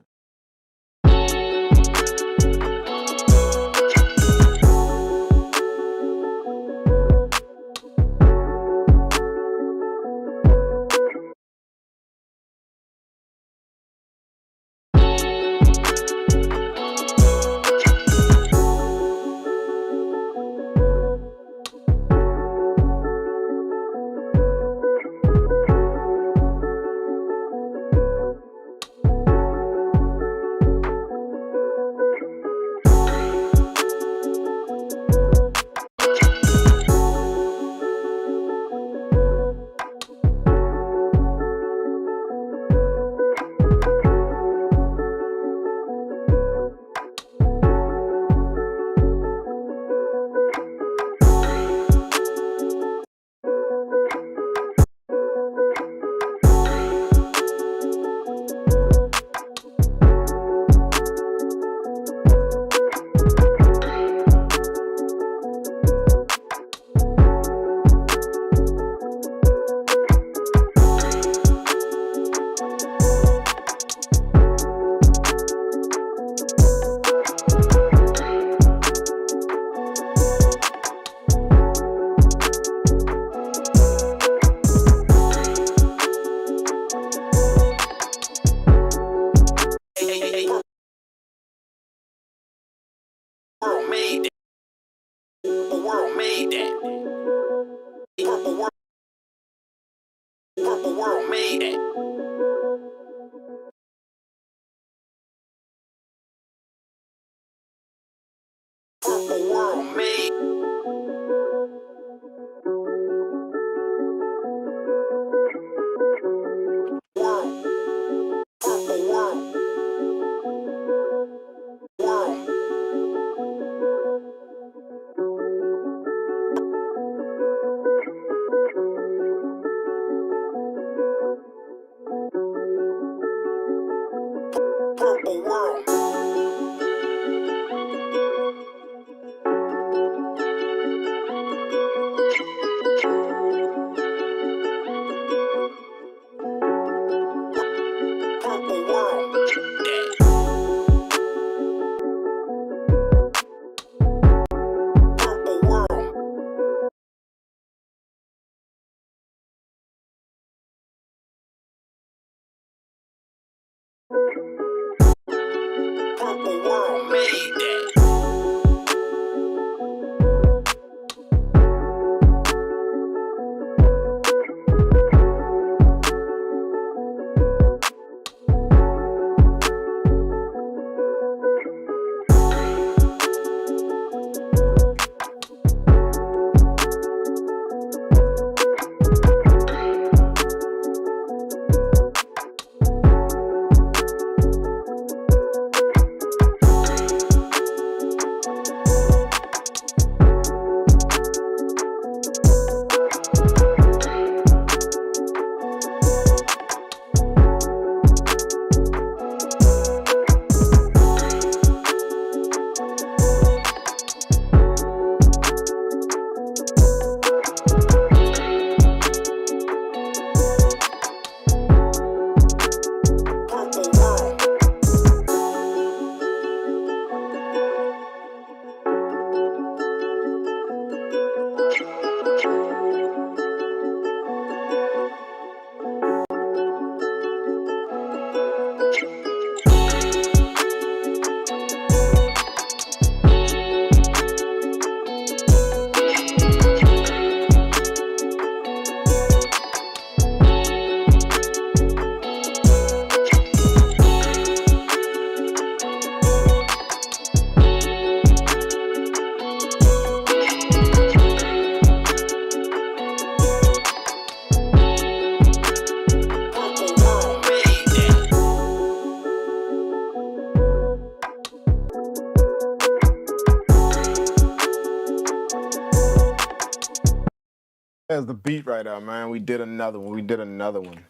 That's the beat right there, man. We did another one. We did another one.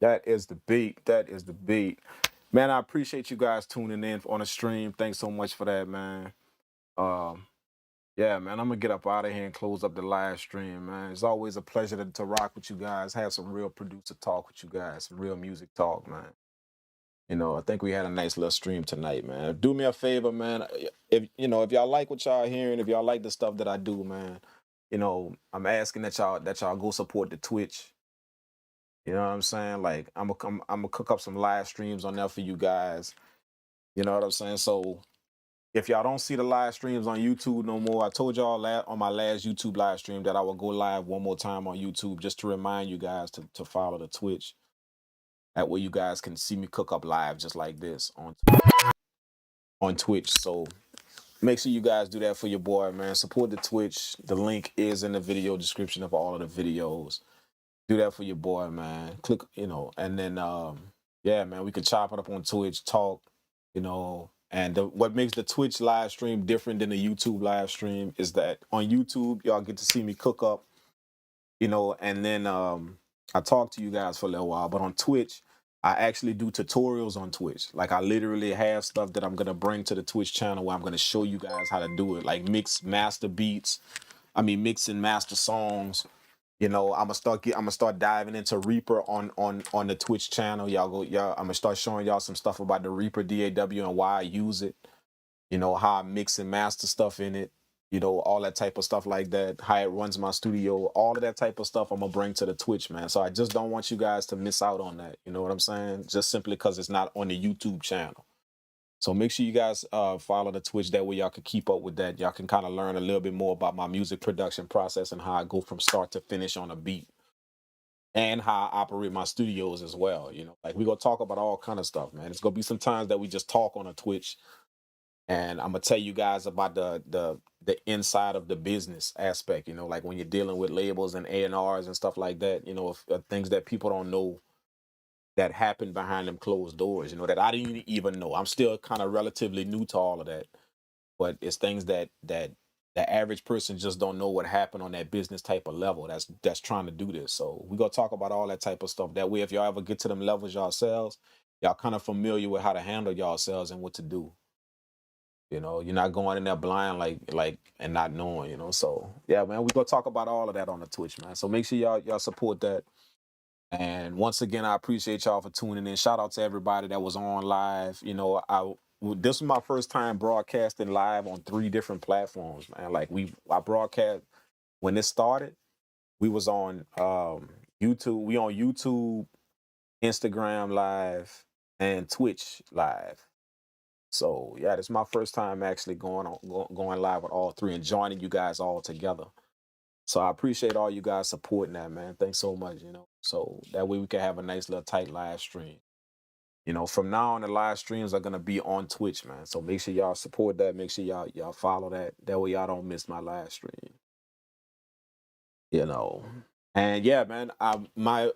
That is the beat. That is the beat. Man, I appreciate you guys tuning in on the stream. Thanks so much for that, man. Um, yeah, man, I'm gonna get up out of here and close up the live stream, man. It's always a pleasure to rock with you guys, have some real producer talk with you guys, some real music talk, man. You know, I think we had a nice little stream tonight, man. Do me a favor, man. If y'all like what y'all hearing, if y'all like the stuff that I do, man, I'm asking that y'all go support the Twitch. You know what I'm saying? Like I'm gonna cook up some live streams on there for you guys. You know what I'm saying? So if y'all don't see the live streams on YouTube no more, I told y'all on my last YouTube live stream that I will go live one more time on YouTube just to remind you guys to follow the Twitch. That way you guys can see me cook up live just like this on Twitch. So make sure you guys do that for your boy, man. Support the Twitch. The link is in the video description of all of the videos. Do that for your boy, man. Click, and then yeah, man, we can chop it up on Twitch, talk, and what makes the Twitch live stream different than the YouTube live stream is that on YouTube y'all get to see me cook up, and then I talk to you guys for a little while, but on Twitch I actually do tutorials on Twitch. Like I literally have stuff that I'm gonna bring to the Twitch channel where I'm gonna show you guys how to do it, like mix and master songs. I'm gonna start diving into Reaper on the Twitch channel. I'm gonna start showing y'all some stuff about the Reaper DAW and why I use it. How I mix and master stuff in it. All that type of stuff like that. How it runs my studio. All of that type of stuff I'm gonna bring to the Twitch, man. So I just don't want you guys to miss out on that. You know what I'm saying? Just simply because it's not on the YouTube channel. So make sure you guys follow the Twitch. That way y'all can keep up with that. Y'all can kind of learn a little bit more about my music production process and how I go from start to finish on a beat. And how I operate my studios as well. Like we're gonna talk about all kind of stuff, man. It's gonna be some times that we just talk on a Twitch, and I'm gonna tell you guys about the inside of the business aspect. Like when you're dealing with labels and A&Rs and stuff like that. Things that people don't know that happen behind them closed doors. That I didn't even know. I'm still kind of relatively new to all of that, but it's things that the average person just don't know what happened on that business type of level that's trying to do this. So we're gonna talk about all that type of stuff. That way, if y'all ever get to them levels yourselves, y'all kind of familiar with how to handle yourselves and what to do. You're not going in there blind like and not knowing, So yeah, man, we're gonna talk about all of that on the Twitch, man. So make sure y'all support that. And once again, I appreciate y'all for tuning in. Shout out to everybody that was on live. This was my first time broadcasting live on 3 different platforms, man. Like I broadcast when this started. We was on YouTube. We on YouTube, Instagram live, and Twitch live. So yeah, this is my first time actually going live with all 3 and joining you guys all together. So I appreciate all you guys supporting that, man. Thanks so much, So that way we can have a nice little tight live stream. From now on, the live streams are gonna be on Twitch, man. So make sure y'all support that. Make sure y'all follow that. That way y'all don't miss my live stream. And yeah, man. My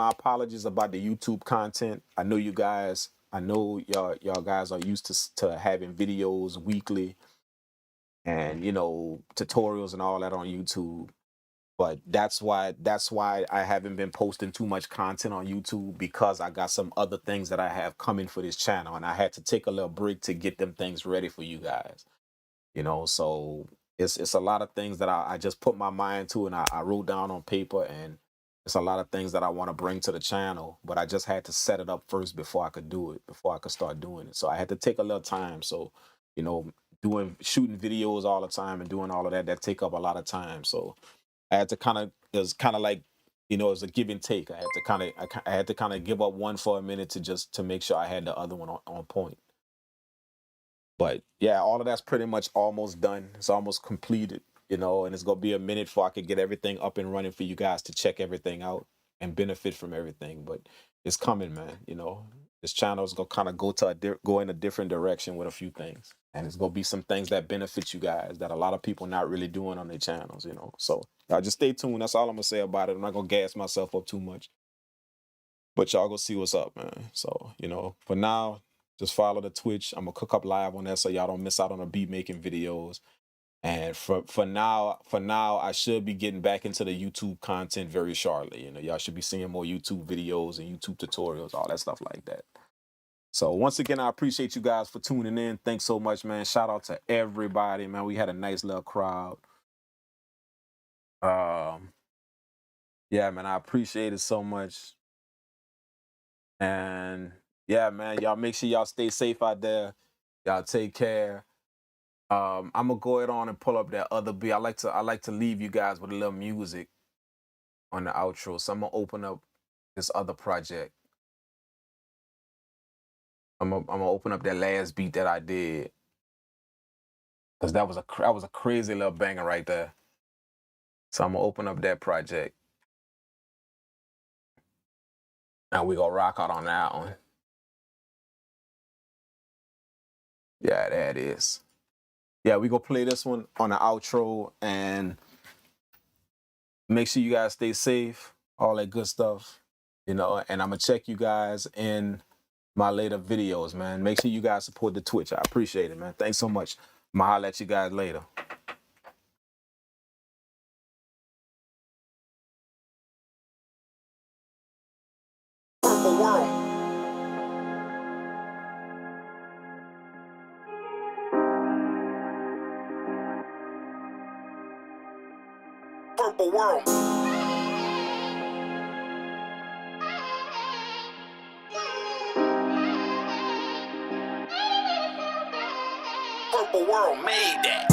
apologies about the YouTube content. I know you guys. I know y'all guys are used to having videos weekly, and tutorials and all that on YouTube. But that's why I haven't been posting too much content on YouTube, because I got some other things that I have coming for this channel, and I had to take a little break to get them things ready for you guys. So it's a lot of things that I just put my mind to, and I wrote down on paper, and it's a lot of things that I want to bring to the channel, but I just had to set it up first before I could do it, before I could start doing it. So I had to take a little time. So, shooting videos all the time and doing all of that take up a lot of time. So I had to it was kind of like, it was a give and take. I had to kind of give up one for a minute to make sure I had the other one on point. But yeah, all of that's pretty much almost done. It's almost completed, and it's gonna be a minute before I could get everything up and running for you guys to check everything out and benefit from everything. But it's coming, man. This channel is gonna kind of go in a different direction with a few things, and it's gonna be some things that benefit you guys that a lot of people not really doing on their channels. So just stay tuned. That's all I'm gonna say about it. I'm not gonna gas myself up too much, but y'all go see what's up, man. So for now, just follow the Twitch. I'm gonna cook up live on that so y'all don't miss out on the beat making videos. And for now, I should be getting back into the YouTube content very shortly. You know, y'all should be seeing more YouTube videos and YouTube tutorials, all that stuff like that. So once again, I appreciate you guys for tuning in. Thanks so much, man. Shout out to everybody, man. We had a nice little crowd. Yeah, man, I appreciate it so much. And yeah, man, y'all make sure y'all stay safe out there. Y'all take care. I'm gonna go ahead on and pull up that other beat. I like to leave you guys with a little music on the outro. So I'm gonna open up this other project. I'm gonna open up that last beat that I did, because that was a crazy little banger right there. So I'm gonna open up that project, and we gonna rock out on that one. Yeah, there it is. Yeah, we gonna play this one on the outro, and make sure you guys stay safe, all that good stuff, you know. And I'm gonna check you guys in my later videos, man. Make sure you guys support the Twitch. I appreciate it, man. Thanks so much. I'm gonna holler at you guys later. Purple world. Purple world. Purple world made that.